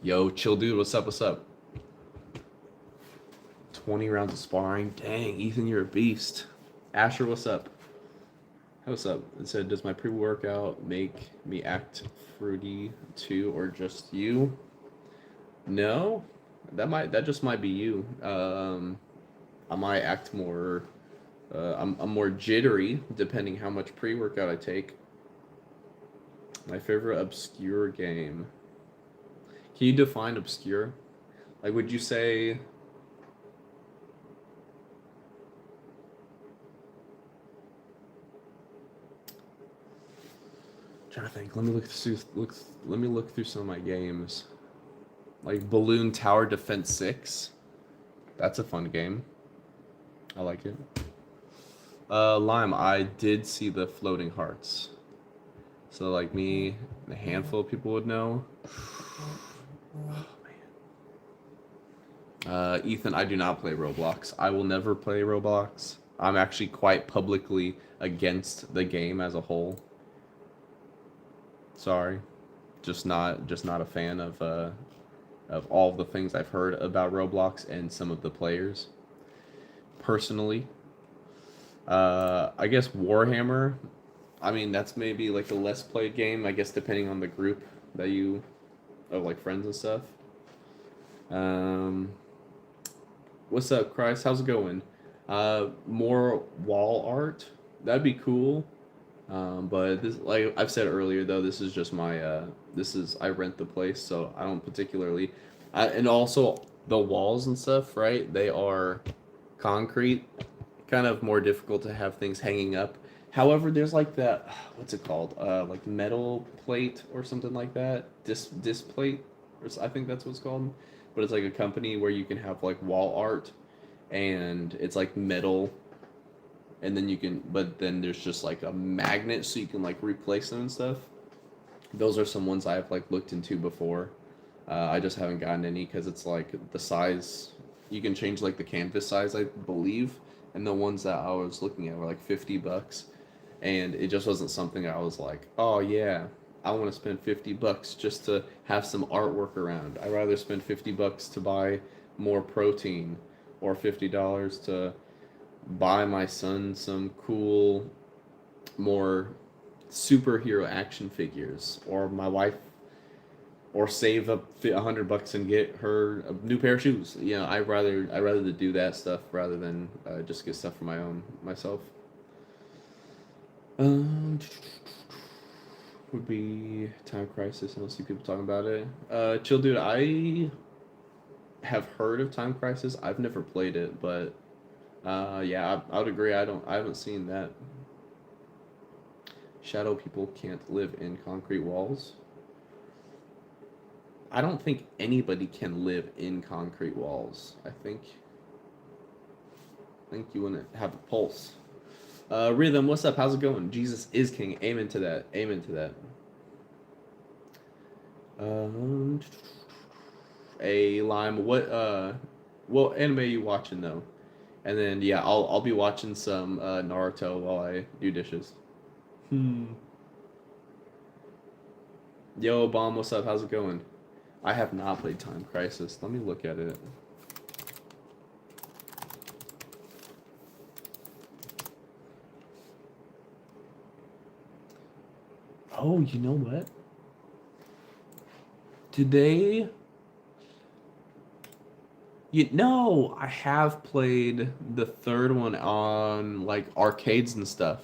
Yo, chill dude, what's up, what's up? 20 rounds of sparring. Dang, Ethan, you're a beast. Asher, what's up? What's up? It said, does my pre-workout make me act fruity too, or just you? No, that just might be you. I might act more. I'm more jittery depending how much pre-workout I take. My favorite obscure game. Can you define obscure? Like, would you say? Trying to think. Let me look through some of my games. Like Balloon Tower Defense 6. That's a fun game. I like it. Lime, I did see the Floating Hearts. So like me, a handful of people would know. Oh man. Ethan, I do not play Roblox. I will never play Roblox. I'm actually quite publicly against the game as a whole. Sorry. Just not a fan of all the things I've heard about Roblox and some of the players. Personally. I guess Warhammer, I mean, that's maybe like a less played game, I guess, depending on the group that you, of like friends and stuff. What's up, Christ? How's it going? More wall art, that'd be cool. But this, like I've said earlier, though, this is just my, I rent the place, so I don't particularly, and also the walls and stuff, right? They are concrete. Kind of more difficult to have things hanging up. However, there's like that, what's it called? Like metal plate or something like that. Disc plate, or I think that's what it's called. But it's like a company where you can have like wall art, and it's like metal, and then but then there's just like a magnet so you can like replace them and stuff. Those are some ones I've like looked into before. I just haven't gotten any because it's like the size. You can change like the canvas size, I believe. And the ones that I was looking at were like $50, and it just wasn't something I was like, oh yeah, I want to spend $50 just to have some artwork around. I'd rather spend $50 to buy more protein, or $50 to buy my son some cool, more superhero action figures, or my wife, or save up $100 and get her a new pair of shoes. You know, I rather to do that stuff rather than just get stuff for myself. Um, would be Time Crisis. I don't see people talking about it. Chill, dude. I have heard of Time Crisis. I've never played it, but yeah, I would agree. I haven't seen that. Shadow people can't live in concrete walls. I don't think anybody can live in concrete walls. I think you want to have a pulse. Rhythm, what's up? How's it going? Jesus is king. Amen to that. Amen to that. A lime. What anime are you watching though? And then yeah, I'll be watching some Naruto while I do dishes. Yo, Bomb, what's up? How's it going? I have not played Time Crisis. Let me look at it. Oh, you know what? Today, I have played the third one on like arcades and stuff.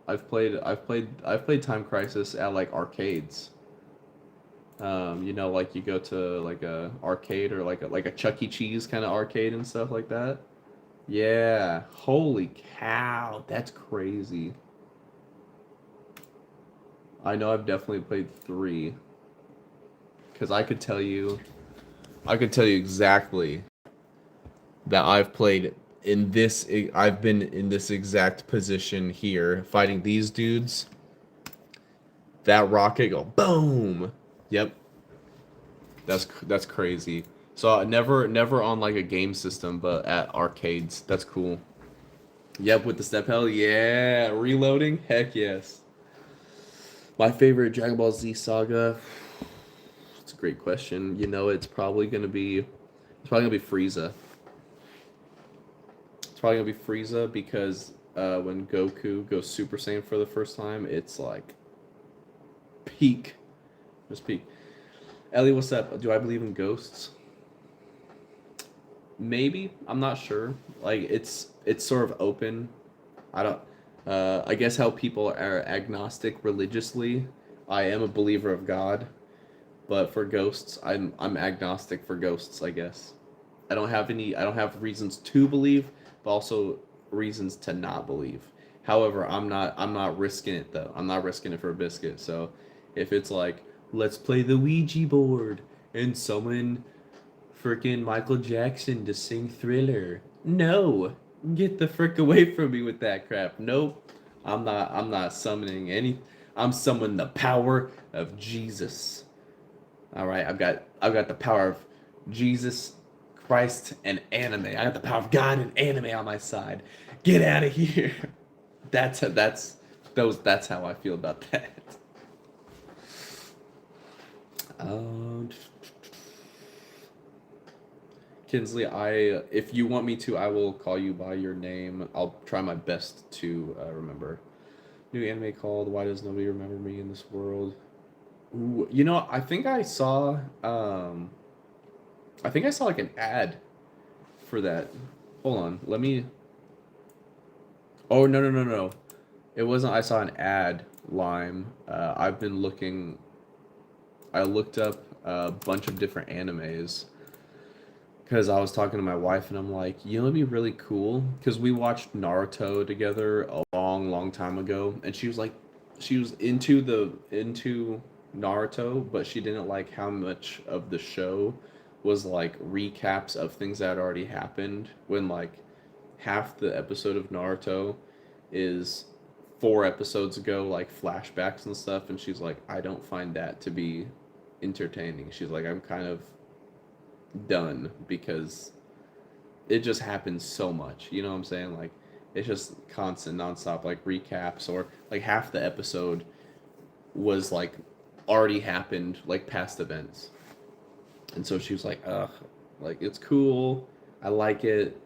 I've played Time Crisis at like arcades. Like you go to like a arcade or like a Chuck E. Cheese kind of arcade and stuff like that. Yeah, holy cow, that's crazy. I know I've definitely played 3 because I could tell you exactly that I've been in this exact position here fighting these dudes. That rocket go boom. Yep. That's crazy. So never on like a game system, but at arcades. That's cool. Yep, with the step hell. Yeah, reloading. Heck yes. My favorite Dragon Ball Z saga. It's a great question. It's probably gonna be Frieza. It's probably gonna be Frieza because when Goku goes Super Saiyan for the first time, it's like peak. Just peak. Ellie, what's up? Do I believe in ghosts? Maybe. I'm not sure. Like it's sort of open. I don't. I guess how people are agnostic religiously. I am a believer of God, but for ghosts, I'm agnostic for ghosts. I guess. I don't have reasons to believe, but also reasons to not believe. However, I'm not risking it though. I'm not risking it for a biscuit. So, if it's like let's play the Ouija board and summon freaking Michael Jackson to sing Thriller. No, get the frick away from me with that crap. Nope, I'm not summoning any. I'm summoning the power of Jesus. All right, I've got the power of Jesus Christ and anime. I got the power of God and anime on my side. Get out of here. That's how I feel about that. Um, Kinsley, if you want me to, I will call you by your name. I'll try my best to remember. New anime called "Why Does Nobody Remember Me in This World?" Ooh, I think I saw like an ad for that. Hold on, let me. Oh no no no no! It wasn't. I saw an ad. Lime. I've been looking. I looked up a bunch of different animes because I was talking to my wife and I'm like, it'd be really cool because we watched Naruto together a long, long time ago, and she was like, she was into Naruto, but she didn't like how much of the show was like recaps of things that had already happened when like half the episode of Naruto is 4 episodes ago, like flashbacks and stuff, and she's like, I don't find that to be entertaining. She's like, I'm kind of done because it just happens so much. You know what I'm saying? Like it's just constant, nonstop, like recaps or like half the episode was like already happened, like past events. And so she was like, ugh, like it's cool, I like it,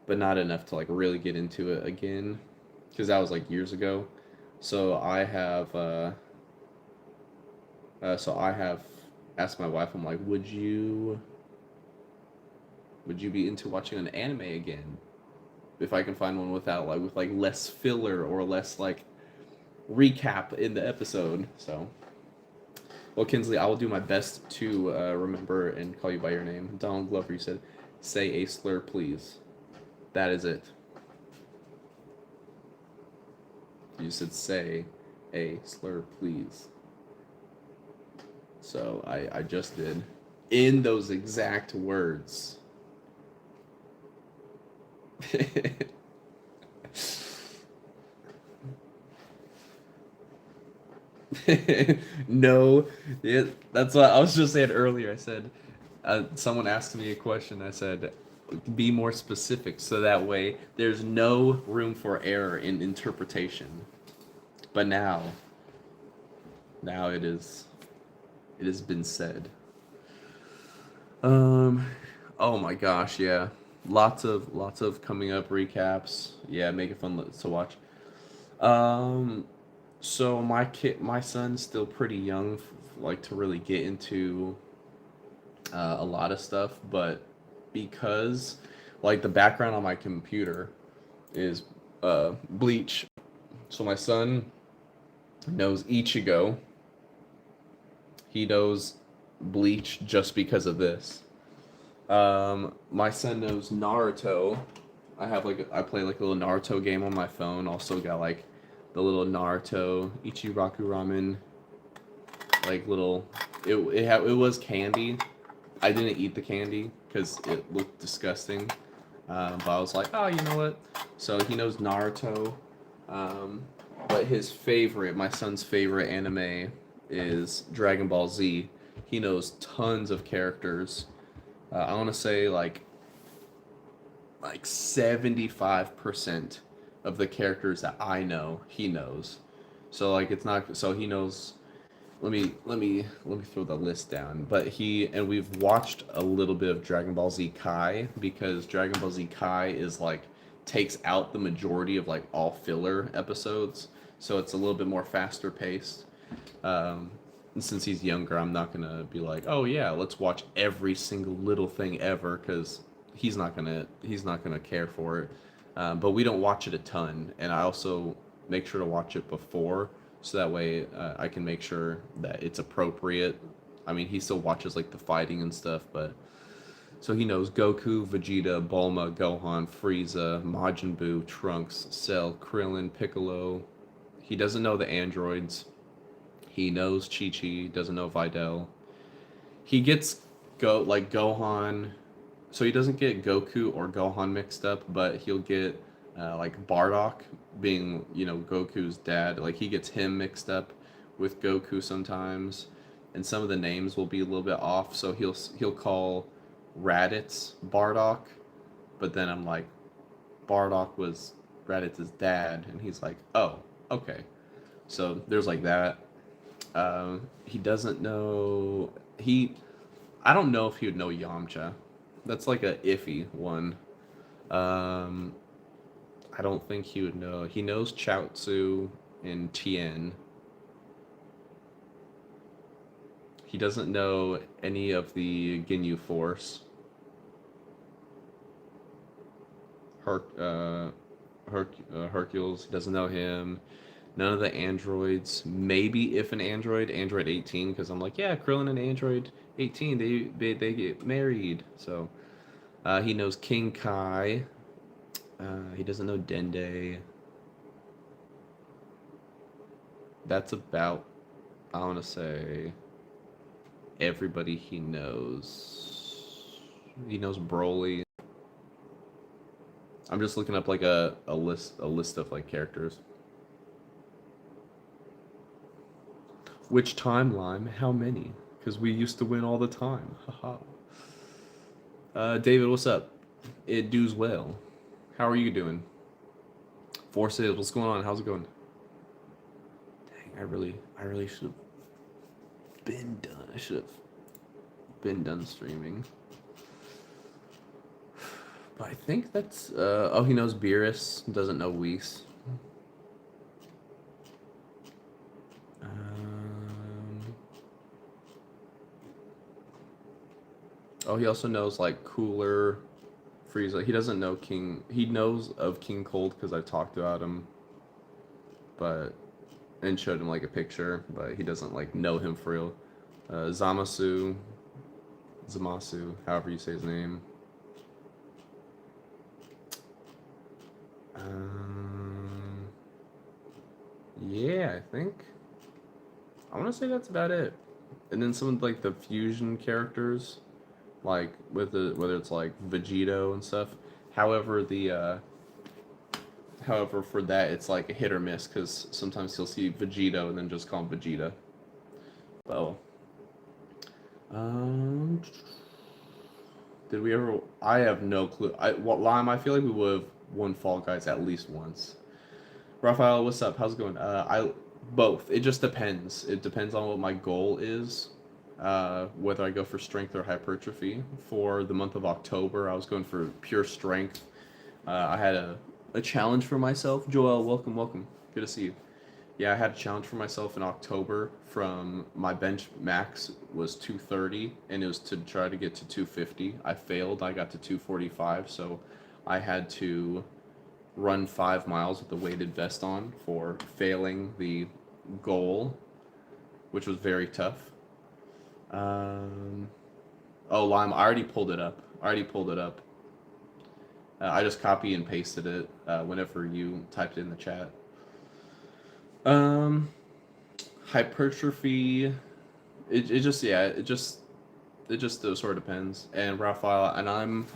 but not enough to like really get into it again. because that was like years ago. So I have asked my wife. I'm like, would you be into watching an anime again if I can find one without like with like less filler or less like recap in the episode? So, well, Kinsley, I will do my best to remember and call you by your name. Donald Glover, you said, say a slur, please. That is it. You said say a slur, please. So I just did. In those exact words. No, yeah, that's what I was just saying earlier. I said, someone asked me a question. I said, be more specific so that way there's no room for error in interpretation. But now it has been said. Um, oh my gosh, yeah, lots of coming up recaps. Yeah, make it fun to watch. Um, so my son's still pretty young, like to really get into a lot of stuff, but because like the background on my computer is Bleach, so my son knows Ichigo. He knows Bleach just because of this. My son knows Naruto. I play like a little Naruto game on my phone. Also got like the little Naruto Ichiraku Ramen, like little. It was candy. I didn't eat the candy because it looked disgusting. But I was like, oh, you know what? So he knows Naruto. Um, but my son's favorite anime is Dragon Ball Z. He knows tons of characters. I want to say like 75% of the characters that I know, he knows. So like it's not so he knows. Let me throw the list down. But we've watched a little bit of Dragon Ball Z Kai because Dragon Ball Z Kai is like takes out the majority of like all filler episodes, so it's a little bit more faster paced. And since he's younger, I'm not gonna be like, oh yeah, let's watch every single little thing ever, because he's not gonna care for it. But we don't watch it a ton, and I also make sure to watch it before, so that way I can make sure that it's appropriate. I mean, he still watches like the fighting and stuff, but so he knows Goku, Vegeta, Bulma, Gohan, Frieza, Majin Buu, Trunks, Cell, Krillin, Piccolo. He doesn't know the androids. He knows Chi-Chi, doesn't know Videl. He gets Gohan, so he doesn't get Goku or Gohan mixed up, but he'll get like Bardock being, Goku's dad. Like he gets him mixed up with Goku sometimes, and some of the names will be a little bit off. So he'll call Raditz Bardock, but then I'm like, Bardock was Raditz's dad, and he's like, oh, okay. So there's like that. He doesn't know he. I don't know if he would know Yamcha. That's like a iffy one. Um, I don't think he would know. He knows Chaozu and Tien. He doesn't know any of the Ginyu Force. Hercules, he doesn't know him. None of the androids. Maybe if an Android 18, because I'm like, yeah, Krillin and Android 18, they get married. So he knows King Kai. He doesn't know Dende. That's about, I want to say, everybody he knows. He knows Broly. I'm just looking up like a list of like characters. Which timeline? How many? Because we used to win all the time. Haha. David, what's up? It does well. How are you doing? Four sales. What's going on? How's it going? Dang, I really should have been done. I should have been done streaming. But I think that's. Oh, he knows Beerus. Doesn't know Whis. Oh, he also knows like Cooler, Frieza. He doesn't know King. He knows of King Cold because I talked about him, but and showed him like a picture, but he doesn't like know him for real. Zamasu, however you say his name. Yeah, I think. I want to say that's about it. And then some of like the fusion characters, like with the whether it's like Vegito and stuff. However, however for that it's like a hit or miss because sometimes you'll see Vegito and then just call him Vegeta. Oh. Um. Did we ever? I have no clue. Lime. I feel like we would have won Fall Guys at least once. Raphael, what's up? How's it going? I both. It just depends. It depends on what my goal is. Whether I go for strength or hypertrophy. For the month of October, I was going for pure strength. I had a challenge for myself. Joel, welcome, welcome. Good to see you. Yeah, I had a challenge for myself in October from my bench max was 230 and it was to try to get to 250. I failed. I got to 245, so I had to run 5 miles with a weighted vest on for failing the goal, which was very tough. Oh, Lime, I already pulled it up. I just copy and pasted it whenever you typed it in the chat. Hypertrophy. It just sort of depends. And Raphael and I'm.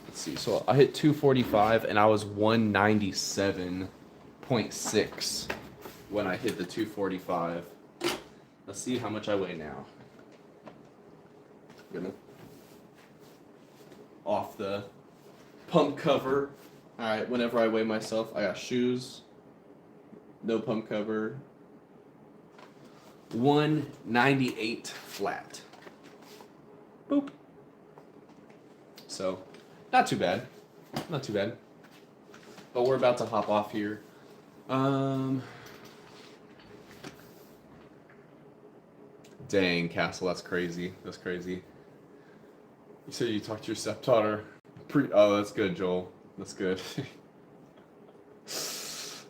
Let's see. So I hit 245 and I was 197.6 when I hit the 245. Let's see how much I weigh now. Gonna off the pump cover. All right. Whenever I weigh myself, I got shoes. No pump cover. 198 flat. Boop. So, not too bad. Not too bad. But we're about to hop off here. Dang, Castle, that's crazy. That's crazy. You said you talked to your stepdaughter. Oh, that's good, Joel. That's good.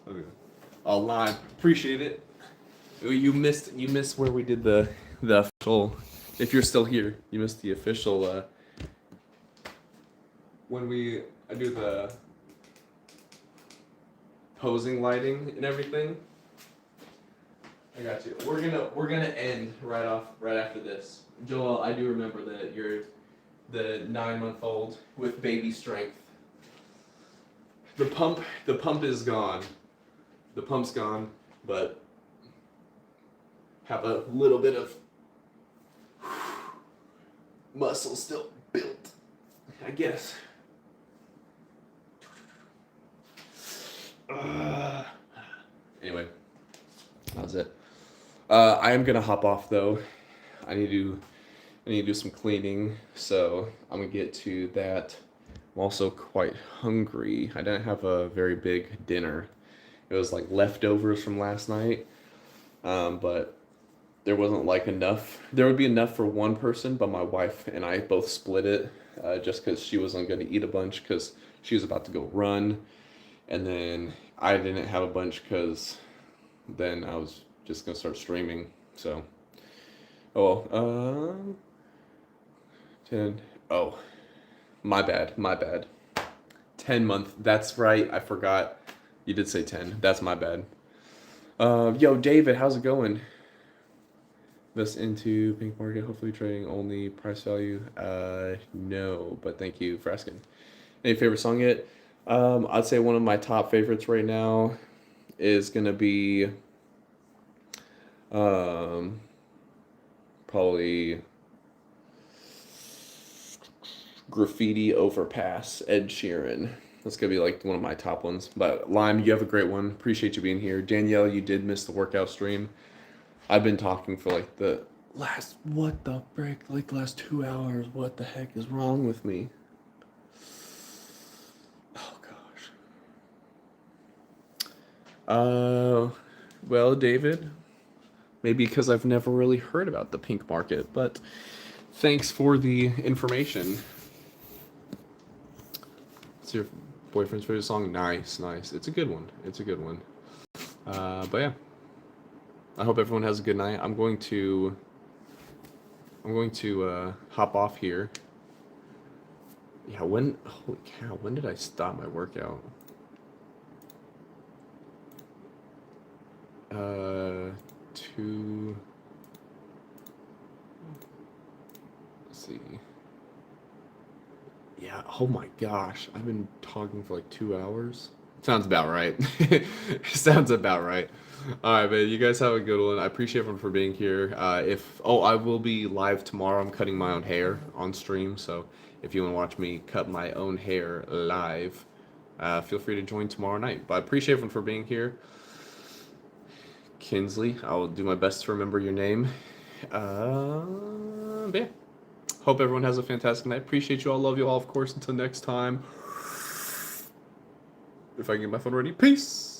Okay. I'll lie. Appreciate it. You missed where we did the official. If you're still here, you missed the official. When I do the posing lighting and everything. I got you. We're gonna end right after this. Joel, I do remember that you're the 9-month-old with baby strength. The pump is gone. The pump's gone, but have a little bit of muscle still built, I guess. Anyway, that was it. I am gonna hop off though. I need to do some cleaning, so I'm gonna get to that. I'm also quite hungry. I didn't have a very big dinner. It was like leftovers from last night, but there wasn't like enough. There would be enough for one person, but my wife and I both split it just because she wasn't going to eat a bunch because she was about to go run, and then I didn't have a bunch because then I was just going to start streaming. So, oh well. 10. Oh, my bad. 10-month. That's right. I forgot. You did say 10. That's my bad. Yo, David, how's it going? Invest into pink market, hopefully trading only price value. No, but thank you for asking. Any favorite song yet? I'd say one of my top favorites right now is gonna be probably Graffiti Overpass, Ed Sheeran. That's gonna be like one of my top ones. But Lime, you have a great one. Appreciate you being here. Danielle, you did miss the workout stream. I've been talking for like the last 2 hours. What the heck is wrong with me? Oh gosh. Well, David, maybe because I've never really heard about the pink market, but Thanks for the information. It's your boyfriend's favorite song. Nice, nice. It's a good one. It's a good one. But yeah, I hope everyone has a good night. I'm going to hop off here. Yeah, holy cow, when did I stop my workout? Let's see. Yeah, oh my gosh, I've been talking for like 2 hours. Sounds about right. Sounds about right. All right, man. You guys have a good one. I appreciate everyone for being here. I will be live tomorrow. I'm cutting my own hair on stream, so if you want to watch me cut my own hair live, feel free to join tomorrow night. But I appreciate everyone for being here. Kinsley, I will do my best to remember your name. But yeah. Hope everyone has a fantastic night. Appreciate you all. Love you all, of course. Until next time. If I can get my phone ready. Peace.